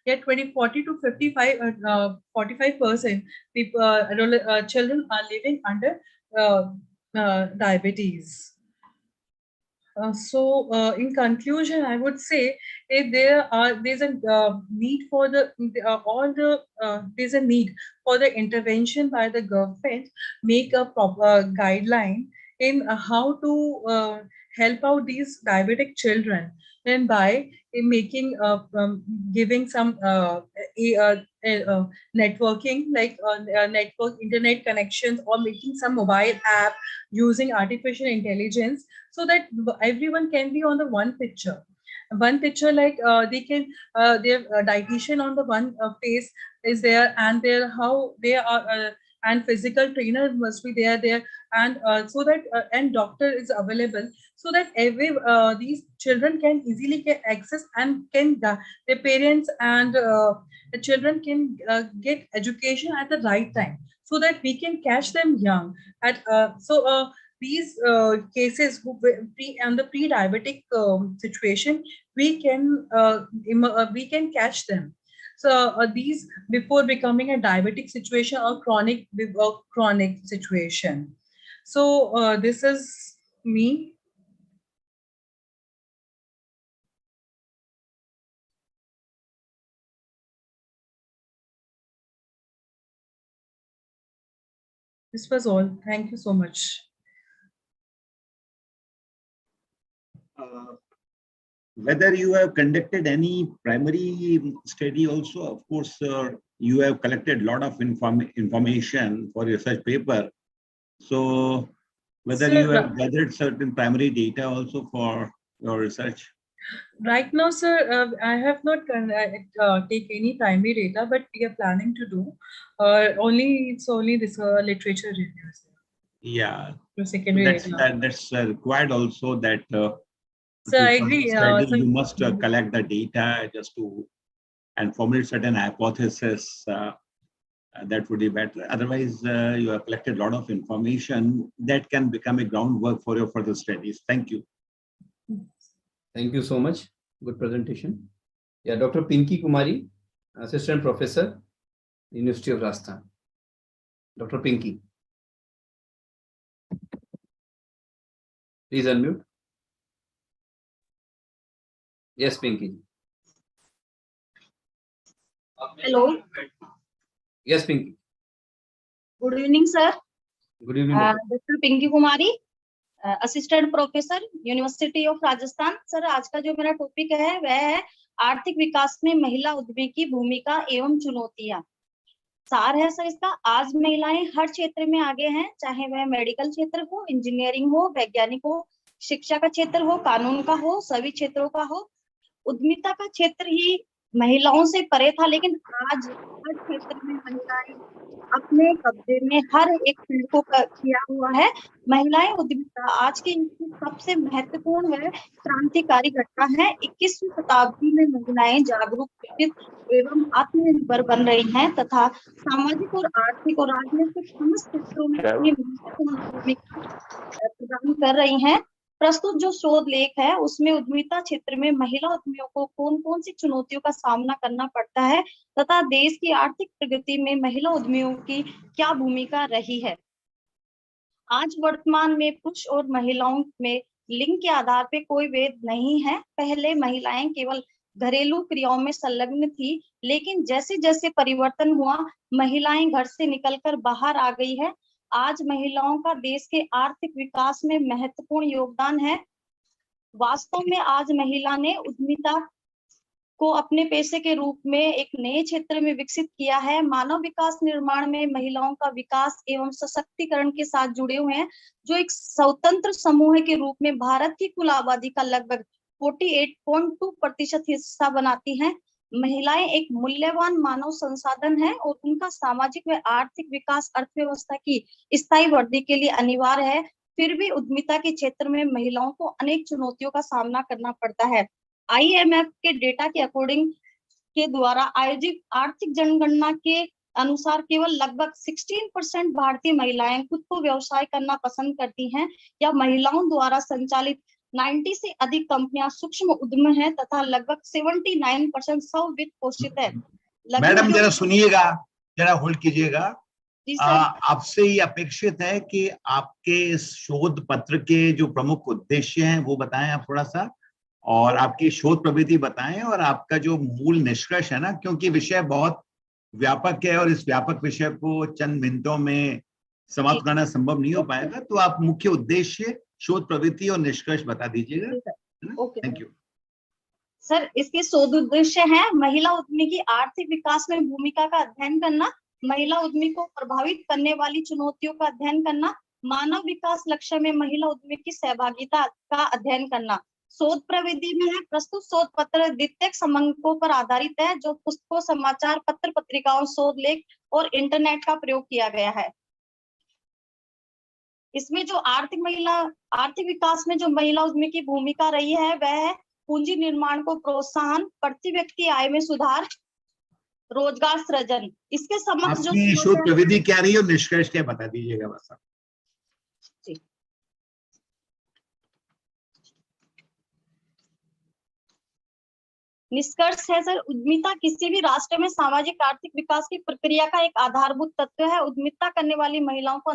that 40 to 45% people children are living under diabetes. In conclusion, I would say there's a need for there's a need for the intervention by the government, make a proper guideline in how to help out these diabetic children, and by making giving some networking, like network internet connections, or making some mobile app using artificial intelligence, so that everyone can be on the one picture, like they can their dietitian on the one face is there, and their how they are and physical trainer must be there, and so that and doctor is available, so that these children can easily get access, and can their parents and the children can get education at the right time, so that we can catch them young at these cases and the pre-diabetic situation, we can catch them. So these before becoming a diabetic situation or chronic situation. So this is me. This was all. Thank you so much. Whether you have conducted any primary study also, of course, you have collected a lot of information for research paper. So whether Sir, you have gathered certain primary data also for your research? Right now, sir, I have not take any primary data, but we are planning to do. It's only this literature reviews. Yeah, Secondary that's required also, that so I agree. you must collect the data just to and formulate certain hypothesis. That would be better. Otherwise, you have collected a lot of information that can become a groundwork for your further studies. Thank you. Thank you so much. Good presentation. Yeah, Dr. Pinky Kumari, Assistant Professor, University of Rajasthan. Dr. Pinky. Please unmute. Yes, Pinky. Hello. Yes, Pinky. Good evening sir. Good evening. doctor. Doctor Pinky Kumari, assistant professor, university of Rajasthan. Sir आज का जो मेरा topic है वह है आर्थिक विकास में महिला उद्यमी की भूमिका एवं चुनौतियां। सार है सर इसका, आज महिलाएं हर क्षेत्र में आगे हैं, चाहे वह मेडिकल क्षेत्र हो, इंजीनियरिंग हो, वैज्ञानिक हो, शिक्षा का क्षेत्र हो, कानून का हो, सभी क्षेत्रों का हो। उद्यमिता का क्षेत्र ही महिलाओं से परे था, लेकिन आज हर क्षेत्र में महिलाएं अपने कब्जे में हर एक फील्ड को किया हुआ है। महिलाएं उद्यमिता आज की सबसे महत्वपूर्ण व क्रांतिकारी घटना है। 21वीं शताब्दी में महिलाएं जागरूक, शिक्षित एवं आत्मनिर्भर बन रही हैं तथा सामाजिक और आर्थिक और राजनीतिक समस्त क्षेत्रों में अपनी महत्वपूर्ण भूमिका प्रदान कर रही हैं। प्रस्तुत जो शोध लेख है उसमें उद्यमिता क्षेत्र में महिला उद्यमियों को कौन कौन सी चुनौतियों का सामना करना पड़ता है तथा देश की आर्थिक प्रगति में महिला उद्यमियों की क्या भूमिका रही है। आज वर्तमान में पुरुष और महिलाओं में लिंग के आधार पर कोई भेद नहीं है। पहले महिलाएं केवल घरेलू क्रियाओं में संलग्न थी, लेकिन जैसे जैसे परिवर्तन हुआ महिलाएं घर से निकलकर बाहर आ गई है। आज महिलाओं का देश के आर्थिक विकास में महत्वपूर्ण योगदान है। वास्तव में आज महिला ने उद्यमिता को अपने पेशे के रूप में एक नए क्षेत्र में विकसित किया है। मानव विकास निर्माण में महिलाओं का विकास एवं सशक्तिकरण के साथ जुड़े हुए हैं, जो एक स्वतंत्र समूह के रूप में भारत की कुल आबादी का लगभग 48.2% हिस्सा बनाती हैं। महिलाएं एक मूल्यवान मानव संसाधन है और उनका सामाजिक व आर्थिक विकास अर्थव्यवस्था की स्थायी वृद्धि के लिए अनिवार्य है। फिर भी उद्यमिता के क्षेत्र में महिलाओं को अनेक चुनौतियों का सामना करना पड़ता है। IMF के डेटा के अकॉर्डिंग के द्वारा आयोजित आर्थिक जनगणना के अनुसार केवल लगभग 16% भारतीय महिलाएं खुद को व्यवसाय करना पसंद करती हैं या महिलाओं द्वारा संचालित 90 से अधिक कंपनियां सूक्ष्म उद्यम हैं तथा लगभग 79% स्ववित्त पोषित है। मैडम जरा सुनिएगा, जरा होल्ड कीजिएगा। जी सर। आपसे ये अपेक्षित है कि आपके इस शोध पत्र के जो प्रमुख उद्देश्य हैं वो बताएं आप थोड़ा सा, और आपकी शोध प्रवृत्ति बताएं और आपका जो मूल निष्कर्ष है ना, क्योंकि विषय बहुत व्यापक है और इस व्यापक विषय को चंद मिनटों में समाप्त करना संभव नहीं हो पाएगा, तो आप मुख्य उद्देश्य, शोध प्रवृत्ति और निष्कर्ष बता दीजिएगा। Thank you sir. इसके शोध उद्देश्य है महिला उद्यमी की आर्थिक विकास में भूमिका का अध्ययन करना, महिला उद्यमी को प्रभावित करने वाली चुनौतियों का अध्ययन करना, मानव विकास लक्ष्य में महिला उद्यमी की सहभागिता का अध्ययन करना। शोध प्रविधि में है प्रस्तुत शोध पत्र द्वितीयक समंकों पर आधारित है, जो पुस्तकों, समाचार पत्र, पत्रिकाओं, शोध लेख और इंटरनेट का प्रयोग किया गया है। इसमें जो आर्थिक विकास में जो महिला उद्यमी की भूमिका रही है वह है पूंजी निर्माण को प्रोत्साहन, प्रति व्यक्ति आय में सुधार, रोजगार सृजन। इसके समक्ष आपकी शोध प्रविधि क्या रही और निष्कर्ष क्या बता दीजिएगा बस। निष्कर्ष है सर, उद्यमिता किसी भी राष्ट्र में सामाजिक आर्थिक विकास की प्रक्रिया का एक आधारभूत तत्व है। उद्यमिता करने वाली महिलाओं को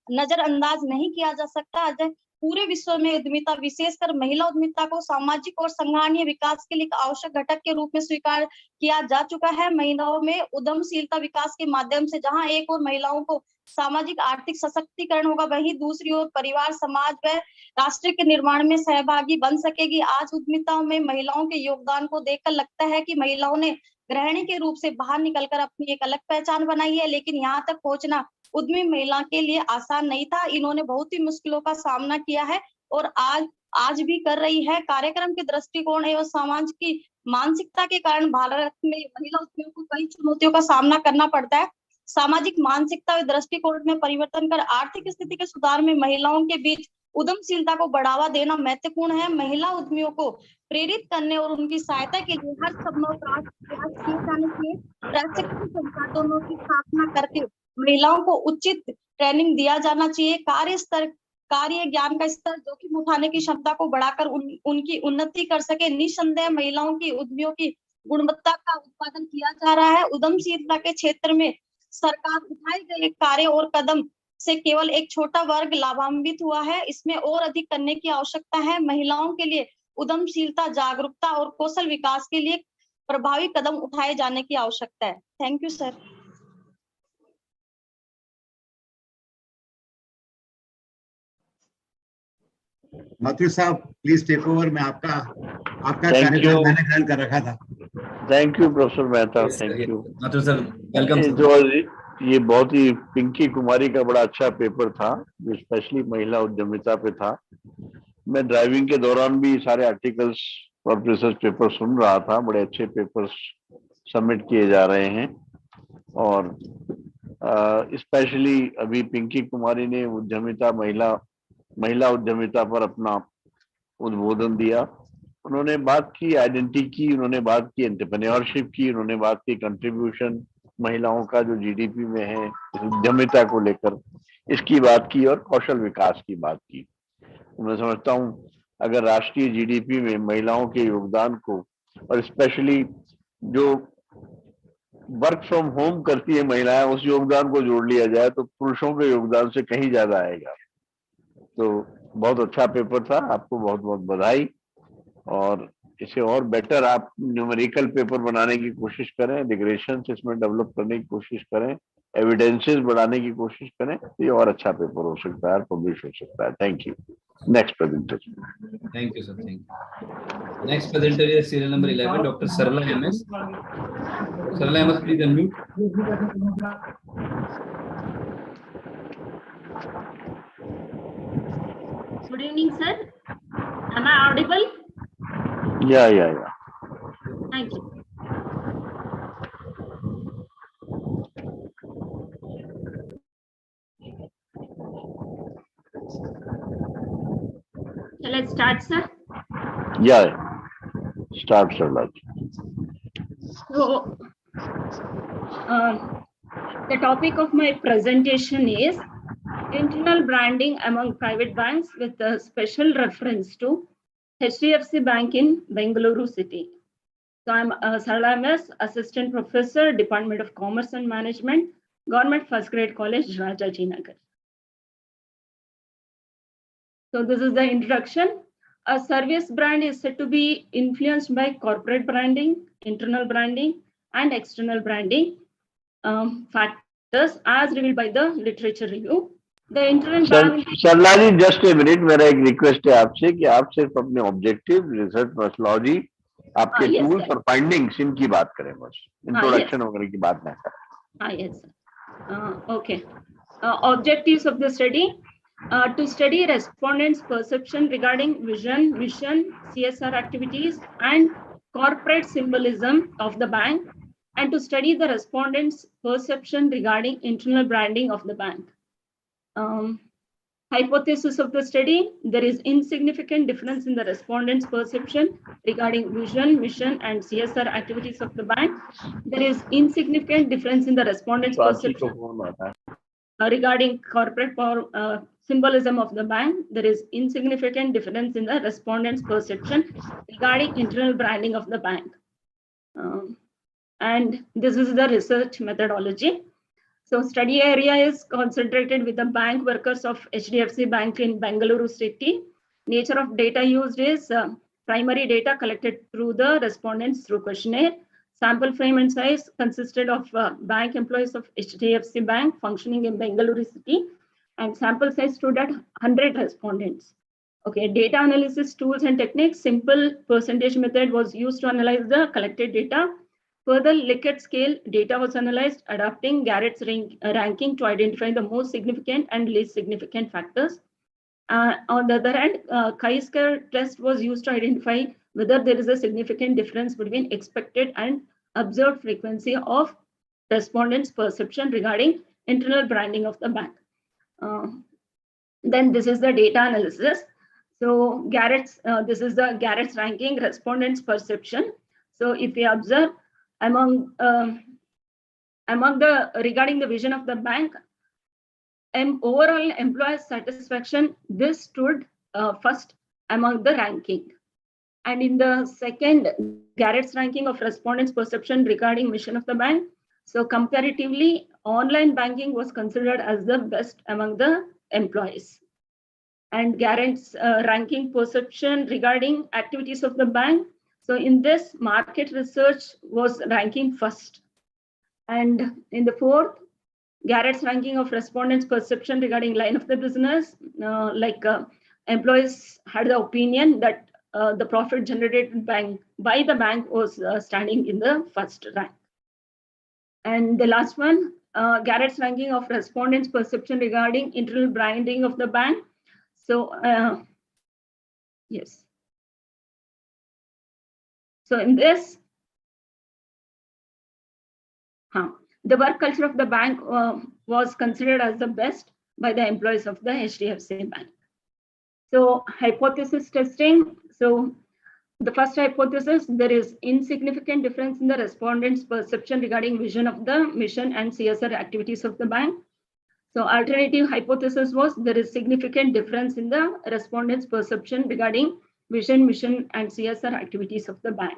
नजरअंदाज नहीं किया जा सकता। पूरे विश्व में उद्यमिता, विशेषकर महिला उद्यमिता को सामाजिक और संगठनीय विकास के लिए आवश्यक घटक के रूप में स्वीकार किया जा चुका है। महिलाओं में उद्यमशीलता विकास के माध्यम से जहां एक और महिलाओं को सामाजिक आर्थिक सशक्तिकरण होगा, वहीं दूसरी ओर परिवार, समाज व राष्ट्र के निर्माण में सहभागी बन सकेगी। आज उद्यमिता में महिलाओं के योगदान को देखकर लगता है कि महिलाओं ने गृहिणी के रूप से बाहर निकलकर अपनी एक अलग पहचान बनाई है, लेकिन यहाँ तक पहुंचना उद्यमी महिला के लिए आसान नहीं था। इन्होंने बहुत ही मुश्किलों का सामना किया है और आज भी कर रही है। कार्यक्रम के दृष्टिकोण एवं समाज की मानसिकता के कारण भारत में महिला उद्यमियों को कई चुनौतियों का सामना करना पड़ता है। सामाजिक मानसिकता और दृष्टिकोण में परिवर्तन कर आर्थिक स्थिति के सुधार में महिलाओं के बीच उद्यमशीलता को बढ़ावा देना महत्वपूर्ण है। महिला उद्यमियों को प्रेरित करने और उनकी सहायता के लिए हर संभव प्रयास किए जाने चाहिए। प्रशिक्षण संसाधनों की स्थापना करके महिलाओं को उचित ट्रेनिंग दिया जाना चाहिए। कार्य ज्ञान का स्तर, जोखिम उठाने की क्षमता को बढ़ाकर उनकी उन्नति कर सके। निस्संदेह महिलाओं की उद्यमियों की गुणवत्ता का उत्पादन किया जा रहा है। उद्यमशीलता के क्षेत्र में सरकार उठाए गए कार्य और कदम से केवल एक छोटा वर्ग लाभान्वित हुआ है। इसमें और अधिक करने की आवश्यकता है। महिलाओं के लिए उद्यमशीलता, जागरूकता और कौशल विकास के लिए प्रभावी कदम उठाए जाने की आवश्यकता है। Thank you sir. माथुर साहब प्लीज टेक ओवर। मैं आपका Thank कार्यकाल you. मैंने ग्रहण कर रखा था। Thank you professor Mehta, Yes, sir. Thank you. Mathur sir, welcome. sir. जो ये बहुत ही पिंकी कुमारी का बड़ा अच्छा पेपर था, जो स्पेशली महिला उद्यमिता पे था। मैं ड्राइविंग के दौरान भी सारे आर्टिकल्स और रिसर्च पेपर सुन रहा था। बड़े अच्छे पेपर्स सबमिट किए जा रहे हैं और स्पेशली अभी पिंकी कुमारी ने उद्यमिता महिला उद्यमिता पर अपना उद्बोधन दिया। उन्होंने बात की आइडेंटिटी की, उन्होंने बात की एंटरप्रेन्योरशिप की, उन्होंने बात की कंट्रीब्यूशन महिलाओं का जो जीडीपी में है उद्यमिता को लेकर, इसकी बात की और कौशल विकास की बात की। मैं समझता हूँ अगर राष्ट्रीय जीडीपी में महिलाओं के योगदान को और स्पेशली जो वर्क फ्रॉम होम करती है महिलाएं, उस योगदान को जोड़ लिया जाए तो पुरुषों के योगदान से कहीं ज्यादा आएगा। तो बहुत अच्छा पेपर था, आपको बहुत बहुत बधाई। और इसे और बेटर आप न्यूमेरिकल पेपर बनाने की कोशिश करें, रिग्रेशन इसमें डेवलप करने की कोशिश करें, एविडेंसेस बढ़ाने की कोशिश करें, तो ये और अच्छा पेपर हो सकता है, पब्लिश हो सकता है। Thank you. Next presenter. Thank you, sir. Thank you. Next presenter is serial number 11, Dr. Sarala MS. Sarala MS, please unmute. Good evening, sir. Am I audible? Yeah. Thank you. Shall I start, sir? Yeah. Start, Sarala. So, the topic of my presentation is internal branding among private banks with a special reference to HDFC Bank in Bengaluru city. So I'm Sarala MS, Assistant Professor, Department of Commerce and Management, Government First Grade College, Rajajinagar. So this is the introduction. A service brand is said to be influenced by corporate branding, internal branding, and external branding factors as revealed by the literature review. The internal branding. Sarla ji, just a minute, मेरा एक request है आपसे कि आप सिर्फ अपने objective, research methodology, आपके tools और फाइंडिंग्स, इनकी बात करें, बस इंट्रोडक्शन वगैरह की बात ना करें। Yes. Okay. Objectives of the study. To study respondents' perception regarding vision, mission, CSR activities, and corporate symbolism of the bank, and to study the respondents' perception regarding internal branding of the bank. Hypothesis of the study: there is insignificant difference in the respondents' perception regarding vision, mission, and CSR activities of the bank. There is insignificant difference in the respondents' perception regarding corporate symbolism of the bank. There is insignificant difference in the respondents' perception regarding internal branding of the bank. And this is the research methodology. So study area is concentrated with the bank workers of HDFC Bank in Bengaluru city. Nature of data used is primary data collected through the respondents through questionnaire. Sample frame and size consisted of bank employees of HDFC Bank functioning in Bengaluru city, and sample size stood at 100 respondents. Okay, data analysis tools and techniques. Simple percentage method was used to analyze the collected data. Further, Likert scale data was analyzed, adapting Garrett's ranking to identify the most significant and least significant factors. On the other hand, chi-square test was used to identify whether there is a significant difference between expected and observed frequency of respondents' perception regarding internal branding of the bank. Then this is the data analysis. So this is the Garrett's ranking respondents' perception. So if we observe among regarding the vision of the bank, overall employee satisfaction, this stood first among the ranking. And in the second, Garrett's ranking of respondents' perception regarding mission of the bank. So comparatively, online banking was considered as the best among the employees. And Garrett's ranking perception regarding activities of the bank. So in this, market research was ranking first. And in the fourth, Garrett's ranking of respondents' perception regarding line of the business, employees had the opinion that the profit generated by the bank was standing in the first rank. And the last one, Garrett's ranking of respondents' perception regarding internal branding of the bank. So, yes. So in this, the work culture of the bank was considered as the best by the employees of the HDFC Bank. So hypothesis testing. So the first hypothesis, there is insignificant difference in the respondents' perception regarding vision of the mission and CSR activities of the bank. So alternative hypothesis was there is significant difference in the respondents' perception regarding vision, mission, and CSR activities of the bank.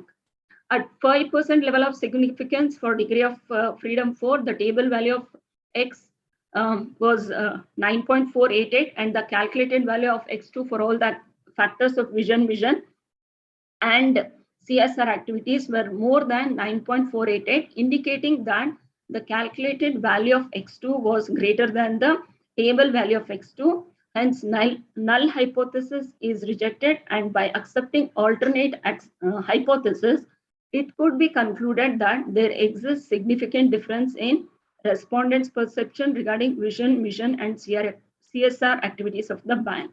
At 5% level of significance for degree of freedom 4, the table value of X was 9.488, and the calculated value of X2 for all the factors of vision, and CSR activities were more than 9.488, indicating that the calculated value of X2 was greater than the table value of X2. Hence, null hypothesis is rejected, and by accepting alternate hypothesis, it could be concluded that there exists significant difference in respondents' perception regarding vision, mission, and CSR activities of the bank.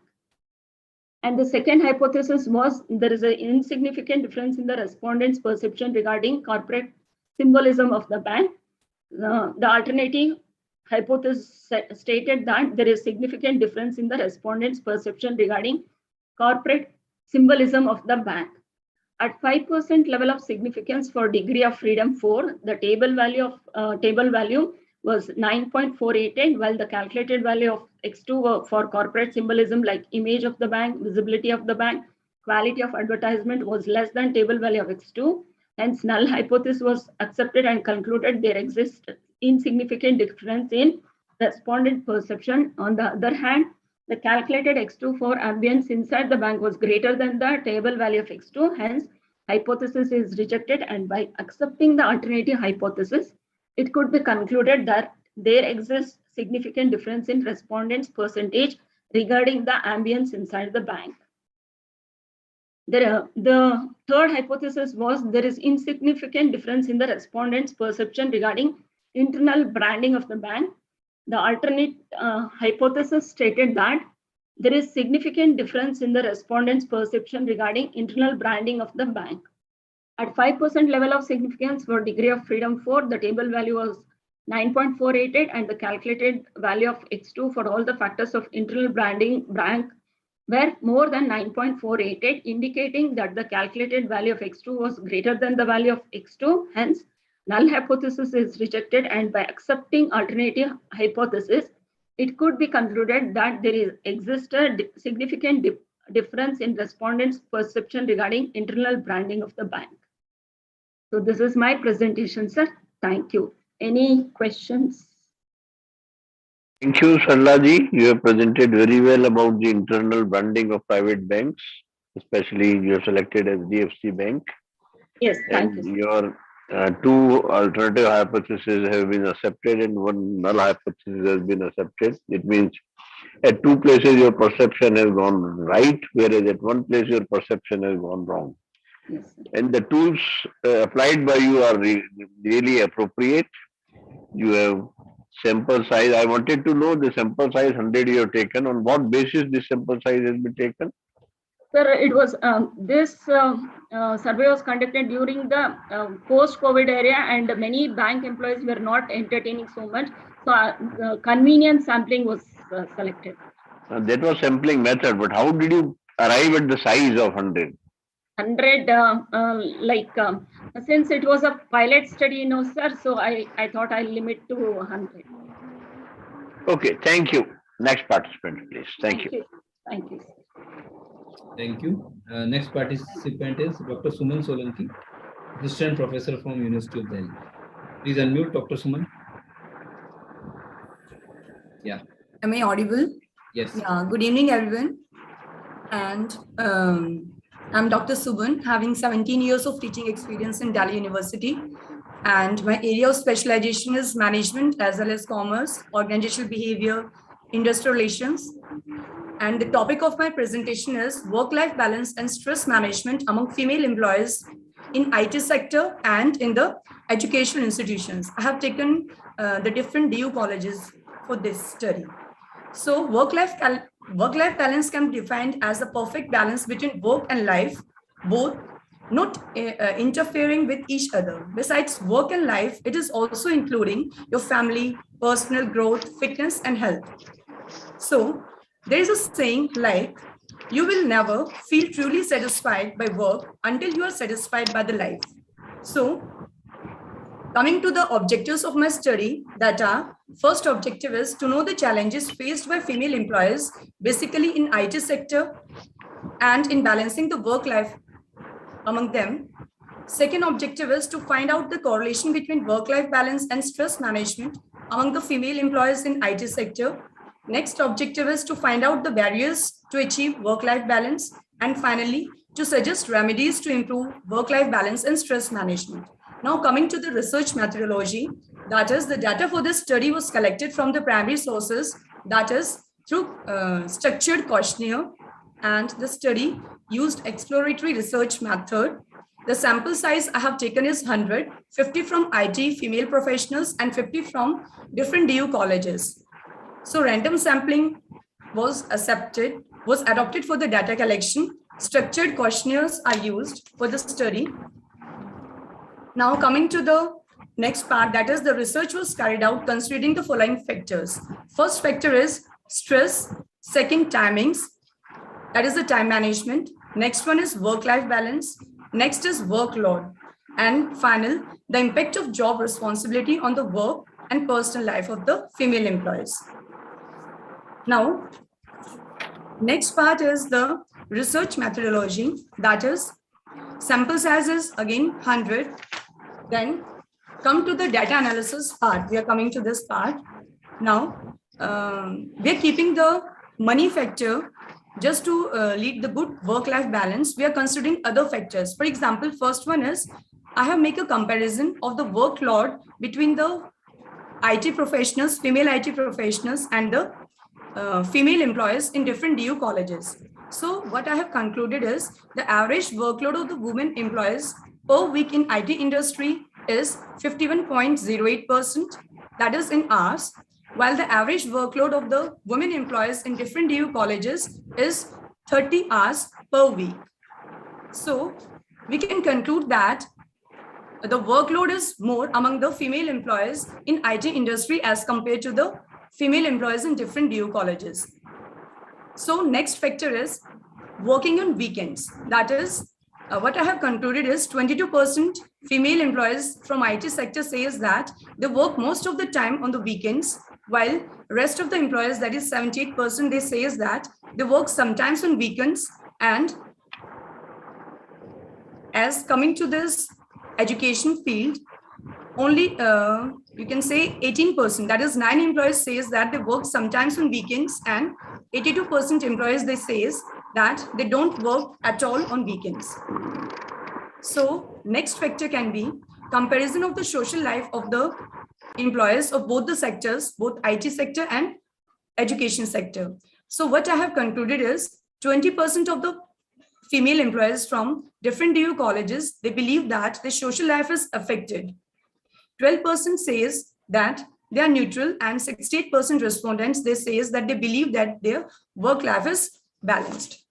And the second hypothesis was there is an insignificant difference in the respondents' perception regarding corporate symbolism of the bank. The alternative hypothesis stated that there is significant difference in the respondents' perception regarding corporate symbolism of the bank. At 5% level of significance for degree of freedom 4, the table value was 9.488, while the calculated value of X2 for corporate symbolism like image of the bank, visibility of the bank, quality of advertisement was less than table value of X2. Hence, null hypothesis was accepted and concluded there exists insignificant difference in respondent perception. On the other hand, the calculated X2 for ambience inside the bank was greater than the table value of X2. Hence, hypothesis is rejected, and by accepting the alternative hypothesis, it could be concluded that there exists significant difference in respondents' percentage regarding the ambience inside the bank. The third hypothesis was there is insignificant difference in the respondents' perception regarding internal branding of the bank. The alternate hypothesis stated that there is significant difference in the respondents' perception regarding internal branding of the bank. At 5% level of significance for degree of freedom 4, the table value was 9.488, and the calculated value of X2 for all the factors of internal branding bank were more than 9.488, indicating that the calculated value of X2 was greater than the value of X2. Hence, null hypothesis is rejected, and by accepting alternative hypothesis, it could be concluded that there exists a significant difference in respondents' perception regarding internal branding of the bank. So this is my presentation, sir. Thank you. Any questions? Thank you, Sarlaji. You have presented very well about the internal branding of private banks, especially you have selected HDFC Bank. Yes, thank you. Your two alternative hypotheses have been accepted and one null hypothesis has been accepted. It means at two places your perception has gone right, whereas at one place your perception has gone wrong. Yes. And the tools applied by you are really appropriate. You have sample size. I wanted to know the sample size 100 you have taken. On what basis this sample size has been taken? Sir, it was this survey was conducted during the post-COVID area, and many bank employees were not entertaining so much. So convenience sampling was selected. That was sampling method, but how did you arrive at the size of 100? 100, since it was a pilot study, sir, so I thought I'll limit to 100. Okay, thank you. Next participant, please. Thank you. Thank you. Thank you. Next participant is Dr. Suman Solanki, Assistant Professor from University of Delhi. Please unmute, Dr. Suman. Yeah. Am I audible? Yes. Yeah. Good evening, everyone. And I'm Dr. Suban, having 17 years of teaching experience in Delhi University. And my area of specialization is management as well as commerce, organizational behavior, industrial relations. And the topic of my presentation is work-life balance and stress management among female employees in IT sector and in the educational institutions. I have taken the different DU colleges for this study. So work-life balance can be defined as a perfect balance between work and life, both not interfering with each other. Besides work and life, it is also including your family, personal growth, fitness, and health. So there is a saying like, you will never feel truly satisfied by work until you are satisfied by the life. So coming to the objectives of my study, that are, first objective is to know the challenges faced by female employees, basically in IT sector and in balancing the work life among them. Second objective is to find out the correlation between work-life balance and stress management among the female employees in IT sector. Next objective is to find out the barriers to achieve work-life balance. And finally, to suggest remedies to improve work-life balance and stress management. Now coming to the research methodology, that is, the data for this study was collected from the primary sources, that is through structured questionnaire, and the study used exploratory research method. The sample size I have taken is 100, 50 from IT female professionals and 50 from different DU colleges. So random sampling was adopted for the data collection. Structured questionnaires are used for the study. Now coming to the next part, that is, the research was carried out considering the following factors. First factor is stress. Second, timings, that is the time management. Next one is work-life balance. Next is workload. And final, the impact of job responsibility on the work and personal life of the female employees. Now, next part is the research methodology, that is, sample size is again 100. Then come to the data analysis part. We are coming to this part. Now, we are keeping the money factor just to lead the good work-life balance. We are considering other factors. For example, first one is, I have made a comparison of the workload between the IT professionals, female IT professionals, and the female employees in different DU colleges. So what I have concluded is the average workload of the women employees per week in IT industry is 51.08%, that is in hours, while the average workload of the women employees in different DU colleges is 30 hours per week. So we can conclude that the workload is more among the female employees in IT industry as compared to the female employees in different DU colleges. So next factor is working on weekends. That is, what I have concluded is 22% female employees from IT sector says that they work most of the time on the weekends, while rest of the employees, that is 78%, they says that they work sometimes on weekends. And as coming to this education field, only you can say 18%, that is 9 employees says that they work sometimes on weekends, and 82% employees, they says that they don't work at all on weekends. So next factor can be comparison of the social life of the employees of both the sectors, both IT sector and education sector. So what I have concluded is 20% of the female employees from different DU colleges, they believe that their social life is affected. 12% says that they are neutral, and 68% respondents, they says that they believe that their work life is balanced.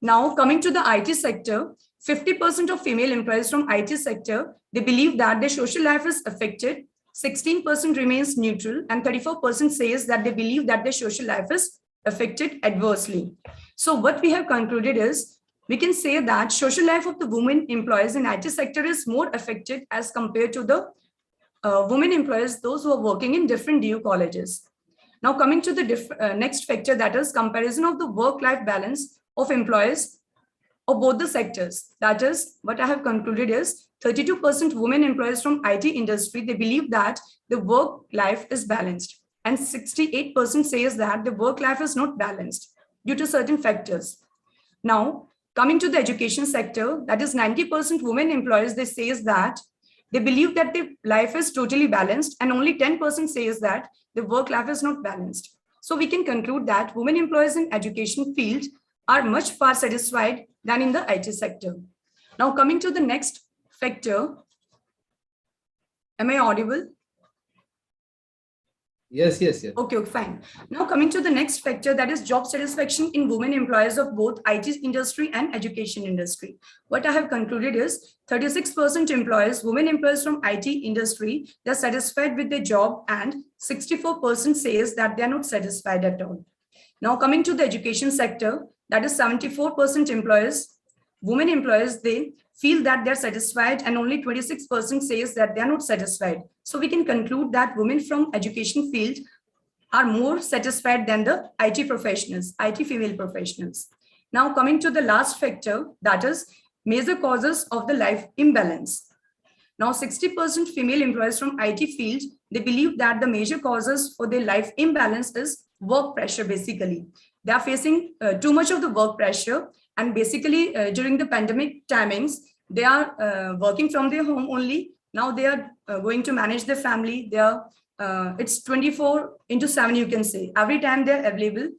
Now coming to the IT sector, 50% of female employees from IT sector, they believe that their social life is affected. 16% remains neutral, and 34% says that they believe that their social life is affected adversely. So what we have concluded is, we can say that social life of the women employees in IT sector is more affected as compared to the women employees, those who are working in different DU colleges. Now coming to the next factor, that is comparison of the work-life balance of employees of both the sectors. That is, what I have concluded is 32% women employees from IT industry, they believe that the work life is balanced, and 68% says that the work life is not balanced due to certain factors. Now coming to the education sector, that is 90% women employees, they says that they believe that the life is totally balanced, and only 10% says that the work life is not balanced. So we can conclude that women employees in education field are much far satisfied than in the IT sector. Now coming to the next factor. Am I audible? Yes. Okay, fine. Now coming to the next factor, that is job satisfaction in women employees of both IT industry and education industry. What I have concluded is 36% employees, women employees from IT industry, they're satisfied with their job, and 64% says that they're not satisfied at all. Now coming to the education sector, that is 74% employees, women employees, they feel that they're satisfied, and only 26% says that they're not satisfied. So we can conclude that women from education field are more satisfied than the IT professionals, IT female professionals. Now coming to the last factor, that is major causes of the life imbalance. Now 60% female employees from IT field, they believe that the major causes for their life imbalance is work pressure. Basically, they are facing too much of the work pressure, and basically during the pandemic timings, they are working from their home only. Now they are going to manage their family. They are it's 24/7, you can say. Every time they're available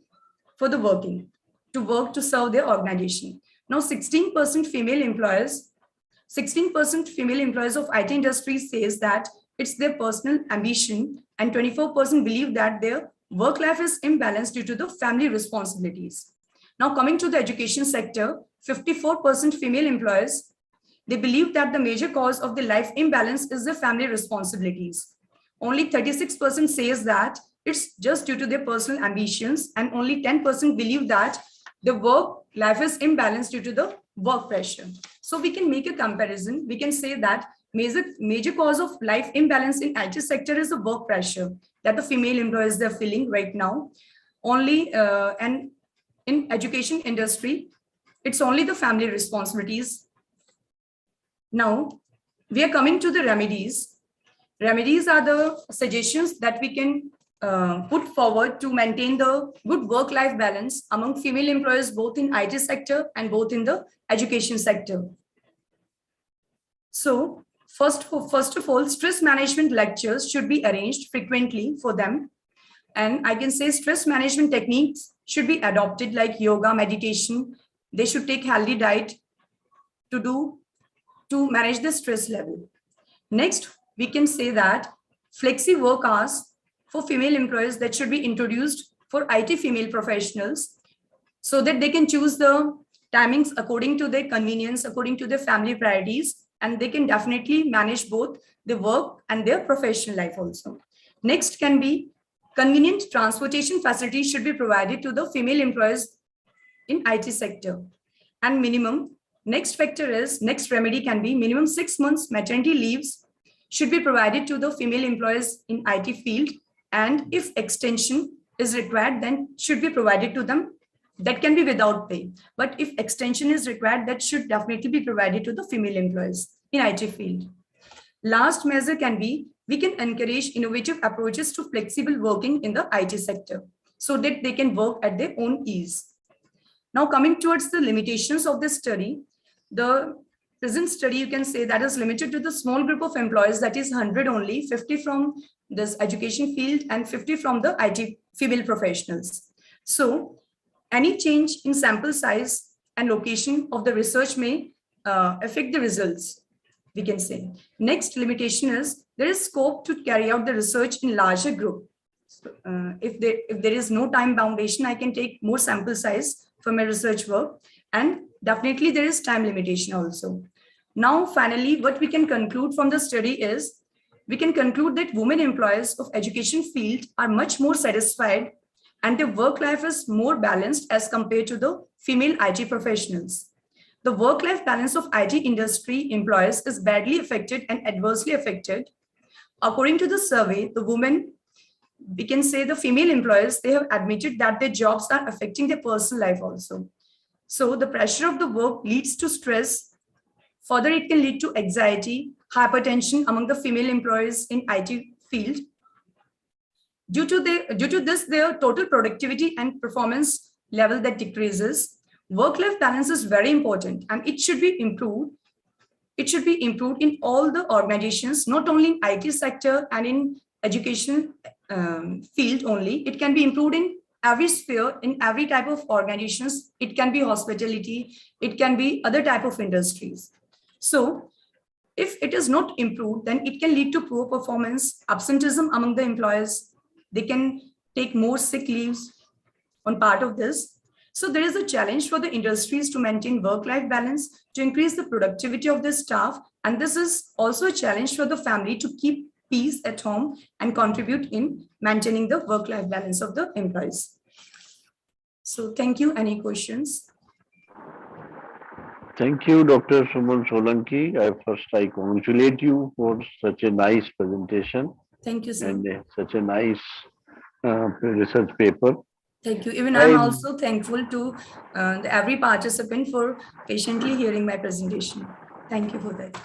for the working, to work to serve their organization. Now 16% female employers of IT industry says that it's their personal ambition, and 24% believe that their work life is imbalanced due to the family responsibilities. Now coming to the education sector, 54% female employers, they believe that the major cause of the life imbalance is the family responsibilities. Only 36% says that it's just due to their personal ambitions, and only 10% believe that the work life is imbalanced due to the work pressure. So we can make a comparison. We can say that major cause of life imbalance in IT sector is the work pressure that the female employees they're feeling right now. Only and in education industry, it's only the family responsibilities. Now we are coming to the remedies. Remedies are the suggestions that we can put forward to maintain the good work-life balance among female employees, both in IT sector and both in the education sector. So first of all, stress management lectures should be arranged frequently for them. And I can say stress management techniques should be adopted, like yoga, meditation. They should take healthy diet to manage the stress level. Next, we can say that flexi work hours for female employees that should be introduced for IT female professionals, so that they can choose the timings according to their convenience, according to their family priorities, and they can definitely manage both the work and their professional life also. Next can be convenient transportation facilities should be provided to the female employees in IT sector. And next remedy can be minimum 6 months maternity leaves should be provided to the female employees in IT field. And if extension is required, then should be provided to them. That can be without pay. But if extension is required, that should definitely be provided to the female employees in IT field. Last measure can be, we can encourage innovative approaches to flexible working in the IT sector so that they can work at their own ease. Now coming towards the limitations of this study, the present study, you can say, that is limited to the small group of employees, that is 100 only, 50 from this education field and 50 from the IT female professionals. So any change in sample size and location of the research may affect the results, we can say. Next limitation is there is scope to carry out the research in larger group. If there is no time foundation, I can take more sample size for my research work, and definitely there is time limitation also. Now, finally, what we can conclude from the study is, we can conclude that women employees of education field are much more satisfied and their work life is more balanced as compared to the female IT professionals. The work-life balance of IT industry employees is badly affected and adversely affected. According to the survey, the women, we can say the female employees, they have admitted that their jobs are affecting their personal life also. So the pressure of the work leads to stress. Further, it can lead to anxiety, hypertension among the female employees in IT field. Due to this, their total productivity and performance level that decreases. Work-life balance is very important and it should be improved. It should be improved in all the organizations, not only in IT sector and in education field only. It can be improved in every sphere, in every type of organizations. It can be hospitality, it can be other type of industries. So if it is not improved, then it can lead to poor performance, absenteeism among the employees. They can take more sick leaves on part of this. So there is a challenge for the industries to maintain work-life balance, to increase the productivity of the staff. And this is also a challenge for the family to keep peace at home and contribute in maintaining the work-life balance of the employees. So thank you. Any questions? Thank you, Dr. Suman Solanki. I congratulate you for such a nice presentation. Thank you, sir. And such a nice research paper. Thank you. Even I'm also thankful to every participant for patiently hearing my presentation. Thank you for that.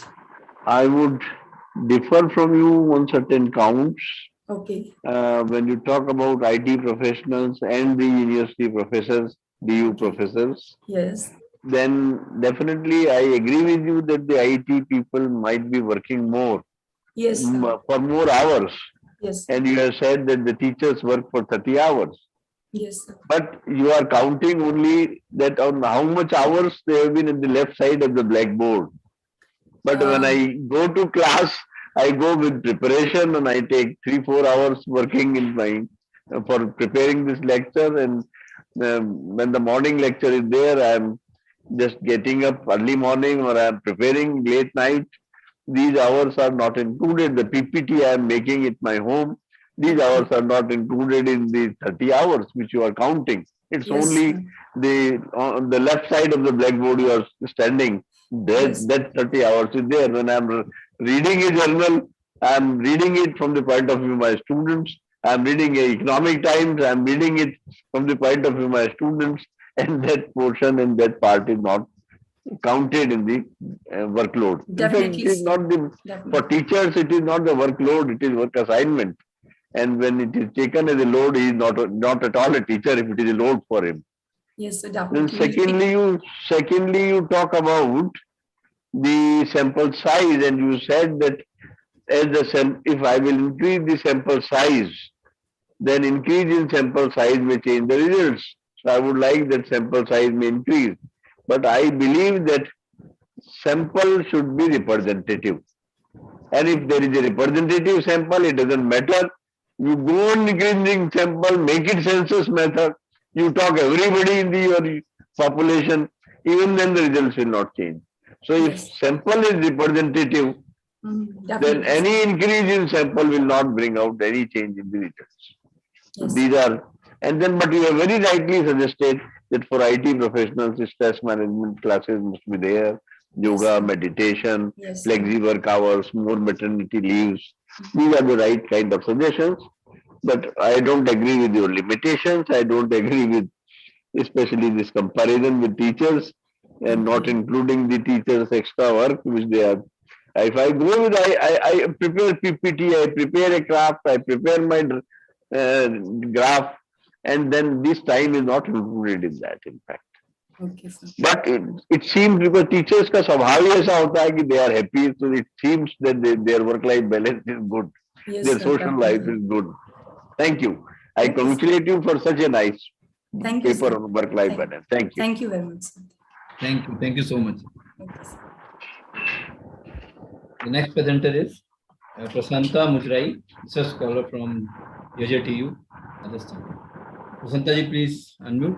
I would differ from you on certain counts. Okay. When you talk about IT professionals and the university professors, DU professors, yes, then definitely I agree with you that the IT people might be working more, yes, for more hours. Yes. And you have said that the teachers work for 30 hours. Yes, sir. But you are counting only that on how much hours they have been in the left side of the blackboard. But when I go to class, I go with preparation and I take 3-4 hours working in my for preparing this lecture. And when the morning lecture is there, I'm just getting up early morning or I'm preparing late night. These hours are not included. The PPT I am making at my home. These hours are not included in the 30 hours which you are counting. It's Yes, only sir. on the left side of the blackboard you are standing. That 30 hours is there. When I'm reading a journal, I'm reading it from the point of view of my students. I'm reading Economic Times. I'm reading it from the point of view of my students. And that portion and that part is not counted in the workload. Definitely, In fact, it is not the, Definitely. for teachers, it is not the workload, it is work assignment. And when it is taken as a load, he is not at all a teacher if it is a load for him. Yes, sir, Then definitely. secondly, you talk about the sample size, and you said that if I will increase the sample size, then increase in sample size may change the results. So I would like that sample size may increase. But I believe that sample should be representative. And if there is a representative sample, it doesn't matter. You go on increasing sample, make it census method. You talk everybody in your population, even then the results will not change. So if sample is representative, then any increase in sample will not bring out any change in the results. So these are, and then, but you have very rightly suggested that for IT professionals, stress management classes must be there, yoga, meditation, flexi work hours, more maternity leaves. These are the right kind of suggestions. But I don't agree with your limitations. I don't agree with especially this comparison with teachers and not including the teachers' extra work which they are. If I go with, I prepare PPT, I prepare a craft, I prepare my graph, and then this time is not included in that, in fact. Okay, sir. But it seems because teachers का स्वभाव ही ऐसा होता है कि they are happy, so it seems that their work-life balance is good, Yes, their sir, social life definitely. is good. Thank you. I congratulate you for such a nice Thank you, paper sir. on work-life balance. Thank you. Thank you very much, sir. Thank you. Thank you so much. Okay, sir. The next presenter is Prasanta Mujrai, research scholar from YJTU, Rajasthan. Prasanta ji, please unmute.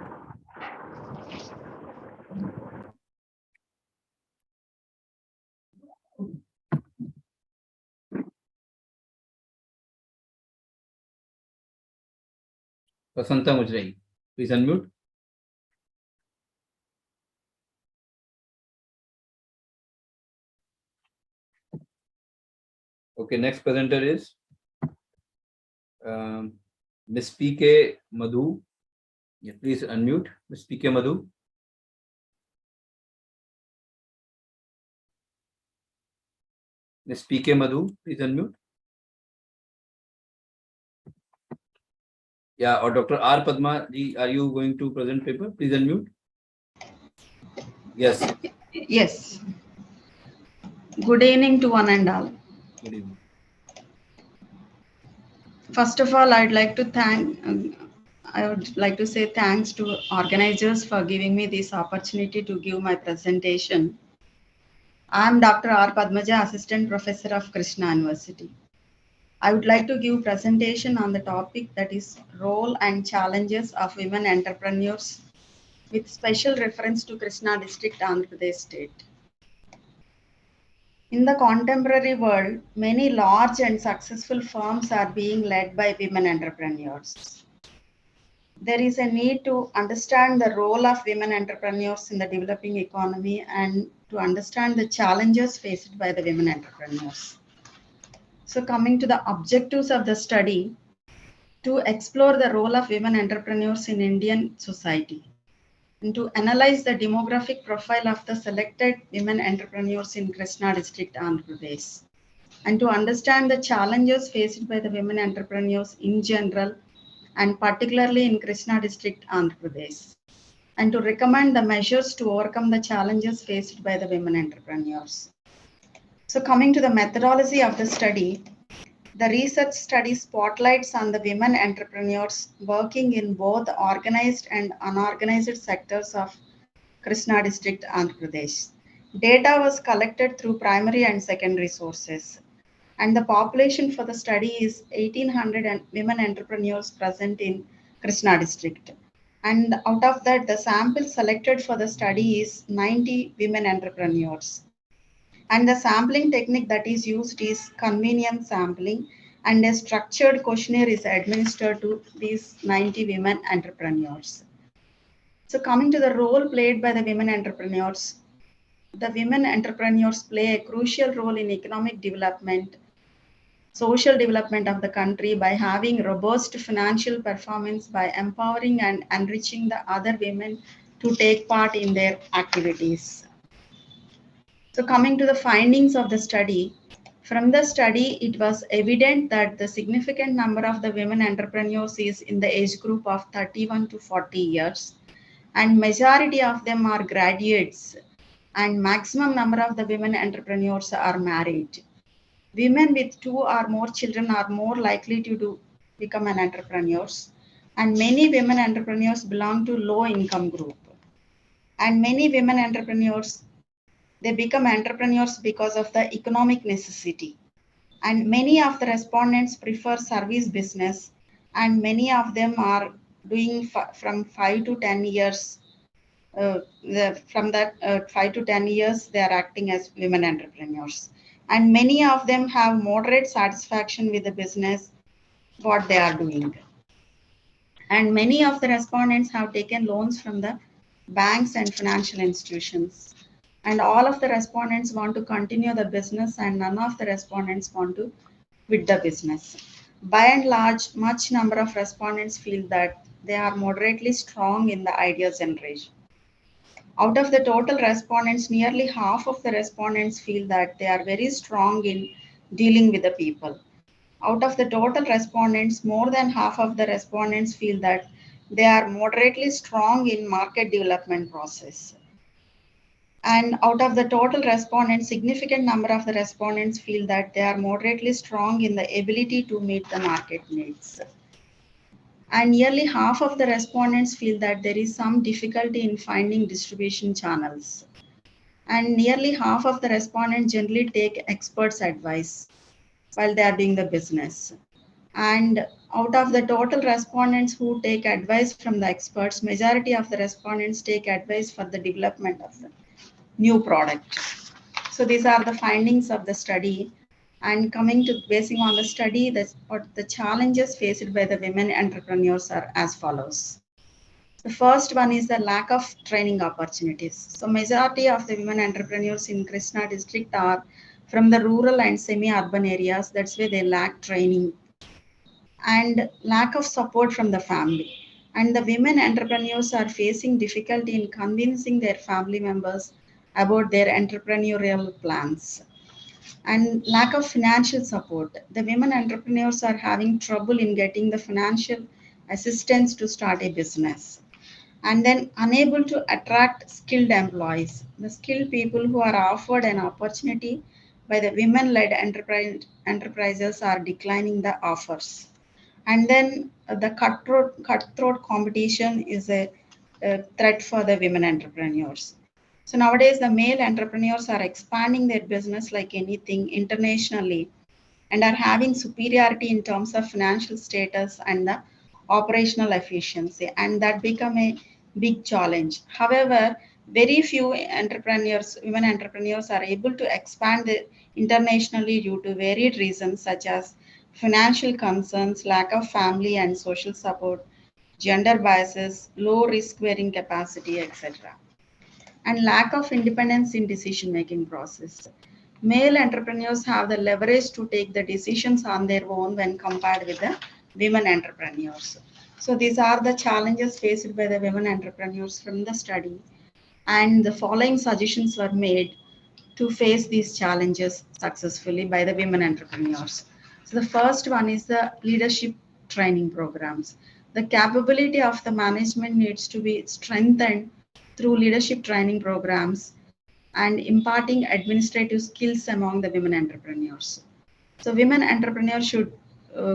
Prasanta Mujrai, please unmute. Okay, next presenter is Ms. P.K. Madhu. Yeah, please unmute, Ms. P.K. Madhu. Ms. P.K. Madhu, please unmute. Yeah, or Dr. R. Padma, are you going to present paper? Please unmute. Yes. Yes. Good evening to one and all. Good evening. First of all, I would like to say thanks to organizers for giving me this opportunity to give my presentation. I'm Dr. R. Padmaja, Assistant Professor of Krishna University. I would like to give presentation on the topic that is role and challenges of women entrepreneurs with special reference to Krishna district, Andhra Pradesh state. In the contemporary world, many large and successful firms are being led by women entrepreneurs. There is a need to understand the role of women entrepreneurs in the developing economy and to understand the challenges faced by the women entrepreneurs. So coming to the objectives of the study, to explore the role of women entrepreneurs in Indian society, and to analyze the demographic profile of the selected women entrepreneurs in Krishna district, Andhra Pradesh, and to understand the challenges faced by the women entrepreneurs in general and particularly in Krishna district, Andhra Pradesh, and to recommend the measures to overcome the challenges faced by the women entrepreneurs. So coming to the methodology of the study, the research study spotlights on the women entrepreneurs working in both organized and unorganized sectors of Krishna district, Andhra Pradesh. Data was collected through primary and secondary sources. And the population for the study is 1,800 women entrepreneurs present in Krishna district. And out of that, the sample selected for the study is 90 women entrepreneurs. And the sampling technique that is used is convenience sampling, and a structured questionnaire is administered to these 90 women entrepreneurs. So coming to the role played by the women entrepreneurs, the women entrepreneurs play a crucial role in economic development, social development of the country by having robust financial performance, by empowering and enriching the other women to take part in their activities. So coming to the findings of the study, from the study, it was evident that the significant number of the women entrepreneurs is in the age group of 31 to 40 years, and majority of them are graduates, and maximum number of the women entrepreneurs are married. Women with 2 or more children are more likely to become an entrepreneurs, and many women entrepreneurs belong to low income group. And many women entrepreneurs, they become entrepreneurs because of the economic necessity. And many of the respondents prefer service business, and many of them are doing from 5 to 10 years. From that 5 to 10 years, they are acting as women entrepreneurs. And many of them have moderate satisfaction with the business, what they are doing. And many of the respondents have taken loans from the banks and financial institutions. And all of the respondents want to continue the business, and none of the respondents want to quit the business. By and large, much number of respondents feel that they are moderately strong in the idea generation. Out of the total respondents, nearly half of the respondents feel that they are very strong in dealing with the people. Out of the total respondents, more than half of the respondents feel that they are moderately strong in market development process. And out of the total respondents, significant number of the respondents feel that they are moderately strong in the ability to meet the market needs. And nearly half of the respondents feel that there is some difficulty in finding distribution channels. And nearly half of the respondents generally take experts' advice while they are doing the business. And out of the total respondents who take advice from the experts, majority of the respondents take advice for the development of the new product. So these are the findings of the study. And coming to basing on the study, what the challenges faced by the women entrepreneurs are as follows. The first one is the lack of training opportunities. So majority of the women entrepreneurs in Krishna district are from the rural and semi-urban areas. That's where they lack training and lack of support from the family. And the women entrepreneurs are facing difficulty in convincing their family members about their entrepreneurial plans. And lack of financial support. The women entrepreneurs are having trouble in getting the financial assistance to start a business. And then unable to attract skilled employees. The skilled people who are offered an opportunity by the women-led enterprises are declining the offers. And then the cutthroat competition is a threat for the women entrepreneurs. So nowadays, the male entrepreneurs are expanding their business like anything internationally and are having superiority in terms of financial status and the operational efficiency, and that become a big challenge. However, very few entrepreneurs, women entrepreneurs, are able to expand internationally due to varied reasons such as financial concerns, lack of family and social support, gender biases, low risk bearing capacity, etc., and lack of independence in decision making process. Male entrepreneurs have the leverage to take the decisions on their own when compared with the women entrepreneurs. So these are the challenges faced by the women entrepreneurs from the study, and the following suggestions were made to face these challenges successfully by the women entrepreneurs. So the first one is the leadership training programs. The capability of the management needs to be strengthened through leadership training programs and imparting administrative skills among the women entrepreneurs. So women entrepreneurs should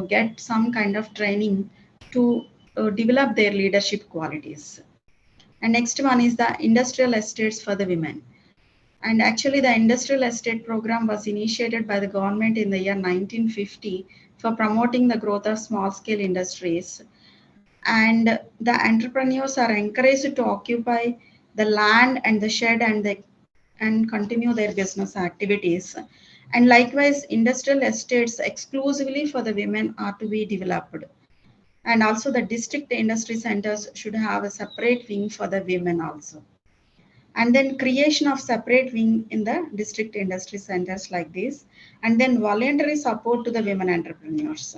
get some kind of training to develop their leadership qualities. And next one is the industrial estates for the women. And actually the industrial estate program was initiated by the government in the year 1950 for promoting the growth of small scale industries. And the entrepreneurs are encouraged to occupy the land and the shed and continue their business activities. And likewise, industrial estates exclusively for the women are to be developed. And also the district industry centers should have a separate wing for the women also. And then creation of separate wing in the district industry centers like this. And then voluntary support to the women entrepreneurs.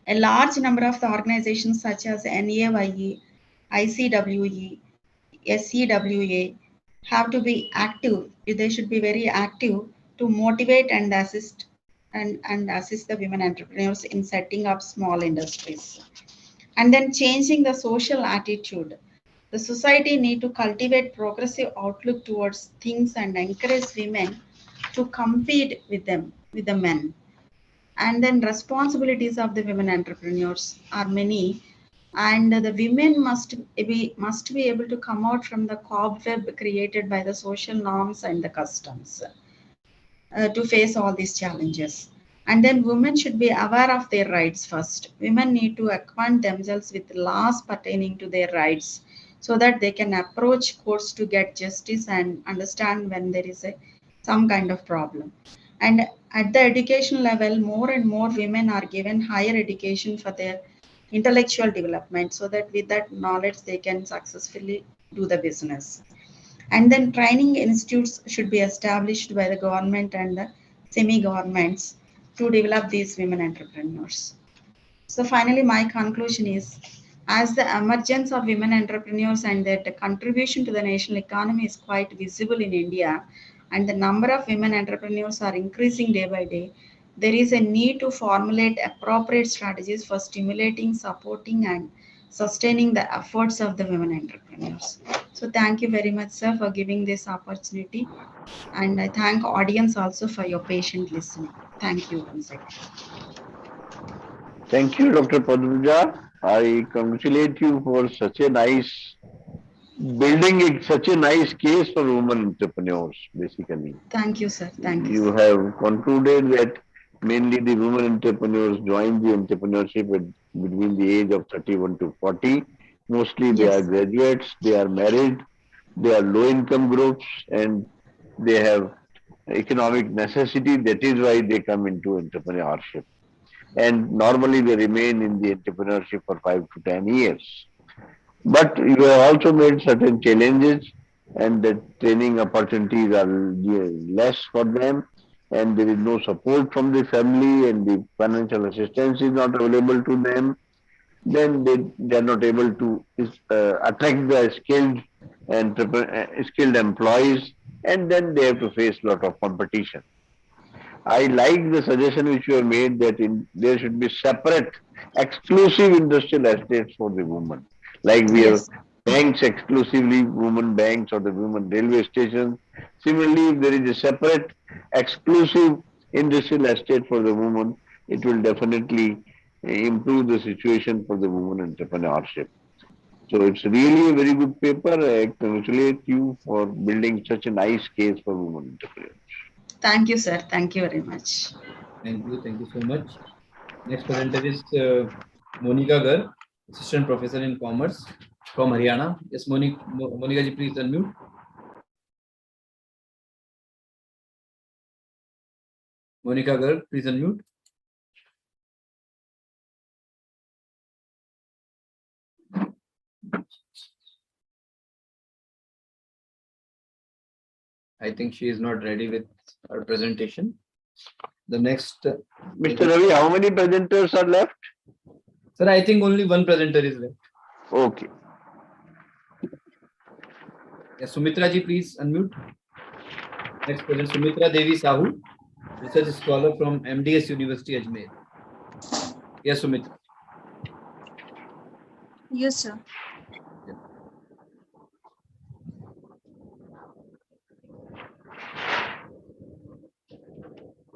A large number of the organizations such as NAYE, ICWE, SCWA have to be active. They should be very active to motivate and assist the women entrepreneurs in setting up small industries. And then changing the social attitude. The society need to cultivate progressive outlook towards things and encourage women to compete with the men. And then responsibilities of the women entrepreneurs are many, and the women must be able to come out from the cobweb created by the social norms and the customs to face all these challenges. And then women should be aware of their rights first. Women need to acquaint themselves with laws pertaining to their rights so that they can approach courts to get justice and understand when there is some kind of problem. And at the education level, more and more women are given higher education for their intellectual development so that with that knowledge they can successfully do the business. And then training institutes should be established by the government and the semi-governments to develop these women entrepreneurs. So finally, my conclusion is, as the emergence of women entrepreneurs and their contribution to the national economy is quite visible in India, and the number of women entrepreneurs are increasing day by day, there is a need to formulate appropriate strategies for stimulating, supporting, and sustaining the efforts of the women entrepreneurs. So thank you very much, sir, for giving this opportunity. And I thank audience also for your patient listening. Thank you once again. Thank you, Dr. Padmaja. I congratulate you for such a nice such a nice case for women entrepreneurs, basically. Thank you, sir. Thank you. You have concluded that mainly the women entrepreneurs join the entrepreneurship between the age of 31 to 40. Mostly they are graduates, they are married, they are low income groups, and they have economic necessity. That is why they come into entrepreneurship. And normally they remain in the entrepreneurship for 5 to 10 years. But you have also made certain challenges, and the training opportunities are less for them, and there is no support from the family, and the financial assistance is not available to them. Then they are not able to attract the skilled employees, and then they have to face a lot of competition. I like the suggestion which you have made that there should be separate, exclusive industrial estates for the women. Like we have banks exclusively, women banks or the women railway stations. Similarly, if there is a separate, exclusive industrial estate for the women, it will definitely improve the situation for the women entrepreneurship. So it's really a very good paper. I congratulate you for building such a nice case for women entrepreneurs. Thank you, sir. Thank you very much. Thank you. Thank you so much. Next presenter is Monica Garg, Assistant Professor in Commerce from Haryana. Yes, Monica ji, please unmute. Monica Garg, please unmute. I think she is not ready with her presentation. The next. Mr. Ravi, how many presenters are left? Sir, I think only one presenter is left. Okay. Yes, Sumitra ji, please unmute. Next presenter, Sumitra Devi Sahu, research scholar from MDS University, Ajmer. Yes, Sumitra. Yes, sir.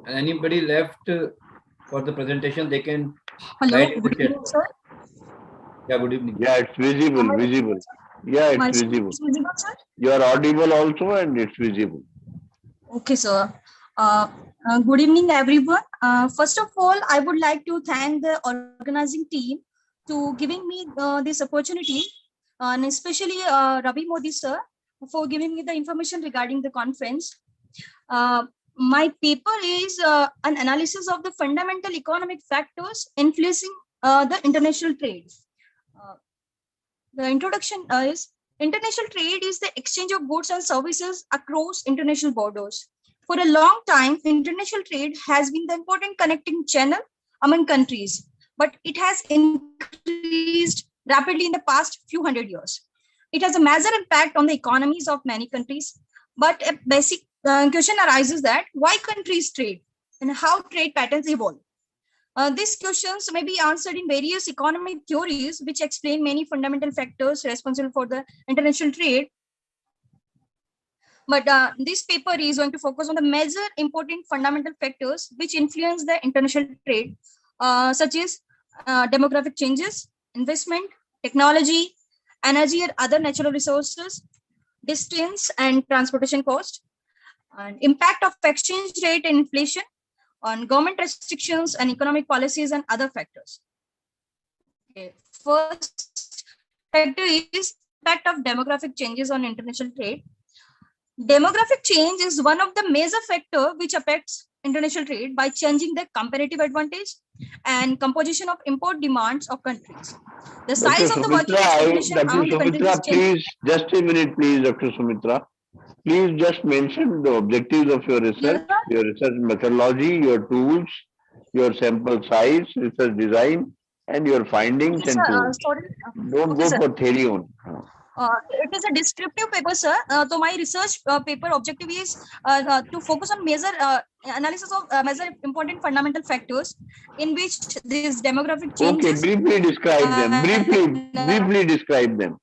And anybody left for the presentation, they can. Hello, write in the good chat. evening, sir. Yeah, good evening. Yeah, it's visible, visible. Yeah, My it's screen visible. is visible, sir? You are audible also and it's visible. Okay, sir. Good evening, everyone. First of all, I would like to thank the organizing team to giving me this opportunity, and especially Ravi Modi sir for giving me the information regarding the conference. My paper is an analysis of the fundamental economic factors influencing the international trade. The introduction is international trade is the exchange of goods and services across international borders. For a long time, international trade has been the important connecting channel among countries, but it has increased rapidly in the past few hundred years. It has a major impact on the economies of many countries, but a basic question arises that why countries trade and how trade patterns evolve. These questions may be answered in various economic theories, which explain many fundamental factors responsible for the international trade. But this paper is going to focus on the major important fundamental factors which influence the international trade, such as demographic changes, investment, technology, energy and other natural resources, distance and transportation cost, and impact of exchange rate and inflation on government restrictions and economic policies and other factors. Okay. First factor is impact of demographic changes on international trade. Demographic change is one of the major factors which affects international trade by changing the comparative advantage and composition of import demands of countries. The size of the working population among the countries is changing. Please, just a minute, please, Dr. Sumitra. Please just mention the objectives of your research, your research methodology, your tools, your sample size, research design, and your findings Okay, and sir, tools. sorry. Don't Okay, go sir. for theory only. It is a descriptive paper, sir. So my research paper objective is to focus on major analysis of major important fundamental factors in which these demographic Okay, changes. briefly describe them. Briefly describe them.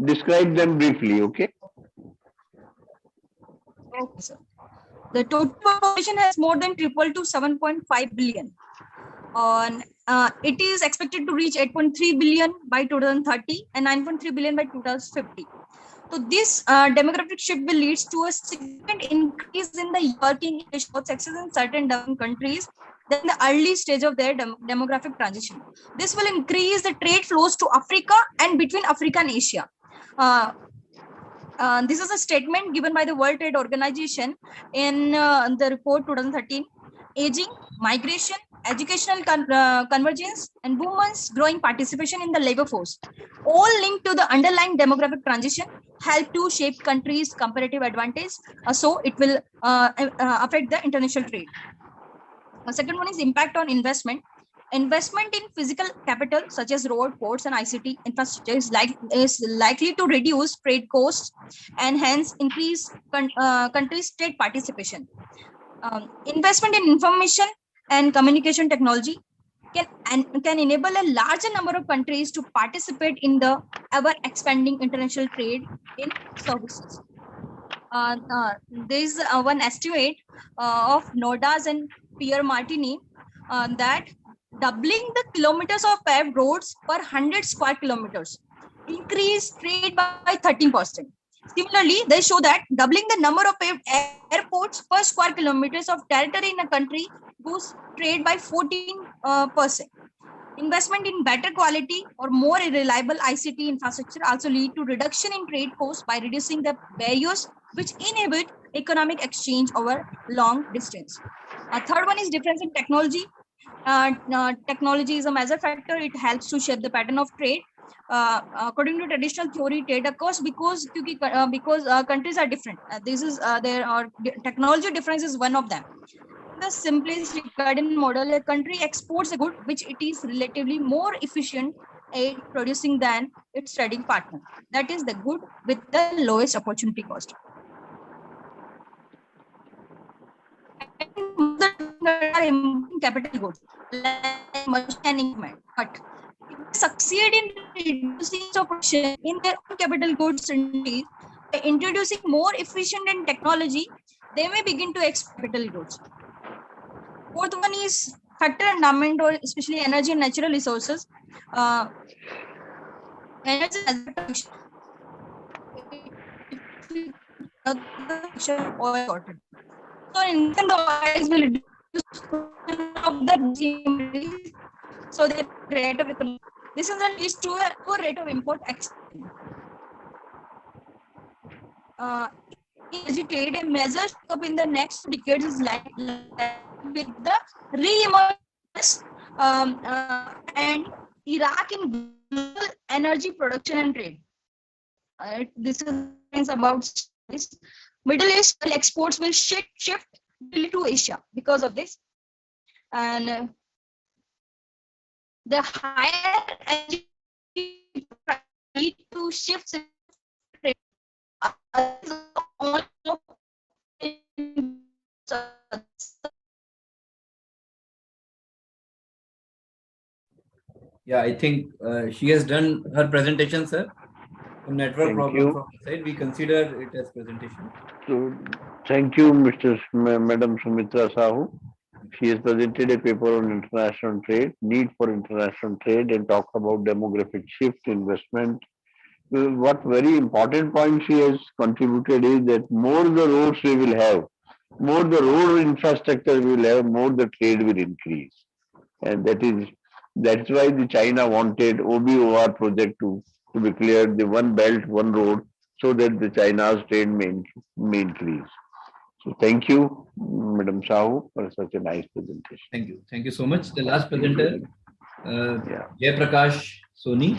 Describe them briefly, okay? Okay, sir. The total population has more than tripled to 7.5 billion. It is expected to reach 8.3 billion by 2030 and 9.3 billion by 2050. So this demographic shift will lead to a significant increase in the working age of sexes in certain developing countries in the early stage of their demographic transition. This will increase the trade flows to Africa and between Africa and Asia. This is a statement given by the World Trade Organization in the report 2013, Aging, Migration, Educational Convergence, and Women's Growing Participation in the Labor Force, all linked to the underlying demographic transition, help to shape countries' comparative advantage. So it will affect the international trade. The second one is impact on investment. Investment in physical capital such as road, ports, and ICT infrastructure is likely to reduce trade costs and hence increase countries' trade participation. Investment in information and communication technology can enable a larger number of countries to participate in the ever-expanding international trade in services. There is one estimate of Nordas and Pierre Martini that doubling the kilometers of paved roads per 100 square kilometers, increase trade by 13%. Similarly, they show that doubling the number of paved airports per square kilometers of territory in a country boosts trade by 14%. Investment in better quality or more reliable ICT infrastructure also lead to reduction in trade costs by reducing the barriers which inhibit economic exchange over long distance. Third one is difference in technology. Technology is a major factor. It helps to shape the pattern of trade. According to traditional theory, trade occurs because countries are different. There are technology difference is one of them. The simplest regarding model, a country exports a good which it is relatively more efficient at producing than its trading partner. That is the good with the lowest opportunity cost. Capital goods like machine, but if they succeed in reducing production in their own capital goods by introducing more efficient and technology, they may begin to export capital goods. Fourth one is factor endowment, or especially energy and natural resources. Energy as oil. So in the oils will reduce of the so the rate of economy. This is the least to a poor rate of import export. Energy trade, a measure up in the next decades is like with the re-emergence and Iraq in global energy production and trade. This is about this. Middle East exports will shift to Asia because of this, and the higher energy need to shift. Yeah, I think she has done her presentation, sir. A network Thank problem you. from the side. We consider it as presentation. So, thank you, Madam Sumitra Sahu. She has presented a paper on international trade, need for international trade, and talked about demographic shift, investment. What very important point she has contributed is that more the roads we will have, more the road infrastructure we will have, more the trade will increase. And that's why the China wanted OBOR project to be cleared, the one belt, one road, so that the China's trade may increase. So thank you, Madam Sahu, for such a nice presentation. Thank you. Thank you so much. The last presenter, Jayaprakash Soni,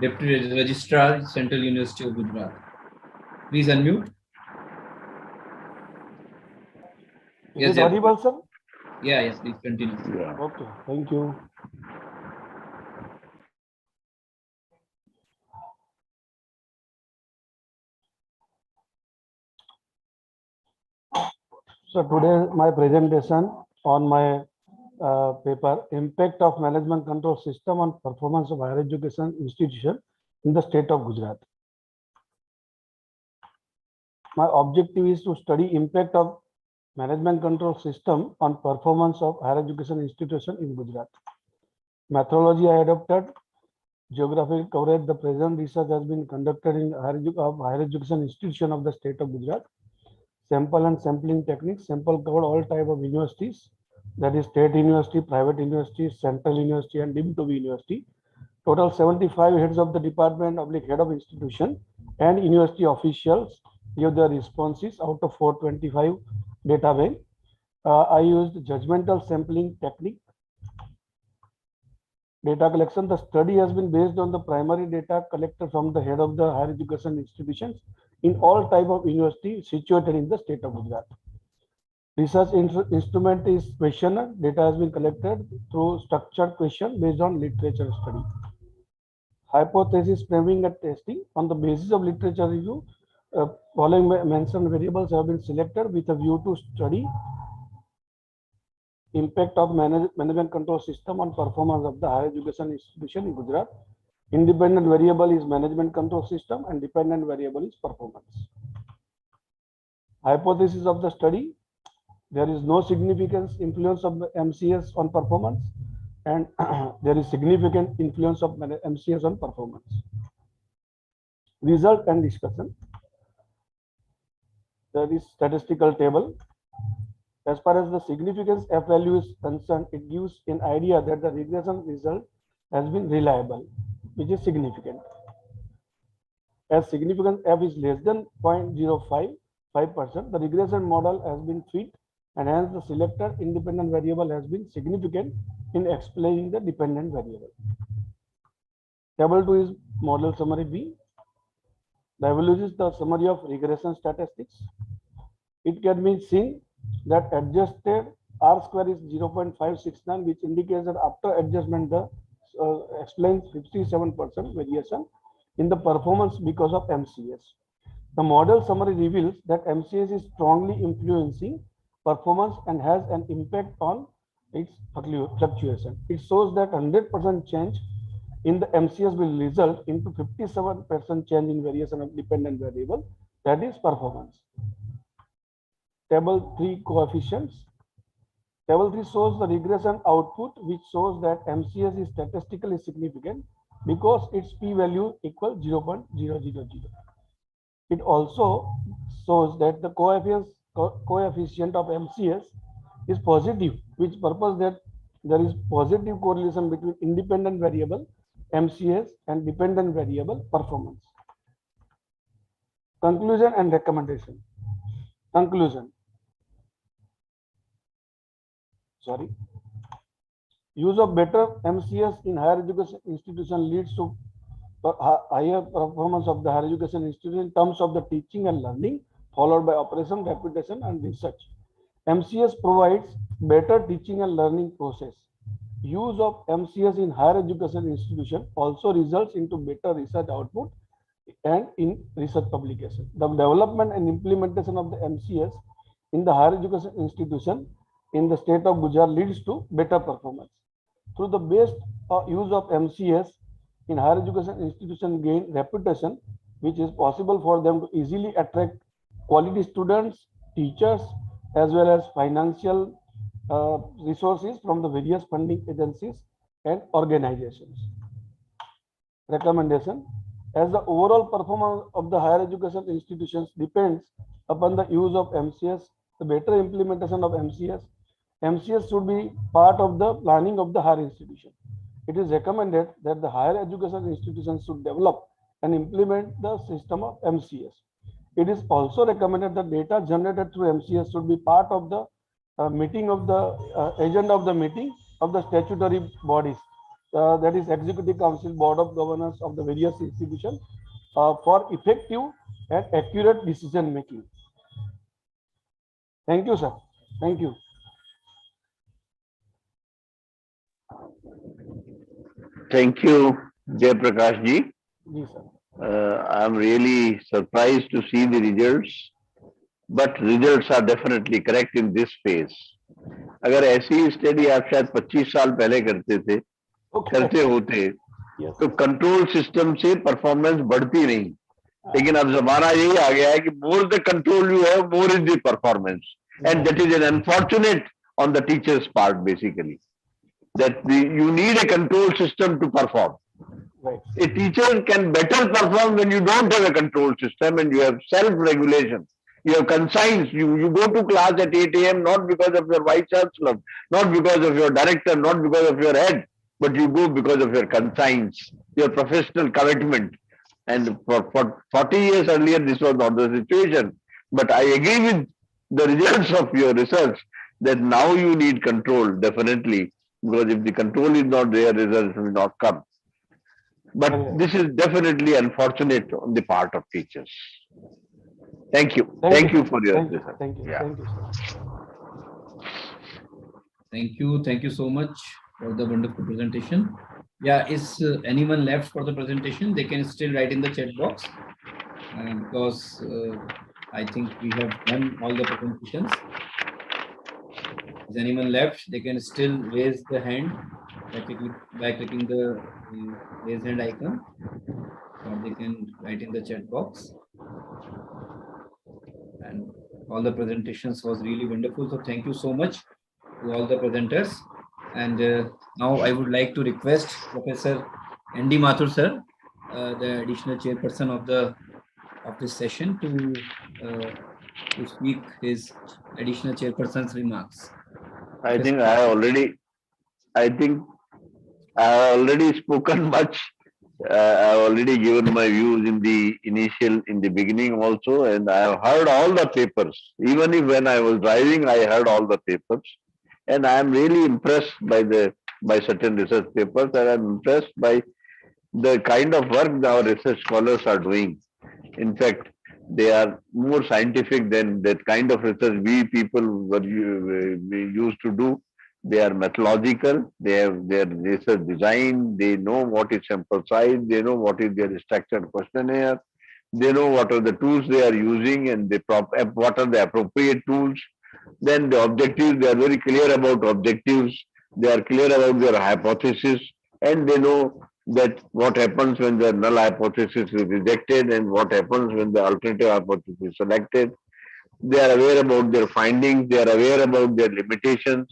Deputy Registrar, Central University of Gujarat. Please unmute. Is it audible, sir? Yeah, yes, please continue. Yeah. Okay, thank you. So today my presentation on my paper, Impact of Management Control System on Performance of Higher Education Institution in the State of Gujarat. My objective is to study impact of management control system on performance of higher education institution in Gujarat. Methodology I adopted, geographical coverage. The present research has been conducted in higher education institution of the state of Gujarat. Sample and sampling techniques. Sample covered all type of universities, that is state university, private university, central university, and deemed to be university. Total 75 heads of the department, head of institution, and university officials give their responses out of 425 data bank. I used judgmental sampling technique. Data collection. The study has been based on the primary data collected from the head of the higher education institutions in all type of university situated in the state of Gujarat. Research instrument is questionnaire. Data has been collected through structured question based on literature study. Hypothesis framing and testing. On the basis of literature review, following mentioned variables have been selected with a view to study impact of management control system on performance of the higher education institution in Gujarat. Independent variable is management control system and dependent variable is performance. Hypothesis of the study: there is no significant influence of the MCS on performance, and there is significant influence of MCS on performance. Result and discussion. There is statistical table. As far as the significance F value is concerned, it gives an idea that the regression result has been reliable, which is significant. As significance F is less than 0.055%, the regression model has been fit, and hence the selected independent variable has been significant in explaining the dependent variable. Table 2 is model summary B. Evaluates the summary of regression statistics. It can be seen that adjusted R square is 0.569, which indicates that after adjustment the explains 57% variation in the performance because of MCS. The model summary reveals that MCS is strongly influencing performance and has an impact on its fluctuation. It shows that 100% change in the MCS will result into 57% change in variation of dependent variable, that is performance. Table 3 coefficients. Table 3 shows the regression output, which shows that MCS is statistically significant because its p-value equals 0.000. It also shows that the coefficient of MCS is positive, which purpose that there is positive correlation between independent variable MCS and dependent variable performance. Conclusion and recommendation. Conclusion. Use of better MCS in higher education institution leads to higher performance of the higher education institution in terms of the teaching and learning, followed by operation, reputation, and research. MCS provides better teaching and learning process. Use of MCS in higher education institution also results into better research output and in research publication. The development and implementation of the MCS in the higher education institution in the state of Gujarat leads to better performance. Through the best use of MCS in higher education institution gain reputation, which is possible for them to easily attract quality students, teachers, as well as financial resources from the various funding agencies and organizations. Recommendation. As the overall performance of the higher education institutions depends upon the use of MCS, the better implementation of MCS should be part of the planning of the higher institution. It is recommended that the higher education institutions should develop and implement the system of MCS. It is also recommended that data generated through MCS should be part of the meeting of the agenda of the meeting of the statutory bodies, that is Executive Council, Board of Governors of the various institutions, for effective and accurate decision making. Thank you, sir. Thank you. Thank you, Jay Prakash ji. Yes, sir. I'm really surprised to see the results, but results are definitely correct in this phase. अगर ऐसी study आप शायद 25 साल पहले करते होते तो control system से परफॉर्मेंस बढ़ती नहीं, लेकिन अब जमाना यही आ गया है कि more the control you have, more is the performance, and that is an unfortunate on the teachers part basically, that you need a control system to perform. Right. A teacher can better perform when you don't have a control system and you have self-regulation. You have conscience. You go to class at 8 a.m. not because of your vice chancellor, not because of your director, not because of your head, but you go because of your conscience, your professional commitment. And for 40 years earlier, this was not the situation. But I agree with the results of your research that now you need control, definitely. Because if the control is not there, results will not come. But this is definitely unfortunate on the part of teachers. Thank you. Thank you for your research. Thank you. Yeah. Thank you, sir. Thank you. Thank you so much for the wonderful presentation. Yeah, is anyone left for the presentation? They can still write in the chat box because I think we have done all the presentations. Is anyone left? They can still raise the hand by clicking the raise hand icon, or they can write in the chat box. And all the presentations was really wonderful. So thank you so much to all the presenters. And now I would like to request Professor N.D. Mathur sir, the additional chairperson of this session, to speak his additional chairperson's remarks. I think I have already spoken much. I have already given my views in the beginning also, and I have heard all the papers. Even if when I was driving, I heard all the papers, and I am really impressed by certain research papers, and I am impressed by the kind of work our research scholars are doing. In fact, they are more scientific than that kind of research we people we used to do. They are methodological, they have their research design, they know what is sample size, they know what is their structured questionnaire, they know what are the tools they are using and what are the appropriate tools. Then the objectives, they are very clear about objectives, they are clear about their hypothesis, and they know that what happens when the null hypothesis is rejected and what happens when the alternative hypothesis is selected. They are aware about their findings, they are aware about their limitations.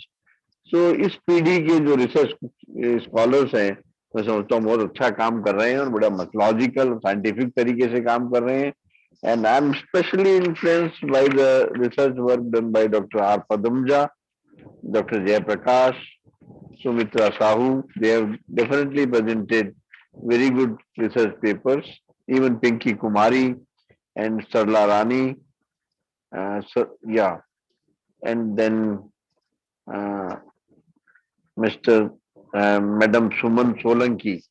So इस पीढ़ी के जो research scholars हैं, मैं समझता हूँ बहुत अच्छा काम कर रहे हैं और बड़ा मैथोलॉजिकल साइंटिफिक तरीके से काम कर रहे हैं. And I'm especially influenced by the research work done by Dr. R. Padamja, Dr. Jay Prakash, Sumitra Sahu. They have definitely presented very good research papers. Even Pinky Kumari and Sarla Rani. And then Madam Suman Solanki.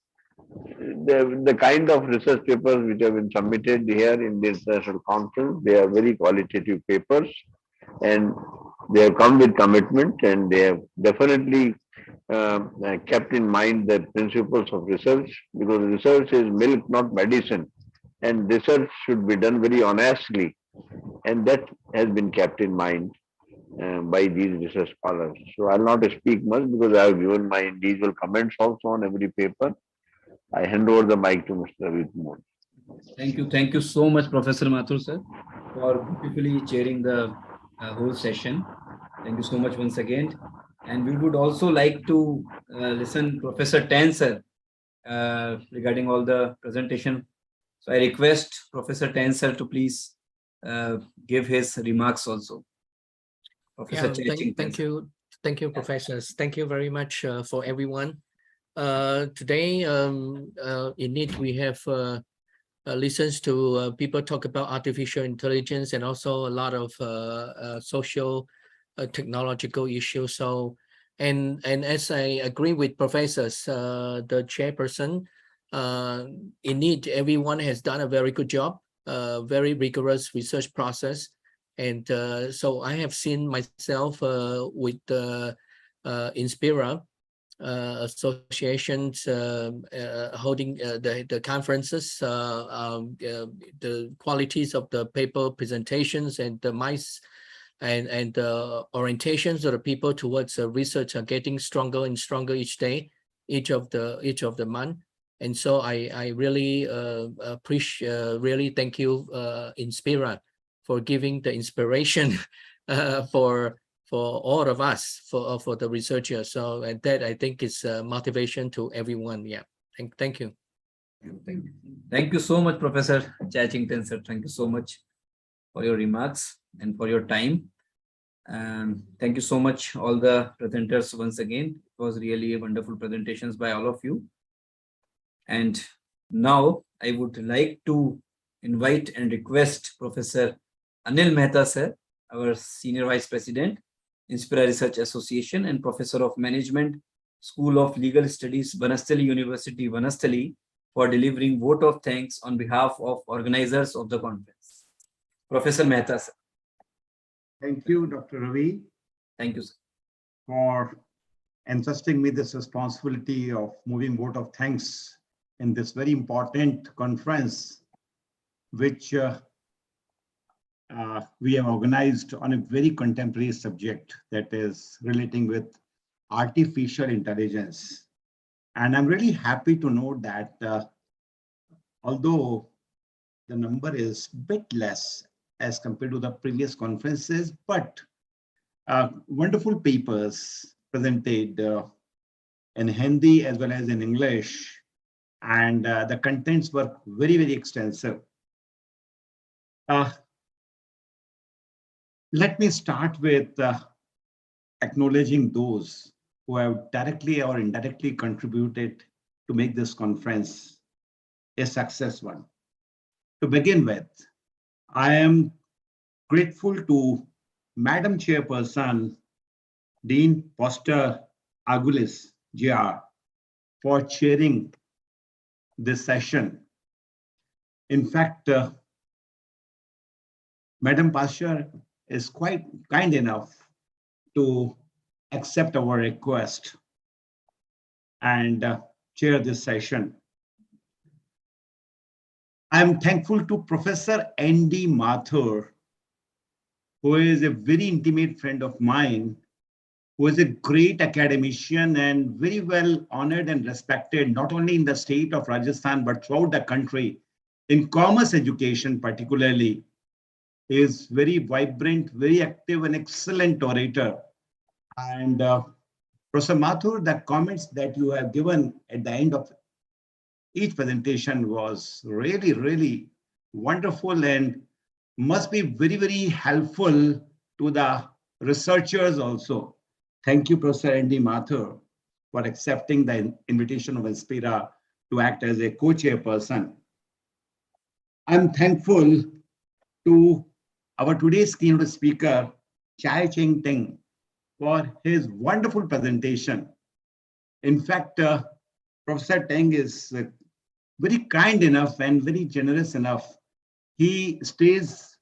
The kind of research papers which have been submitted here in the international conference, they are very qualitative papers, and they have come with commitment, and they have definitely kept in mind the principles of research, because research is milk, not medicine, and research should be done very honestly, and that has been kept in mind by these research scholars. So I'll not speak much because I have given my individual comments also on every paper. I hand over the mic to Mr. Ravi Kumar. Thank you so much, Professor Mathur sir, for beautifully chairing the whole session. Thank you so much once again. And we would also like to listen Professor Tan sir regarding all the presentation. So I request Professor Tan sir to please give his remarks also. Professor Thank you, professors. Thank you very much for everyone. Today, indeed, we have listens to people talk about artificial intelligence and also a lot of social technological issues. So, and as I agree with professors, the chairperson, indeed, everyone has done a very good job, very rigorous research process. And so I have seen myself with Inspira associations holding the conferences, the qualities of the paper presentations and the and the orientations of the people towards research are getting stronger and stronger each day, each of the month. And so I really appreciate, really thank you, Inspira, for giving the inspiration for all of us, for the researchers. So, and that I think is motivation to everyone. Yeah, thank you. Thank you so much, Professor Chachington sir. Thank you so much for your remarks and for your time. Thank you so much, all the presenters once again. It was really a wonderful presentations by all of you. And now I would like to invite and request Professor Anil Mehta sir, our Senior Vice President, Inspira Research Association and Professor of Management, School of Legal Studies, Vanastali University, Vanastali, for delivering vote of thanks on behalf of organizers of the conference. Professor Mehta sir. Thank you, Dr. Ravi. Thank you, sir, for entrusting me this responsibility of moving vote of thanks in this very important conference, which we have organized on a very contemporary subject that is relating with artificial intelligence. And I'm really happy to note that although the number is a bit less as compared to the previous conferences, but wonderful papers presented in Hindi as well as in English. And the contents were very, very extensive. Let me start with acknowledging those who have directly or indirectly contributed to make this conference a success one. To begin with, I am grateful to Madam Chairperson, Dean Foster Agulis, JR, for chairing this session. In fact, Madam Pasha is quite kind enough to accept our request and chair this session. I'm thankful to Professor N.D. Mathur, who is a very intimate friend of mine, who is a great academician and very well honored and respected, not only in the state of Rajasthan, but throughout the country, in commerce education particularly. He is very vibrant, very active, and excellent orator. And Professor Mathur, the comments that you have given at the end of each presentation was really, really wonderful and must be very, very helpful to the researchers also. Thank you, Professor N.D. Mathur, for accepting the invitation of Inspira to act as a co-chairperson. I'm thankful to our today's keynote speaker, Chai Ching Ting, for his wonderful presentation. In fact, Professor Teng is very kind enough and very generous enough. He stays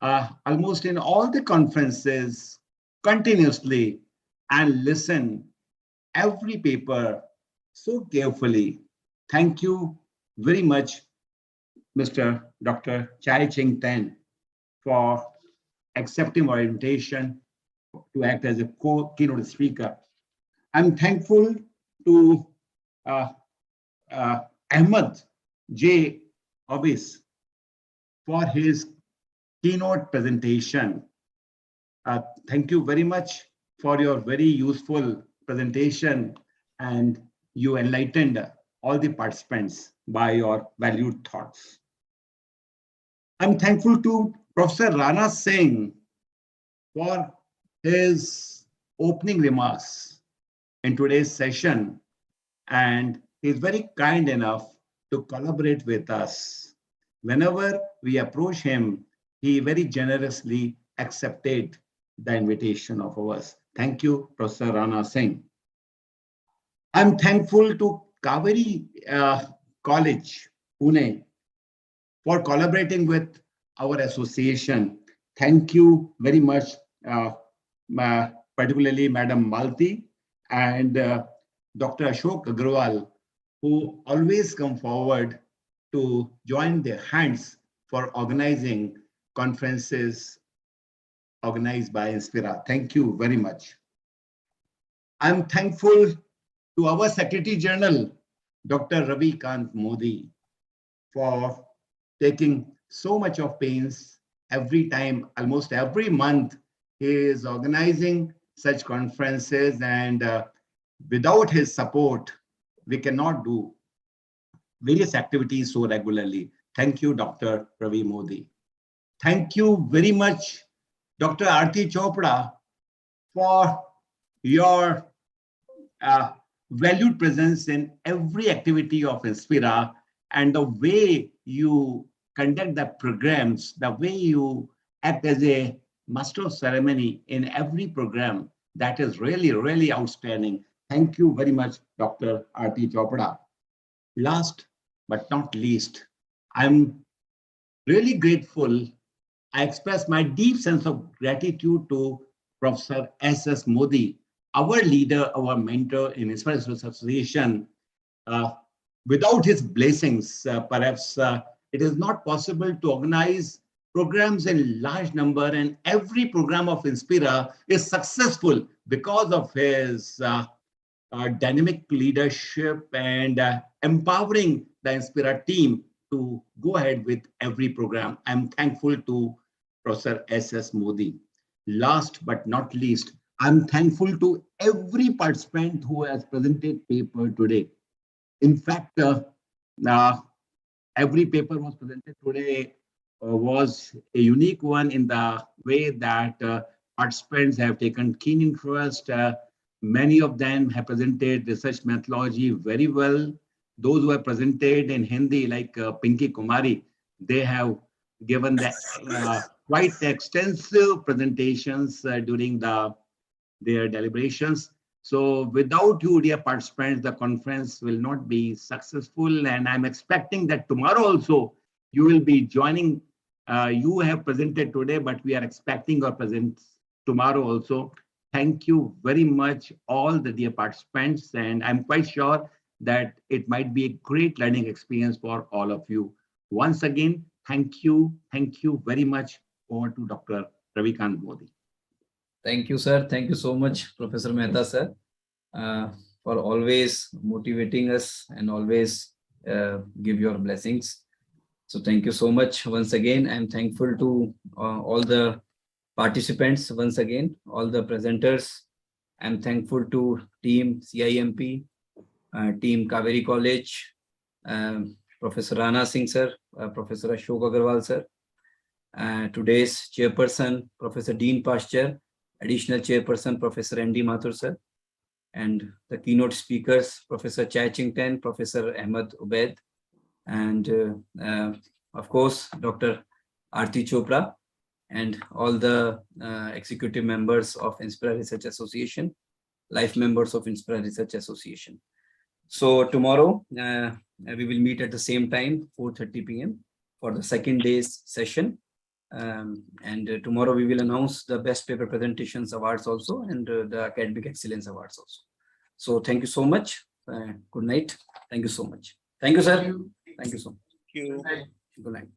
almost in all the conferences continuously and listen every paper so carefully. Thank you very much, Mr. Dr. Chai Ching Ten, for accepting our invitation to act as a keynote speaker. I'm thankful to Ahmed J. Obis for his keynote presentation. Thank you very much for your very useful presentation, and you enlightened all the participants by your valued thoughts. I'm thankful to Professor Rana Singh for his opening remarks in today's session, and he's very kind enough to collaborate with us. Whenever we approach him, he very generously accepted the invitation of ours. Thank you, Professor Rana Singh. I'm thankful to Kaveri College, Pune, for collaborating with our association. Thank you very much, particularly Madam Malti and Dr. Ashok Agrawal, who always come forward to join their hands for organizing conferences organized by Inspira. Thank you very much. I'm thankful to our Secretary General, Dr. Ravi Kant Modi, for taking so much of pains every time, almost every month. He is organizing such conferences, and without his support, we cannot do various activities so regularly. Thank you, Dr. Ravi Modi. Thank you very much, Dr. Aarti Chopra, for your valued presence in every activity of Inspira, and the way you conduct the programs, the way you act as a master of ceremony in every program, that is really, really outstanding. Thank you very much, Dr. Aarti Chopra. Last but not least, I'm really grateful. I express my deep sense of gratitude to Professor S.S. Modi, our leader, our mentor in Inspira Research Association. Without his blessings, perhaps it is not possible to organize programs in large number, and every program of Inspira is successful because of his dynamic leadership and empowering the Inspira team to go ahead with every program. I'm thankful to Professor S.S. Modi. Last but not least, I'm thankful to every participant who has presented paper today. In fact, every paper was presented today was a unique one in the way that participants have taken keen interest. Many of them have presented research methodology very well. Those who have presented in Hindi, like Pinky Kumari, they have given the, quite extensive presentations during their deliberations. So without you, dear participants, the conference will not be successful. And I'm expecting that tomorrow also you will be joining. You have presented today, but we are expecting your presence tomorrow also. Thank you very much, all the dear participants. And I'm quite sure that it might be a great learning experience for all of you. Once again, thank you very much. Over to Dr. Ravikant Modi. Thank you, sir. Thank you so much, Professor Mehta, sir, for always motivating us and always give your blessings. So thank you so much once again. I'm thankful to all the participants once again, all the presenters. I'm thankful to team CIMP, team Kaveri College, Professor Rana Singh, sir, Professor Ashok Agarwal, sir, today's chairperson, Professor Dean Pasture, additional chairperson, Professor M.D. Mathur, sir, and the keynote speakers, Professor Chai Ching-ten, Professor Ahmed Ubaid, and of course, Dr. Aarti Chopra, and all the executive members of Inspira Research Association, life members of Inspira Research Association. So tomorrow, we will meet at the same time, 4:30 p.m. for the second day's session. And tomorrow we will announce the best paper presentations awards also, and the academic excellence awards also. So thank you so much. Good night. Thank you so much. Thank you, sir. Thank you so much. Thank you. Good night.